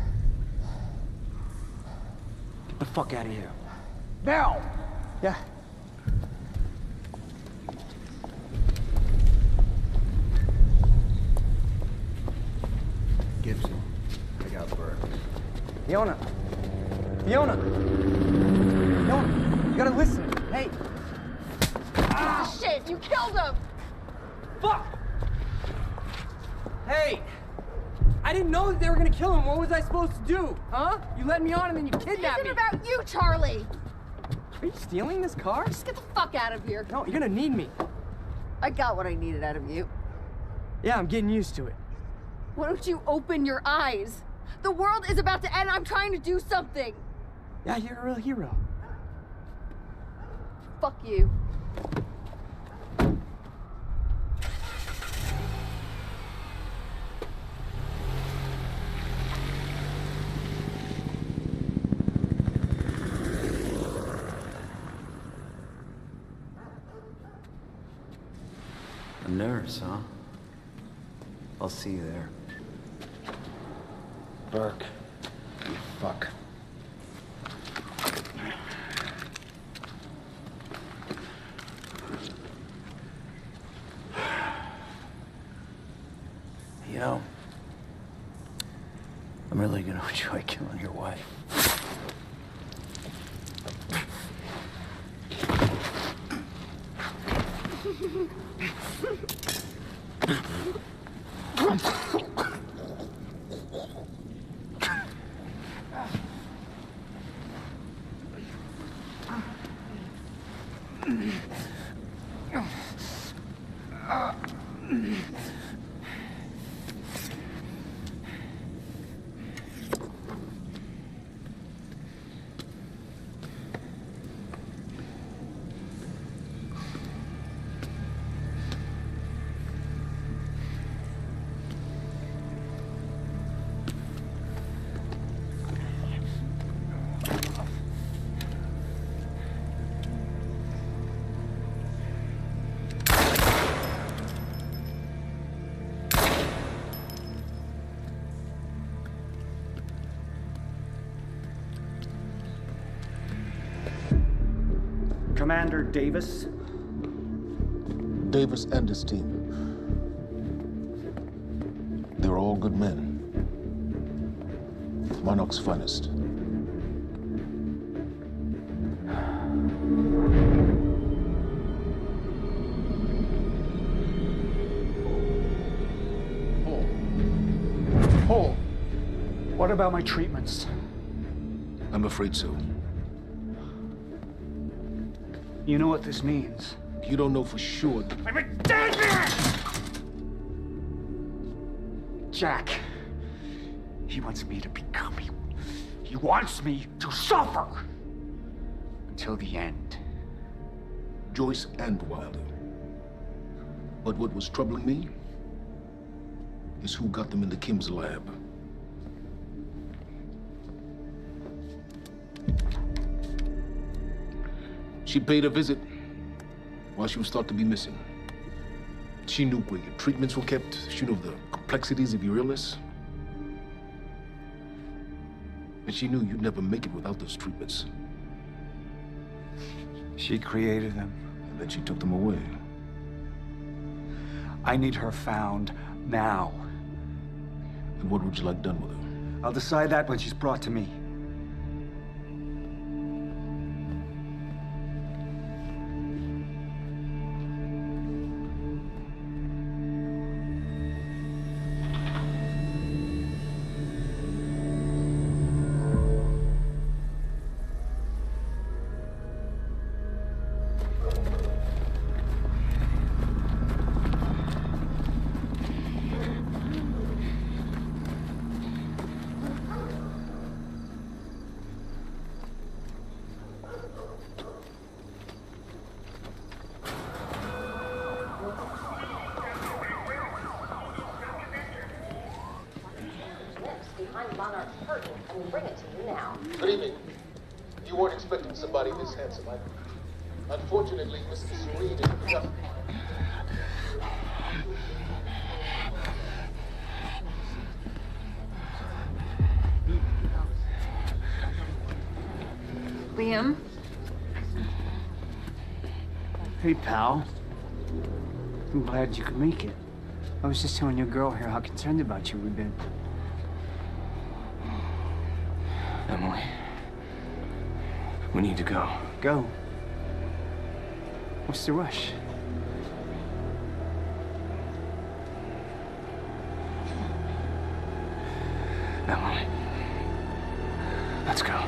[SPEAKER 12] Get the fuck out of here.
[SPEAKER 17] Now!
[SPEAKER 13] Yeah.
[SPEAKER 14] Gibson, I got Burke.
[SPEAKER 13] Fiona, you gotta listen. Hey.
[SPEAKER 11] Ah, shit, you killed him!
[SPEAKER 13] Fuck! Hey! I didn't know that they were gonna kill him. What was I supposed to do? Huh? You led me on and then you kidnapped me.
[SPEAKER 11] This isn't about you, Charlie!
[SPEAKER 13] Are you stealing this car?
[SPEAKER 11] Just get the fuck out of here.
[SPEAKER 13] No, you're gonna need me.
[SPEAKER 11] I got what I needed out of you.
[SPEAKER 13] Yeah, I'm getting used to it.
[SPEAKER 11] Why don't you open your eyes? The world is about to end. I'm trying to do something.
[SPEAKER 13] Yeah, you're a real hero.
[SPEAKER 11] Fuck you.
[SPEAKER 21] A nurse, huh? I'll see you there.
[SPEAKER 14] Burke. You fuck.
[SPEAKER 21] You know, I'm really gonna enjoy killing your wife.
[SPEAKER 10] Commander Davis.
[SPEAKER 6] Davis and his team. They were all good men. Monarch's finest.
[SPEAKER 10] Paul, what about my treatments?
[SPEAKER 6] I'm afraid so.
[SPEAKER 10] You know what this means?
[SPEAKER 6] You don't know for sure.
[SPEAKER 10] I'm a dead man! Jack, he wants me to become you. He wants me to suffer until the end.
[SPEAKER 6] Joyce and Wilder. But what was troubling me is who got them into Kim's lab. She paid a visit while she was thought to be missing. She knew where your treatments were kept. She knew the complexities of your illness. And she knew you'd never make it without those treatments.
[SPEAKER 10] She created them.
[SPEAKER 6] And then she took them away.
[SPEAKER 10] I need her found now.
[SPEAKER 6] And what would you like done with her?
[SPEAKER 10] I'll decide that when she's brought to me.
[SPEAKER 11] working. I mean, bring it to you now.
[SPEAKER 3] Good evening. You weren't expecting somebody this handsome, I know. Unfortunately, Mr. Serene is just...
[SPEAKER 11] Liam?
[SPEAKER 10] Hey, pal. I'm glad you could make it. I was just telling your girl here how concerned about you we've been.
[SPEAKER 12] Emily, we need to go.
[SPEAKER 10] Go? What's the rush?
[SPEAKER 12] Emily, let's go.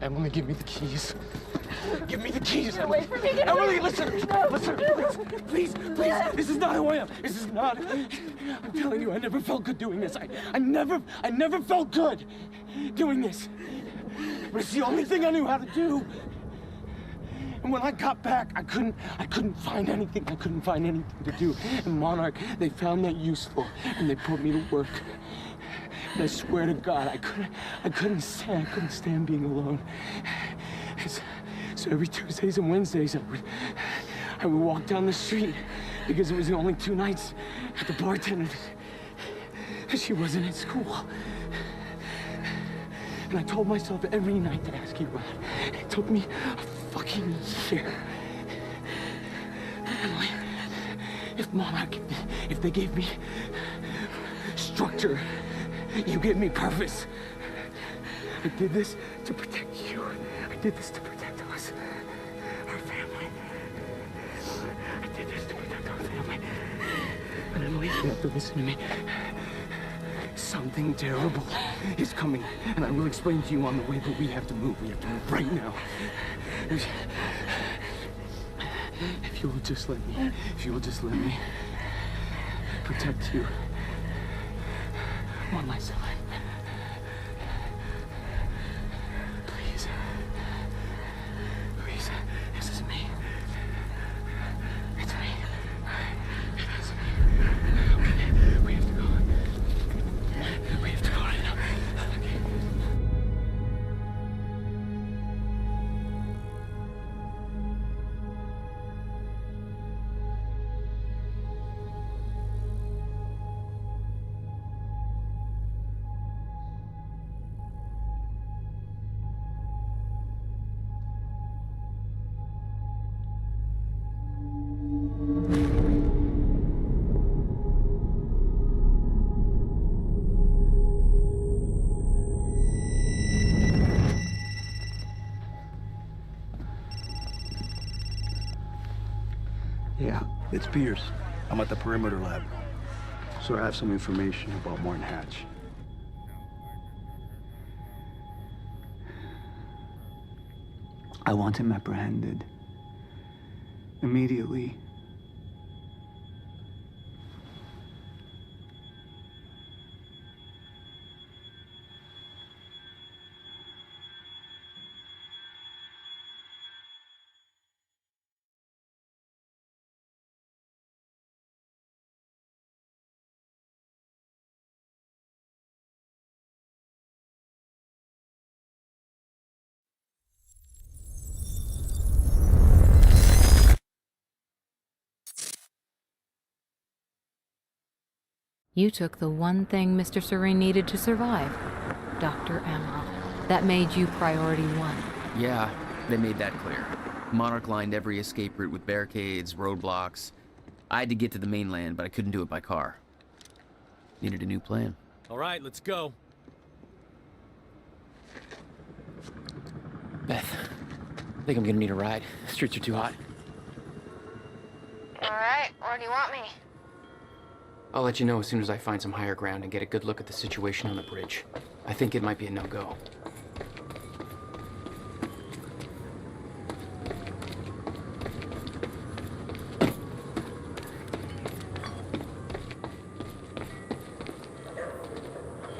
[SPEAKER 13] Emily, give me the keys. Give me the keys.
[SPEAKER 17] Get away from me. Get
[SPEAKER 13] Emily,
[SPEAKER 17] away.
[SPEAKER 13] listen.
[SPEAKER 17] No.
[SPEAKER 13] Listen, please. Please. This is not who I am. This is not. I'm telling you, I never felt good doing this. I never felt good doing this. But it's the only thing I knew how to do. And when I got back, I couldn't find anything. I couldn't find anything to do. And Monarch, they found that useful, and they put me to work. And I swear to God, I couldn't stand being alone. So every Tuesdays and Wednesdays, I would walk down the street because it was the only 2 nights at the bartender. She wasn't at school. And I told myself every night to ask you out. It took me a fucking year. Emily, if Monarch, if they gave me structure, you gave me purpose. I did this to protect you. I did this to protect us, our family. I did this to protect our family. But Emily, you have to listen to me. Something terrible is coming, and I will explain to you on the way, but we have to move. We have to move right now. If you will just let me protect you. I'm on my side. Please. Please. This is me. It's me. It is me. Okay. We have to go. We have to go right now. Okay.
[SPEAKER 14] Yeah, it's Pierce. I'm at the perimeter lab. So I have some information about Martin Hatch.
[SPEAKER 5] I want him apprehended.
[SPEAKER 10] immediately.
[SPEAKER 15] You took the one thing Mr. Serene needed to survive, Dr. Amaral. That made you priority one.
[SPEAKER 4] Yeah, they made that clear. Monarch lined every escape route with barricades, roadblocks. I had to get to the mainland, but I couldn't do it by car. Needed a new plan.
[SPEAKER 7] All right, let's go.
[SPEAKER 1] Beth, I think I'm gonna need a ride. The streets are too hot.
[SPEAKER 2] All right, where do you want me?
[SPEAKER 1] I'll let you know as soon as I find some higher ground and get a good look at the situation on the bridge. I think it might be a no-go.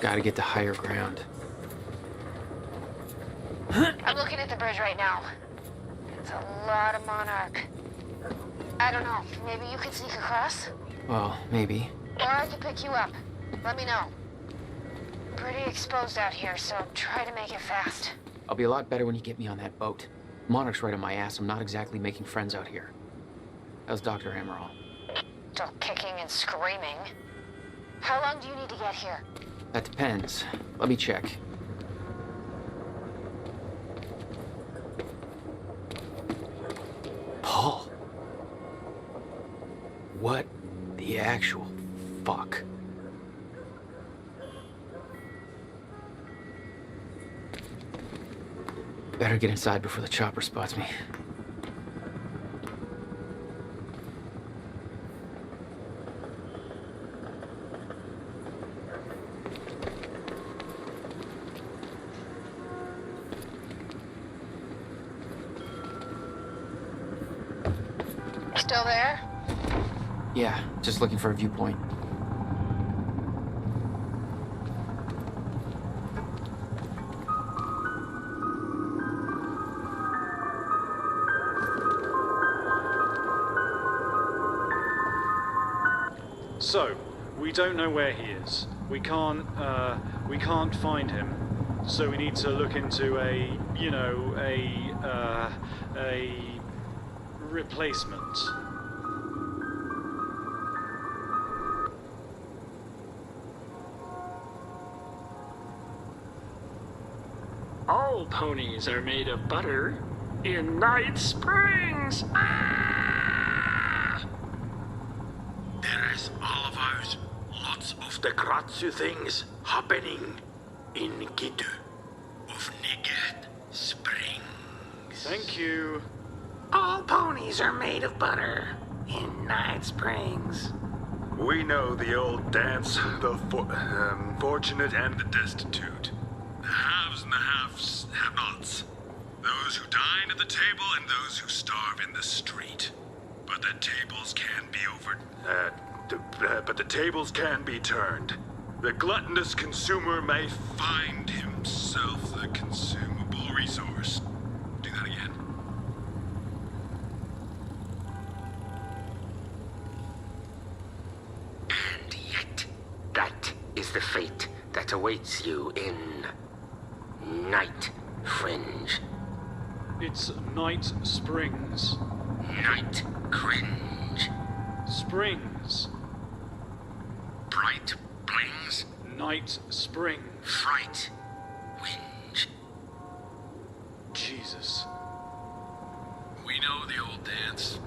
[SPEAKER 1] Gotta get to higher ground.
[SPEAKER 2] I'm looking at the bridge right now. It's a lot of Monarch. I don't know, maybe you could sneak across?
[SPEAKER 1] Well, maybe.
[SPEAKER 2] Or I could pick you up. Let me know. I'm pretty exposed out here, so try to make it fast.
[SPEAKER 1] I'll be a lot better when you get me on that boat. Monarch's right on my ass. I'm not exactly making friends out here. How's Dr. Amaral?
[SPEAKER 2] Still kicking and screaming. How long do you need to get here?
[SPEAKER 1] That depends. Let me check. Paul. What the actual fuck? Better get inside before the chopper spots me.
[SPEAKER 2] Still there?
[SPEAKER 1] Yeah, just looking for a viewpoint.
[SPEAKER 9] So, we don't know where he is. We can't find him. So we need to look into a replacement.
[SPEAKER 13] All ponies are made of butter in Night Springs.
[SPEAKER 6] There is all of ours. Lots of the Gratsu things happening in Gitu of Nigat Springs.
[SPEAKER 9] Thank you.
[SPEAKER 13] All ponies are made of butter in Night Springs.
[SPEAKER 22] We know the old dance, the fortunate and the destitute. The haves and the have-nots. Those who dine at the table and those who starve in the street. But the tables can be but the tables can be turned. The gluttonous consumer may find himself the consumable resource. Do that again.
[SPEAKER 13] And yet, that is the fate that awaits you in Night Fringe.
[SPEAKER 9] It's Night Springs.
[SPEAKER 13] Night Cringe.
[SPEAKER 9] Springs.
[SPEAKER 13] Bright Blings.
[SPEAKER 9] Night Spring.
[SPEAKER 13] Fright. Whinge.
[SPEAKER 9] Jesus.
[SPEAKER 7] We know the old dance.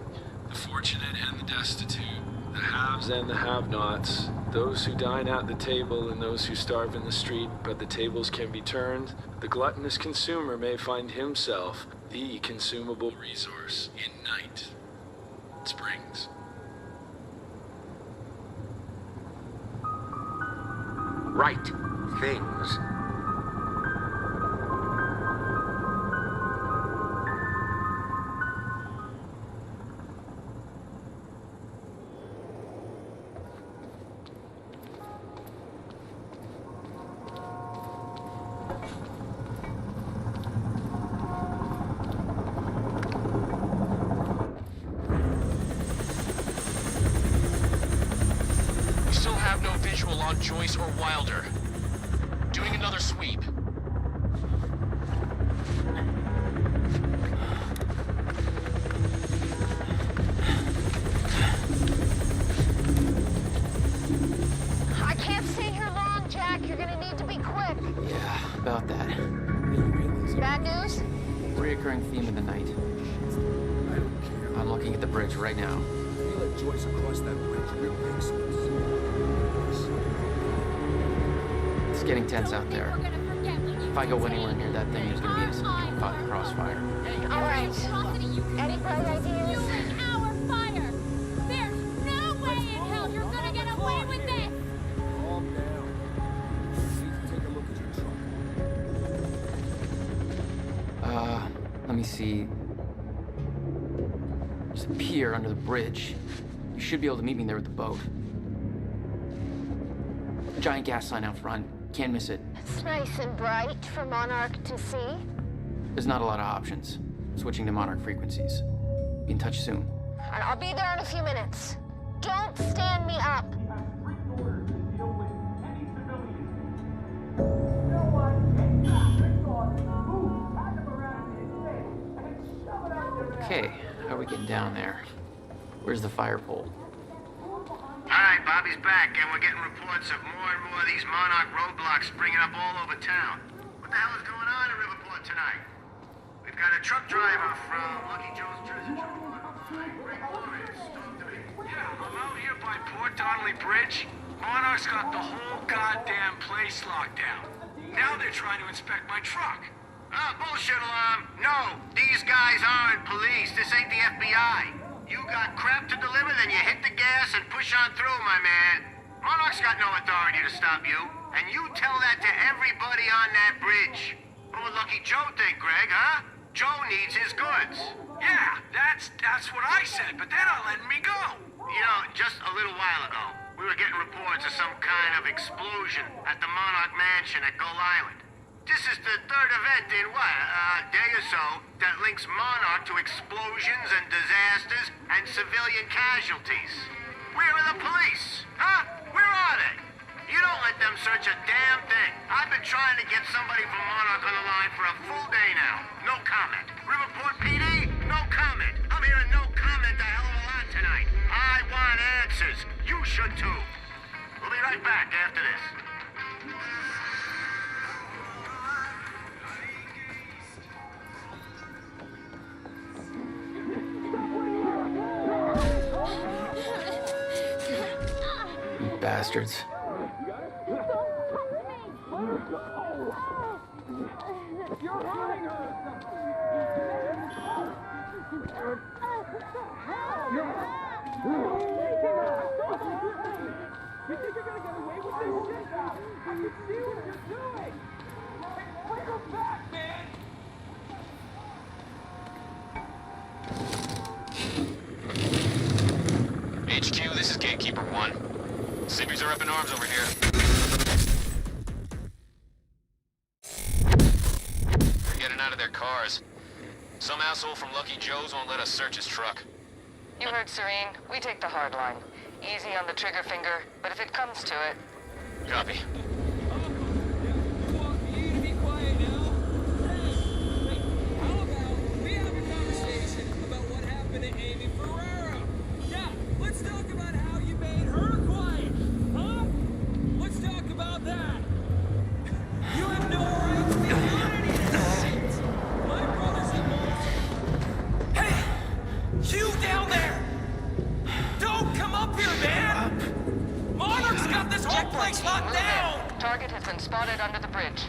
[SPEAKER 7] The fortunate and the destitute. The haves and the have-nots. Those who dine at the table and those who starve in the street, but the tables can be turned. The gluttonous consumer may find himself the consumable resource in Night Springs.
[SPEAKER 13] Right things.
[SPEAKER 18] visual on Joyce or Wilder. Doing another sweep.
[SPEAKER 2] I can't stay here long, Jack. You're gonna need to be quick.
[SPEAKER 1] Yeah, about that.
[SPEAKER 2] Bad news?
[SPEAKER 1] Reoccurring theme of the night. I'm looking at the bridge right now.
[SPEAKER 6] If we let Joyce across that bridge, we're excellent.
[SPEAKER 1] It's getting tense out there. If I go anywhere near that thing, there's gonna be instant crossfire.
[SPEAKER 2] All right. Any bright ideas?
[SPEAKER 19] Our fire! There's no way in hell you're gonna get away with this!
[SPEAKER 6] Calm down. We need to take a look at your truck.
[SPEAKER 1] Let me see. There's a pier under the bridge. You should be able to meet me there with the boat. Giant gas sign out front. Can't miss it.
[SPEAKER 2] It's nice and bright for Monarch to see.
[SPEAKER 1] There's not a lot of options. Switching to Monarch frequencies. Be in touch soon.
[SPEAKER 2] And I'll be there in a few minutes. Don't stand me up.
[SPEAKER 1] Okay, how are we getting down there? Where's the fire pole?
[SPEAKER 23] Alright, Bobby's back, and we're getting reports of more and more of these Monarch roadblocks springing up all over town. What the hell is going on in Riverport tonight? We've got a truck driver from Lucky Joe's Treasure Trove on the line. Greg Lawrence, talk to me.
[SPEAKER 7] Yeah, I'm out here by Port Donnelly Bridge. Monarch's got the whole goddamn place locked down. Now they're trying to inspect my truck.
[SPEAKER 23] Bullshit alarm. No, these guys aren't police. This ain't the FBI. You got crap to deliver, then you hit the gas and push on through, my man. Monarch's got no authority to stop you, and you tell that to everybody on that bridge. What would Lucky Joe think, Greg, huh? Joe needs his goods.
[SPEAKER 7] Yeah, that's what I said, but they're not letting me go.
[SPEAKER 23] You know, just a little while ago, we were getting reports of some kind of explosion at the Monarch Mansion at Gull Island. This is the third event in, a day or so that links Monarch to explosions and disasters and civilian casualties. Where are the police? Huh? Where are they? You don't let them search a damn thing. I've been trying to get somebody from Monarch on the line for a full day now. No comment. Riverport PD? No comment. I'm hearing no comment a hell of a lot tonight. I want answers. You should too. We'll be right back after this.
[SPEAKER 1] You bastards.
[SPEAKER 18] HQ, this is Gatekeeper 1. Civvies are up in arms over here. They're getting out of their cars. Some asshole from Lucky Joe's won't let us search his truck.
[SPEAKER 2] You heard Serene. We take the hard line. Easy on the trigger finger, but if it comes to it...
[SPEAKER 18] Copy.
[SPEAKER 2] Target has been spotted under the bridge.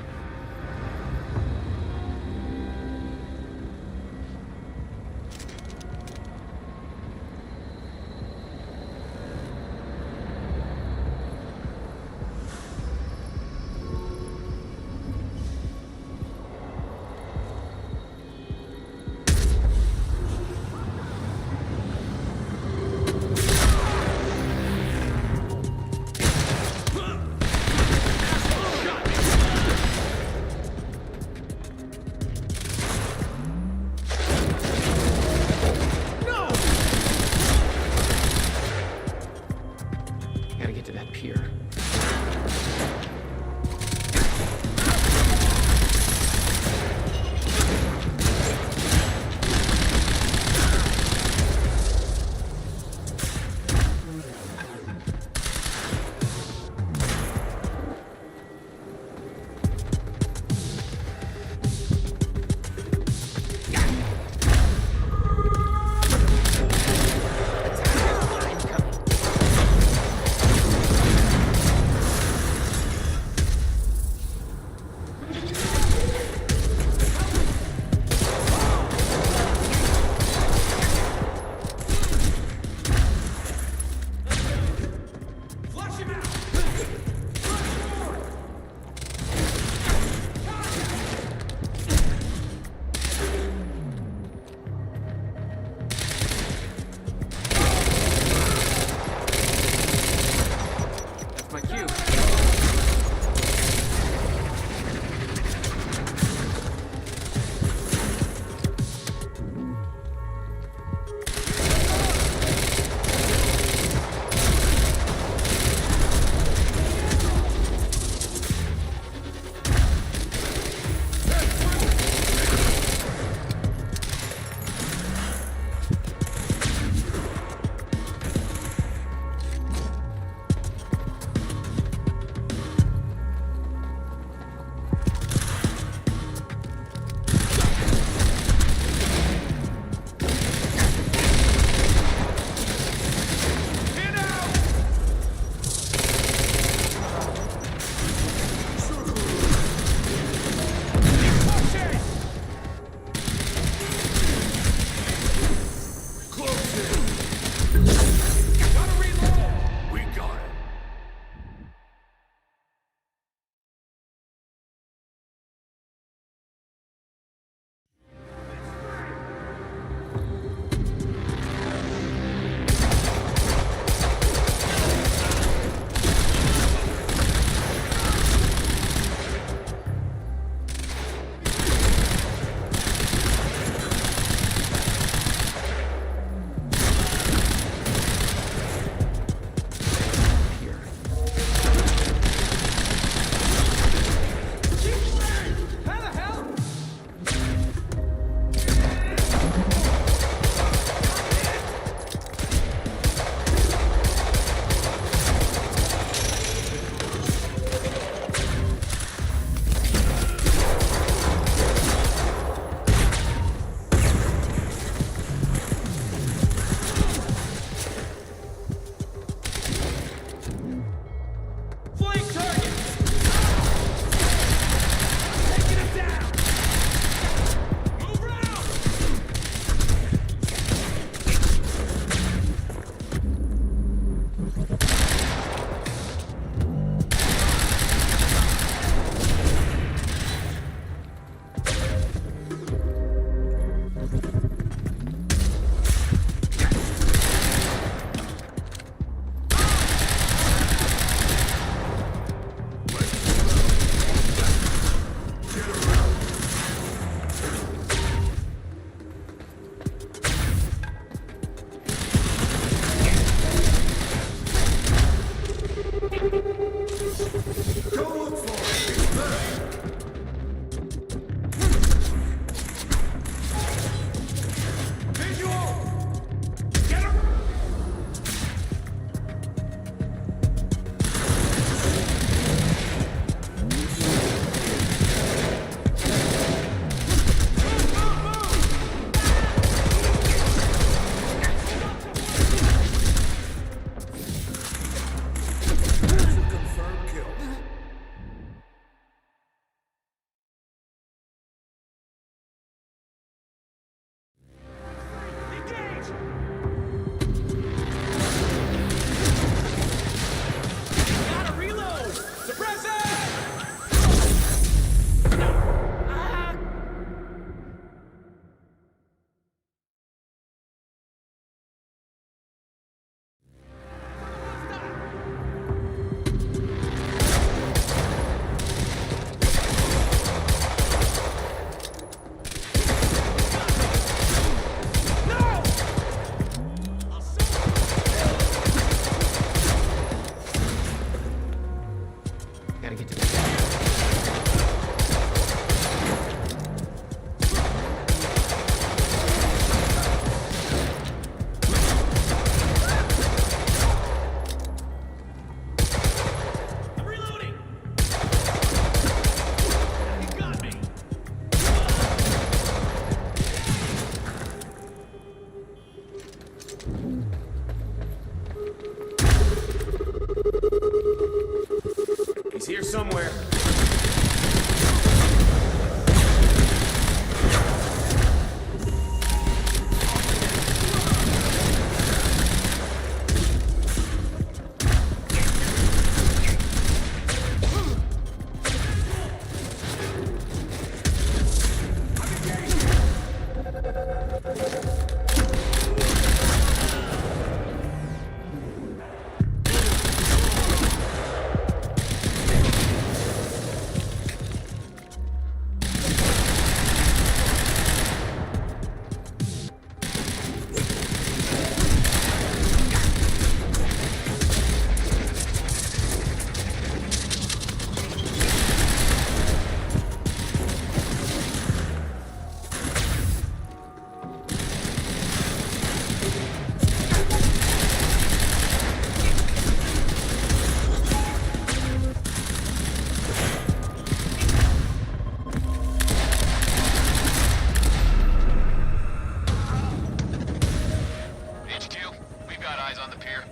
[SPEAKER 17] somewhere.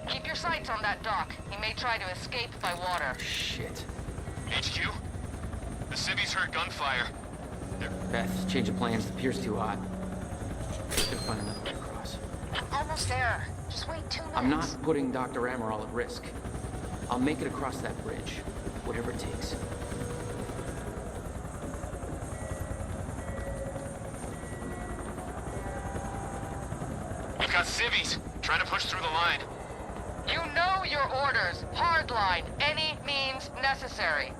[SPEAKER 2] Keep your sights on that dock. He may try to escape by water.
[SPEAKER 1] Shit.
[SPEAKER 18] HQ? The civvies heard gunfire.
[SPEAKER 1] Beth, change of plans. The pier's too hot. Gotta find another way across.
[SPEAKER 2] Almost there. Just wait 2 minutes.
[SPEAKER 1] I'm not putting Dr. Amaral at risk. I'll make it across that bridge. Whatever it takes.
[SPEAKER 18] We've got civvies trying to push through the line.
[SPEAKER 2] You know your orders. Hardline. Any means necessary.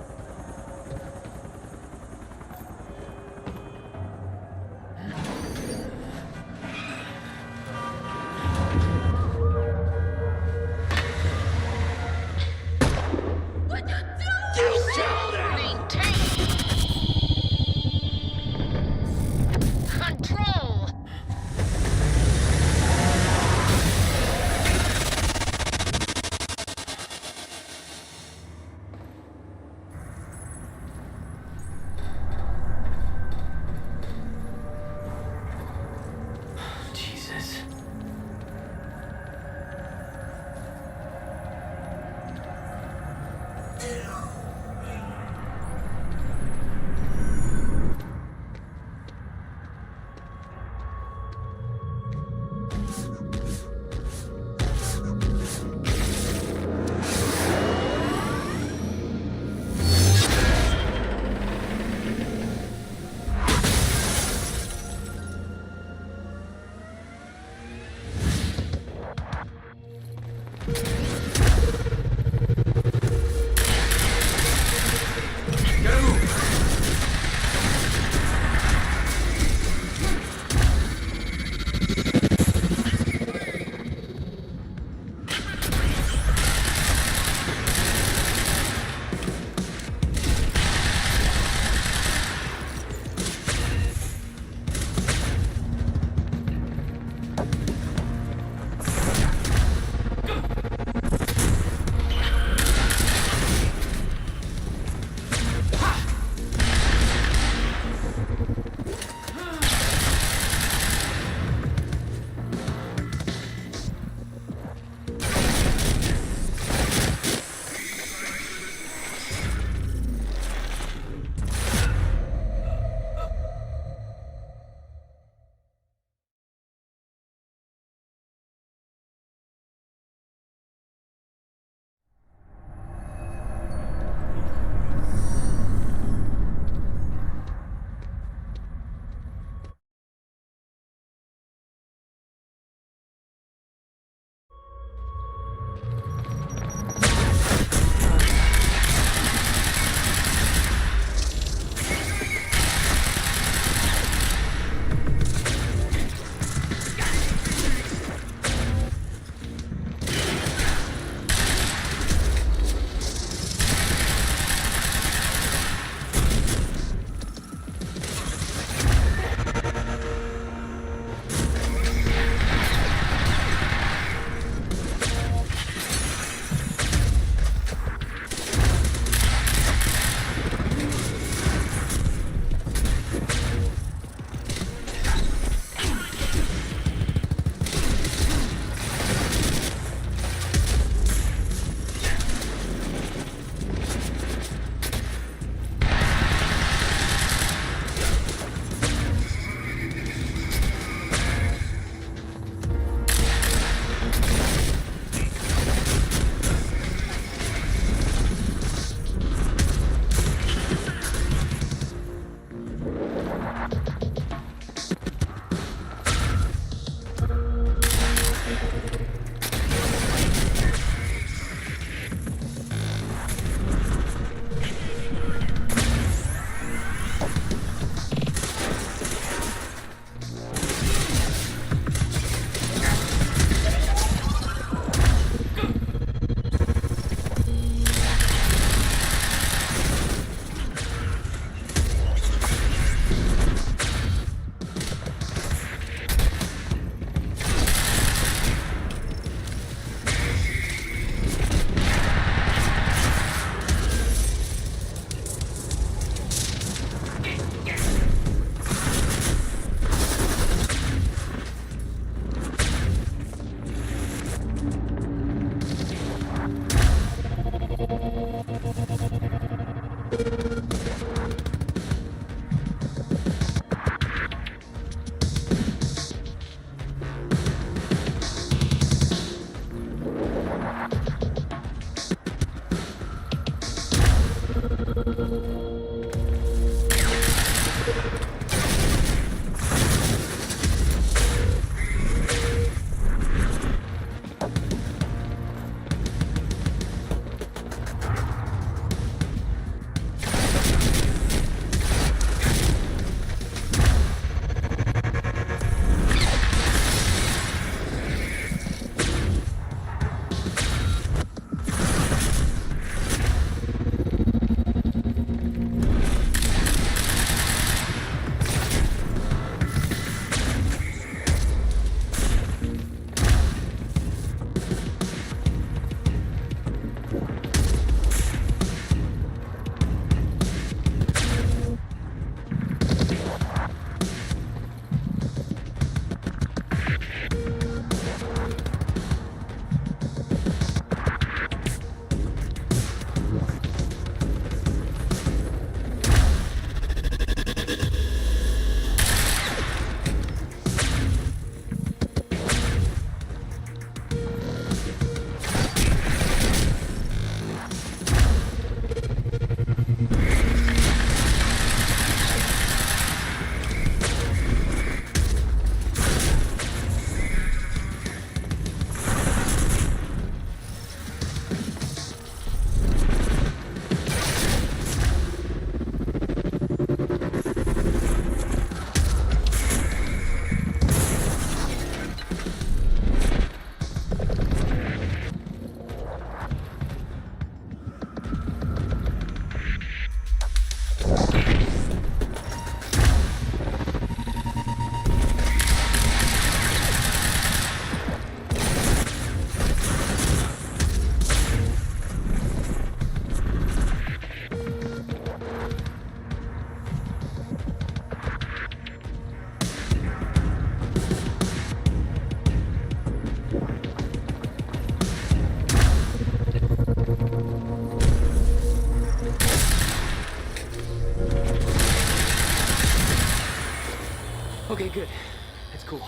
[SPEAKER 1] It's cool.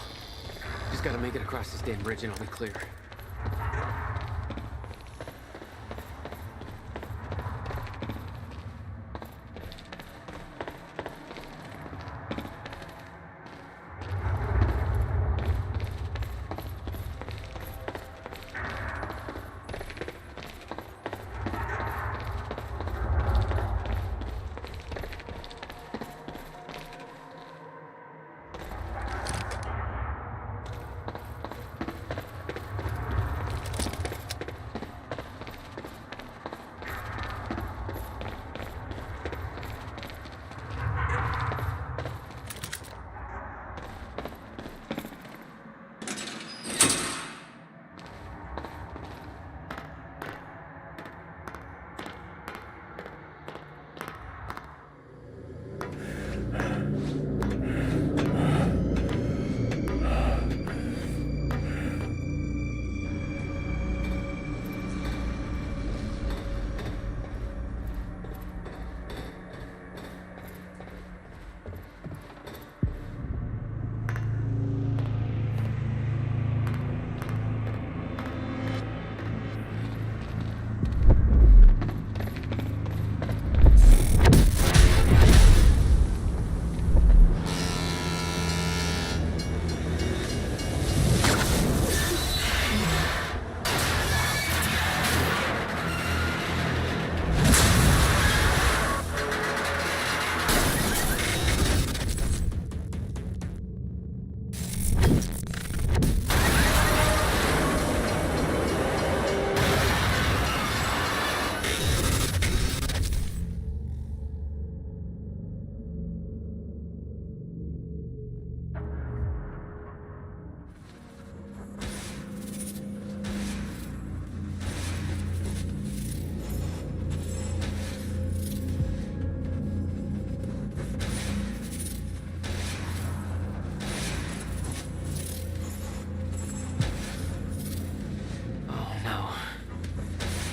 [SPEAKER 1] Just gotta make it across this damn bridge and I'll be clear.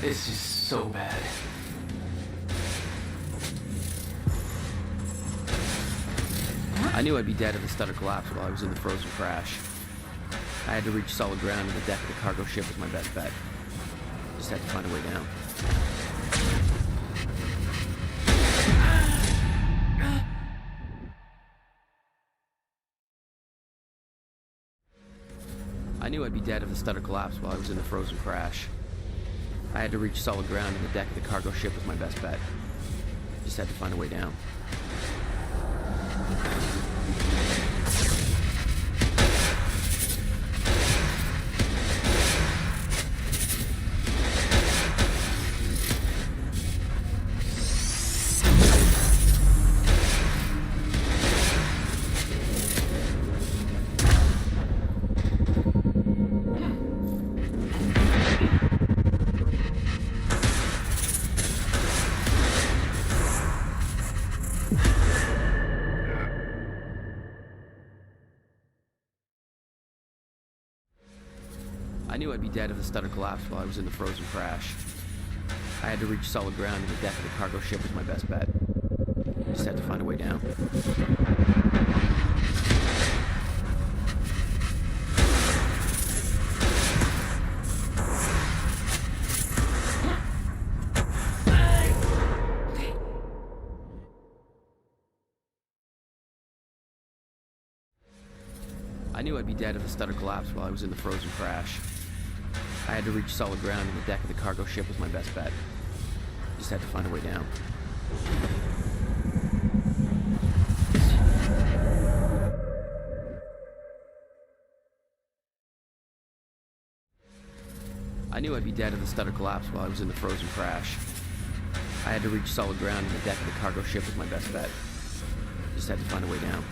[SPEAKER 1] This is so bad.
[SPEAKER 4] I knew I'd be dead if the stutter collapsed while I was in the frozen crash. I had to reach solid ground, and the deck of the cargo ship was my best bet. Just had to find a way down. I knew I'd be dead if the stutter collapsed while I was in the frozen crash. I had to reach solid ground, and the deck of the cargo ship was my best bet. Just had to find a way down. I knew I'd be dead if the stutter collapsed while I was in the frozen crash. I had to reach solid ground, and the deck of the cargo ship was my best bet. Just had to find a way down. I knew I'd be dead if the stutter collapsed while I was in the frozen crash. I had to reach solid ground, and the deck of the cargo ship was my best bet. Just had to find a way down. I knew I'd be dead if the stutter collapsed while I was in the frozen crash. I had to reach solid ground, and the deck of the cargo ship was my best bet. Just had to find a way down.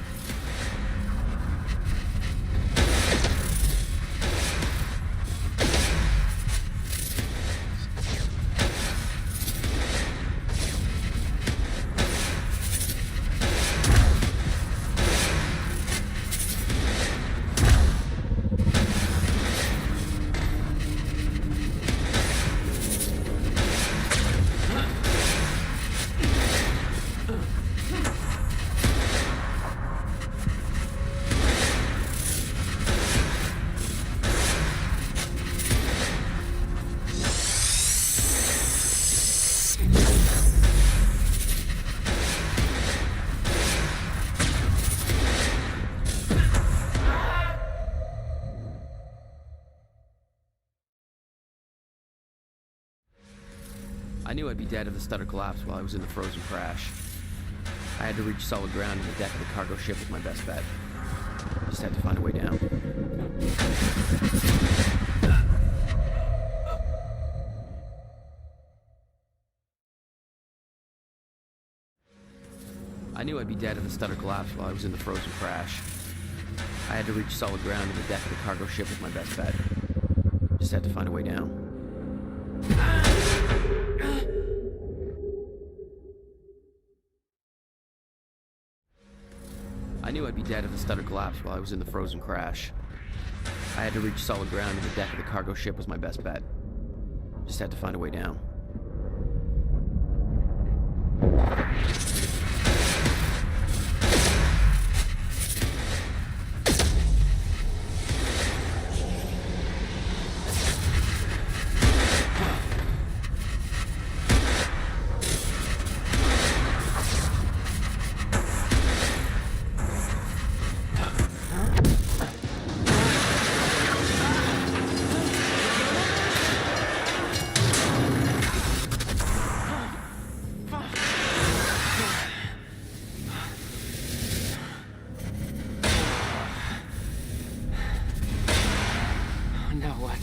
[SPEAKER 4] I knew I'd be dead if the stutter collapsed while I was in the frozen crash. I had to reach solid ground and the deck of the cargo ship was my best bet. Just had to find a way down. I knew I'd be dead if the stutter collapsed while I was in the frozen crash. I had to reach solid ground and the deck of the cargo ship was my best bet. Just had to find a way down. I knew I'd be dead if the stutter collapsed while I was in the frozen crash. I had to reach solid ground and the deck of the cargo ship was my best bet. Just had to find a way down.
[SPEAKER 1] Now what?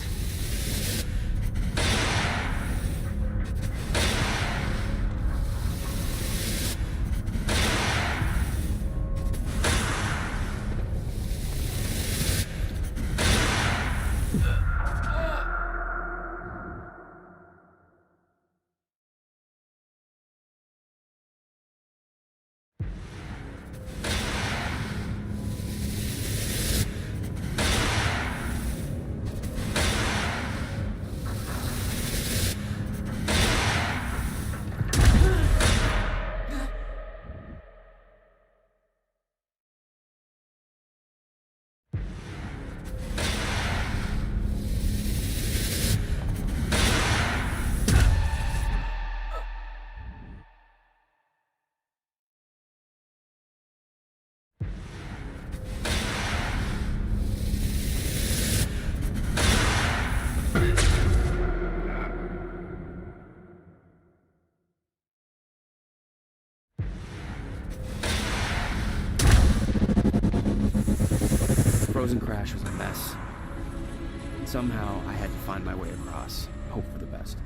[SPEAKER 1] The frozen crash was a mess. And somehow I had to find my way across, hope for the best.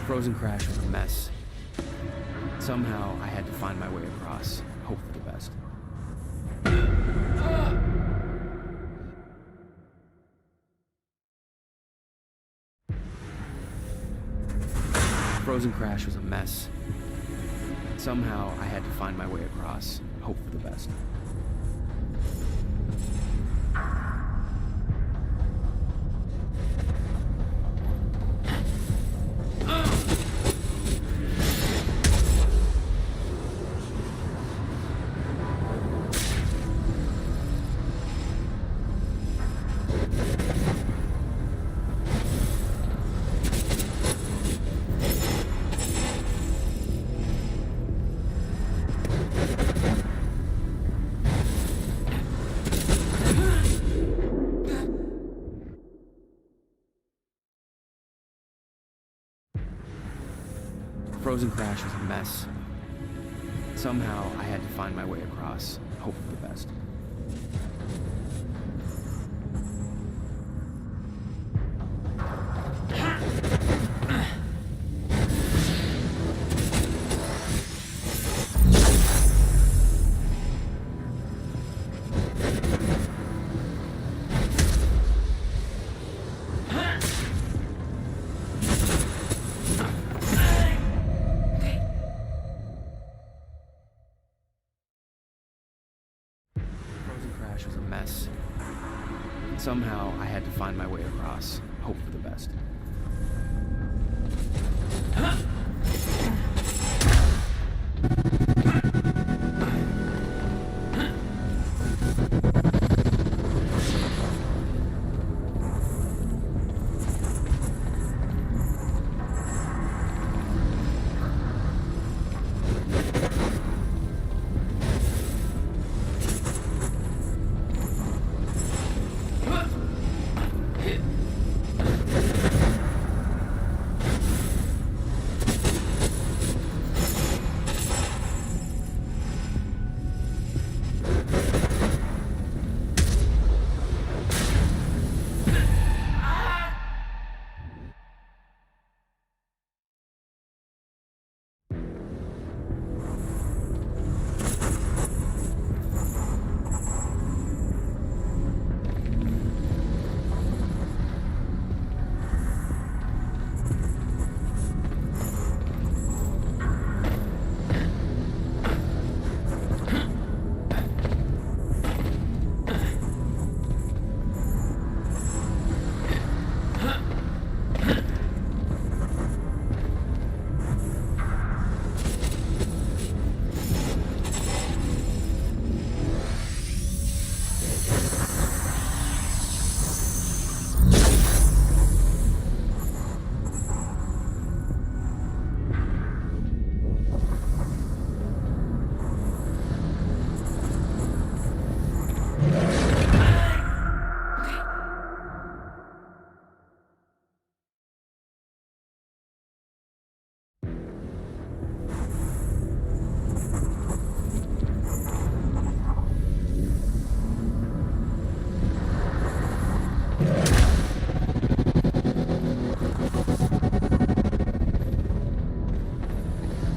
[SPEAKER 1] Frozen crash was a mess. Somehow I had to find my way across, hope for the best. Frozen crash was a mess. Somehow I had to find my way across, hope for the best. Frozen crash was a mess. Somehow I had to find my way across, hope for the best.
[SPEAKER 4] mess. Somehow, I had to find my way across, hope for the best.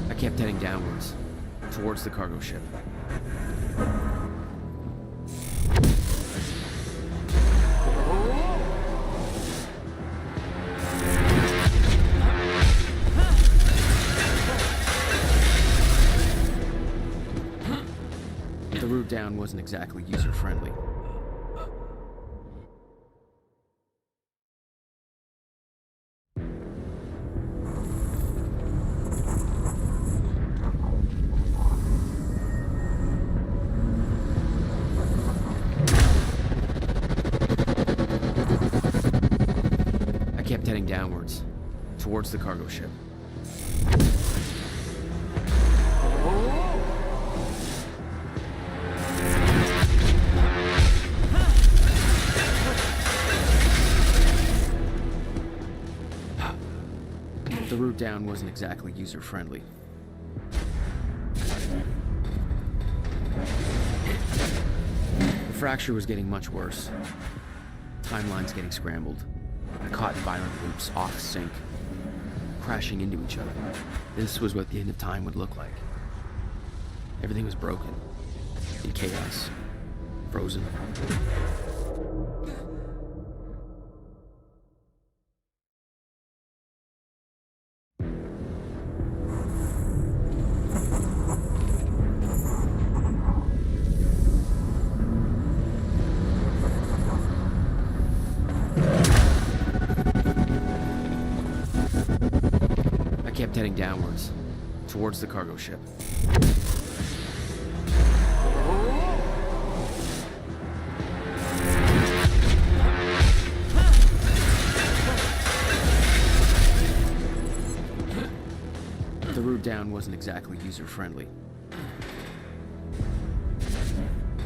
[SPEAKER 4] I kept heading downwards, towards the cargo ship. The route down wasn't exactly user-friendly. I kept heading downwards, towards the cargo ship. The route down wasn't exactly user-friendly. The fracture was getting much worse. Timelines getting scrambled. Caught in violent loops, off sync, crashing into each other. This was what the end of time would look like. Everything was broken, in chaos, frozen. I kept heading downwards, towards the cargo ship. The route down wasn't exactly user-friendly.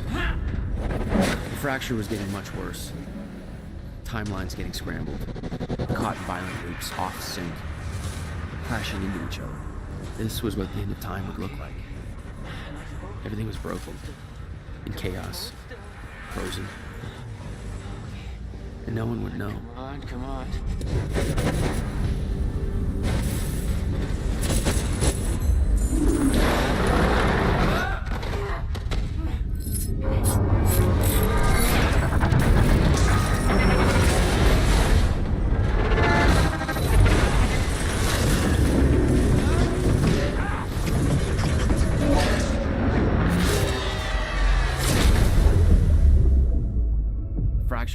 [SPEAKER 4] The fracture was getting much worse. Timelines getting scrambled. Caught in violent loops, off sync, crashing into each other. This was what the end of time would look like. Everything was broken, in chaos, frozen. And no one would know.
[SPEAKER 13] Come on.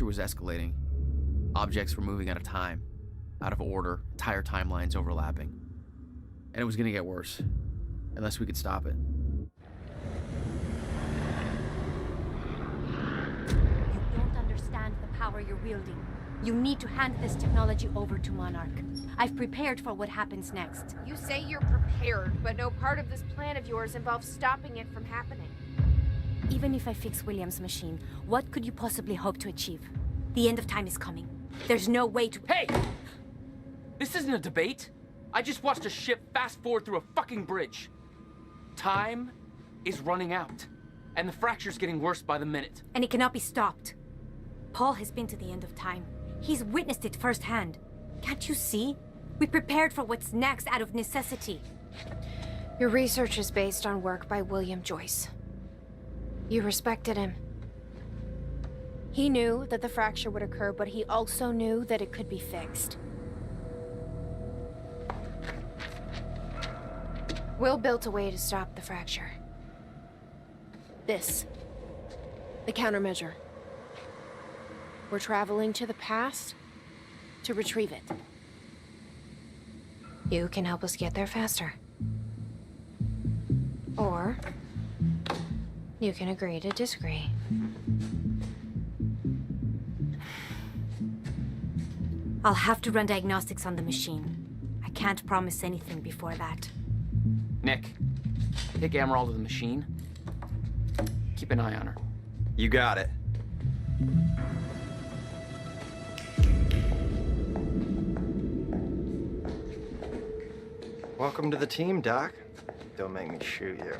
[SPEAKER 4] fracture was escalating. Objects were moving out of time, out of order, entire timelines overlapping. And it was gonna get worse, unless we could stop it.
[SPEAKER 8] You don't understand the power you're wielding. You need to hand this technology over to Monarch. I've prepared for what happens next.
[SPEAKER 2] You say you're prepared, but no part of this plan of yours involves stopping it from happening.
[SPEAKER 8] Even if I fix William's machine, what could you possibly hope to achieve? The end of time is coming. There's no way to—
[SPEAKER 1] Hey! This isn't a debate. I just watched a ship fast forward through a fucking bridge. Time is running out, and the fracture's getting worse by the minute.
[SPEAKER 8] And it cannot be stopped. Paul has been to the end of time. He's witnessed it firsthand. Can't you see? We prepared for what's next out of necessity.
[SPEAKER 2] Your research is based on work by William Joyce. You respected him. He knew that the fracture would occur, but he also knew that it could be fixed. Will built a way to stop the fracture. This. The countermeasure. We're traveling to the past to retrieve it. You can help us get there faster. Or you can agree to disagree.
[SPEAKER 8] I'll have to run diagnostics on the machine. I can't promise anything before that.
[SPEAKER 1] Nick, take Emerald to the machine. Keep an eye on her.
[SPEAKER 16] You got it. Welcome to the team, Doc. Don't make me shoot you.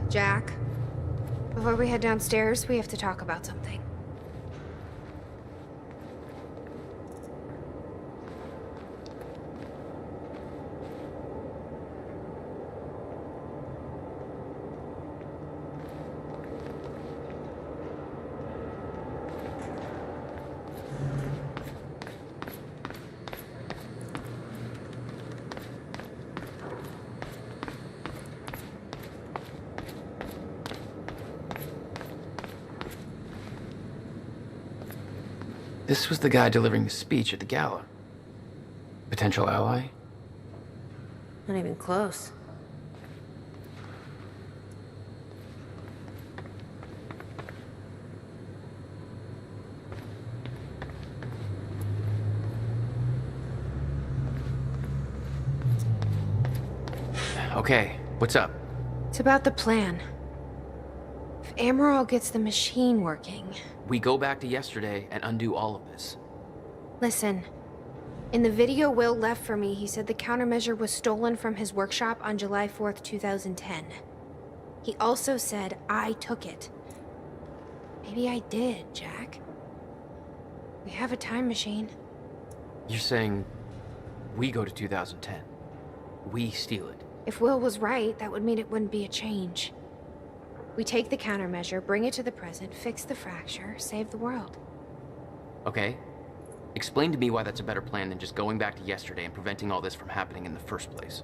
[SPEAKER 2] Jack, before we head downstairs, we have to talk about something.
[SPEAKER 1] This was the guy delivering the speech at the gala. Potential ally?
[SPEAKER 2] Not even close.
[SPEAKER 1] Okay, what's up?
[SPEAKER 2] It's about the plan. If Amaral gets the machine working...
[SPEAKER 1] We go back to yesterday and undo all of this.
[SPEAKER 2] Listen. In the video Will left for me, he said the countermeasure was stolen from his workshop on July 4th, 2010. He also said I took it. Maybe I did, Jack. We have a time machine.
[SPEAKER 1] You're saying we go to 2010. We steal it.
[SPEAKER 2] If Will was right, that would mean it wouldn't be a change. We take the countermeasure, bring it to the present, fix the fracture, save the world.
[SPEAKER 1] Okay. Explain to me why that's a better plan than just going back to yesterday and preventing all this from happening in the first place.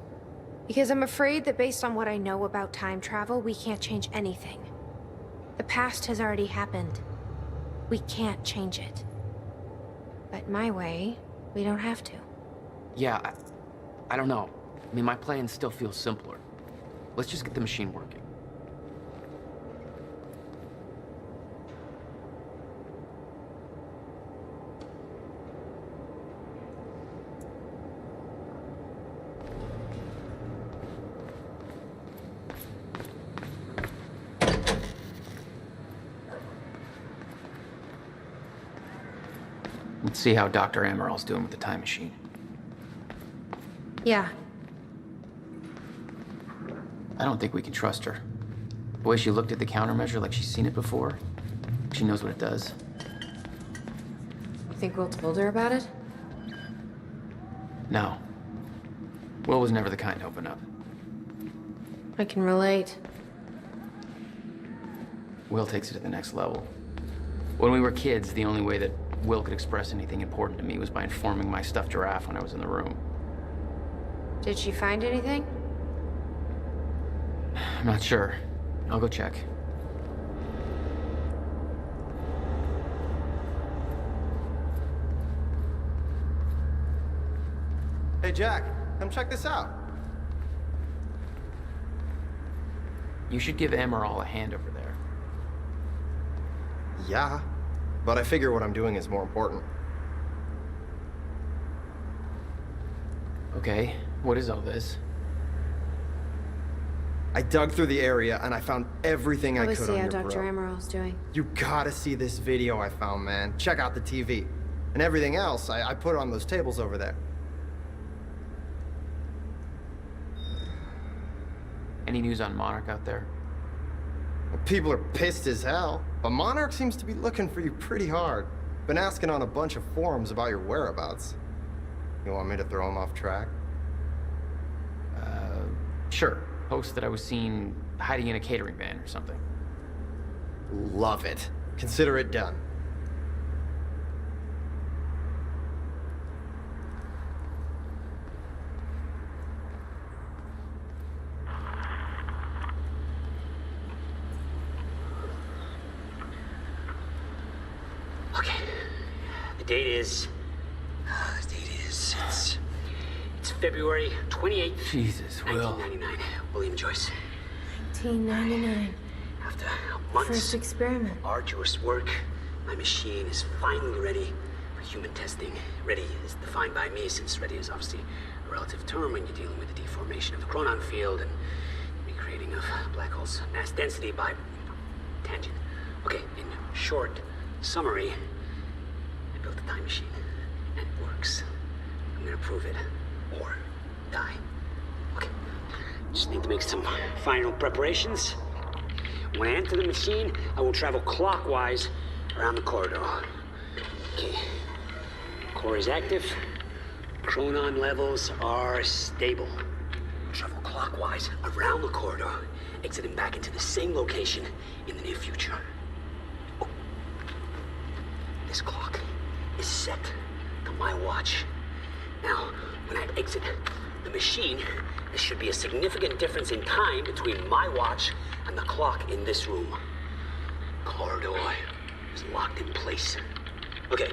[SPEAKER 2] Because I'm afraid that based on what I know about time travel, we can't change anything. The past has already happened. We can't change it. But my way, we don't have to.
[SPEAKER 1] Yeah, I don't know. I mean, my plan still feels simpler. Let's just get the machine working. Let's see how Dr. Amaral's doing with the time machine.
[SPEAKER 2] Yeah.
[SPEAKER 1] I don't think we can trust her. The way she looked at the countermeasure like she's seen it before. She knows what it does.
[SPEAKER 2] You think Will told her about it?
[SPEAKER 1] No. Will was never the kind to open up.
[SPEAKER 2] I can relate.
[SPEAKER 1] Will takes it to the next level. When we were kids, the only way that Will could express anything important to me was by informing my stuffed giraffe when I was in the room.
[SPEAKER 2] Did she find anything?
[SPEAKER 1] I'm not sure. I'll go check.
[SPEAKER 16] Hey, Jack, come check this out.
[SPEAKER 1] You should give Emerald a hand over there.
[SPEAKER 16] Yeah, but I figure what I'm doing is more important.
[SPEAKER 1] Okay, what is all this?
[SPEAKER 16] I dug through the area and I found everything I
[SPEAKER 2] Let's
[SPEAKER 16] could
[SPEAKER 2] see
[SPEAKER 16] on
[SPEAKER 2] how
[SPEAKER 16] your
[SPEAKER 2] Dr.
[SPEAKER 16] bro.
[SPEAKER 2] Emerald's doing.
[SPEAKER 16] You gotta see this video I found, man. Check out the TV. And everything else, I put on those tables over there.
[SPEAKER 1] Any news on Monarch out there?
[SPEAKER 16] People are pissed as hell, but Monarch seems to be looking for you pretty hard. Been asking on a bunch of forums about your whereabouts. You want me to throw him off track?
[SPEAKER 1] Sure. Post that I was seen hiding in a catering van or something.
[SPEAKER 16] Love it. Consider it done.
[SPEAKER 3] Okay. The date is... It's February 28th,
[SPEAKER 1] Jesus, Will.
[SPEAKER 3] 1999. William Joyce.
[SPEAKER 2] 1999.
[SPEAKER 3] After months
[SPEAKER 2] First experiment.
[SPEAKER 3] of arduous work, my machine is finally ready for human testing. Ready is defined by me, since ready is obviously a relative term when you're dealing with the deformation of the chronon field and recreating of black holes' mass density by tangent. Okay, in short summary, I built a time machine, and it works. I'm gonna prove it, or die. Okay, just need to make some final preparations. When I enter the machine, I will travel clockwise around the corridor. Okay, core is active, chronon levels are stable. Travel clockwise around the corridor, exiting back into the same location in the near future. Oh. This clock is set to my watch. Now, when I exit the machine, there should be a significant difference in time between my watch and the clock in this room. Corridor is locked in place. Okay,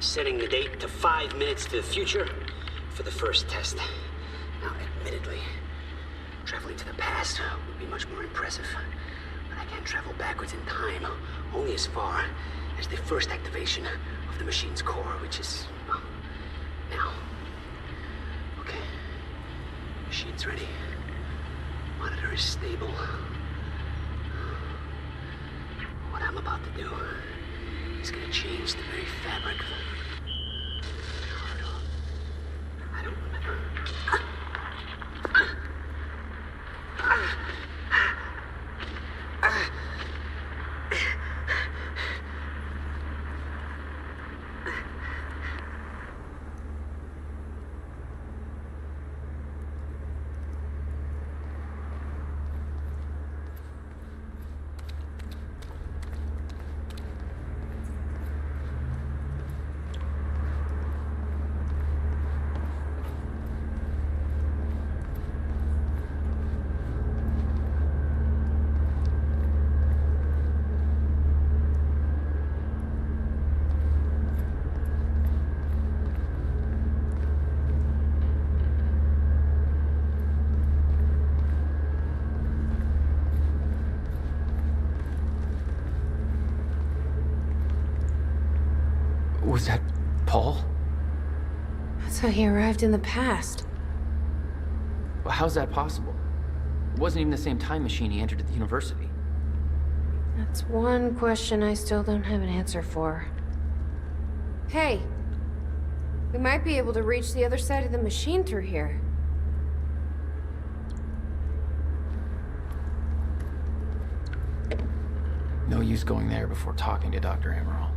[SPEAKER 3] setting the date to 5 minutes to the future for the first test. Now, admittedly, traveling to the past would be much more impressive, but I can't travel backwards in time, only as far as the first activation of the machine's core, which is, well, now. Okay, machine's ready. Monitor is stable. What I'm about to do is gonna change the very fabric of the corridor. I don't remember.
[SPEAKER 1] Was that Paul?
[SPEAKER 2] That's how he arrived in the past.
[SPEAKER 1] Well, how's that possible? It wasn't even the same time machine he entered at the university.
[SPEAKER 2] That's one question I still don't have an answer for. Hey, we might be able to reach the other side of the machine through here.
[SPEAKER 1] No use going there before talking to Dr. Emerald.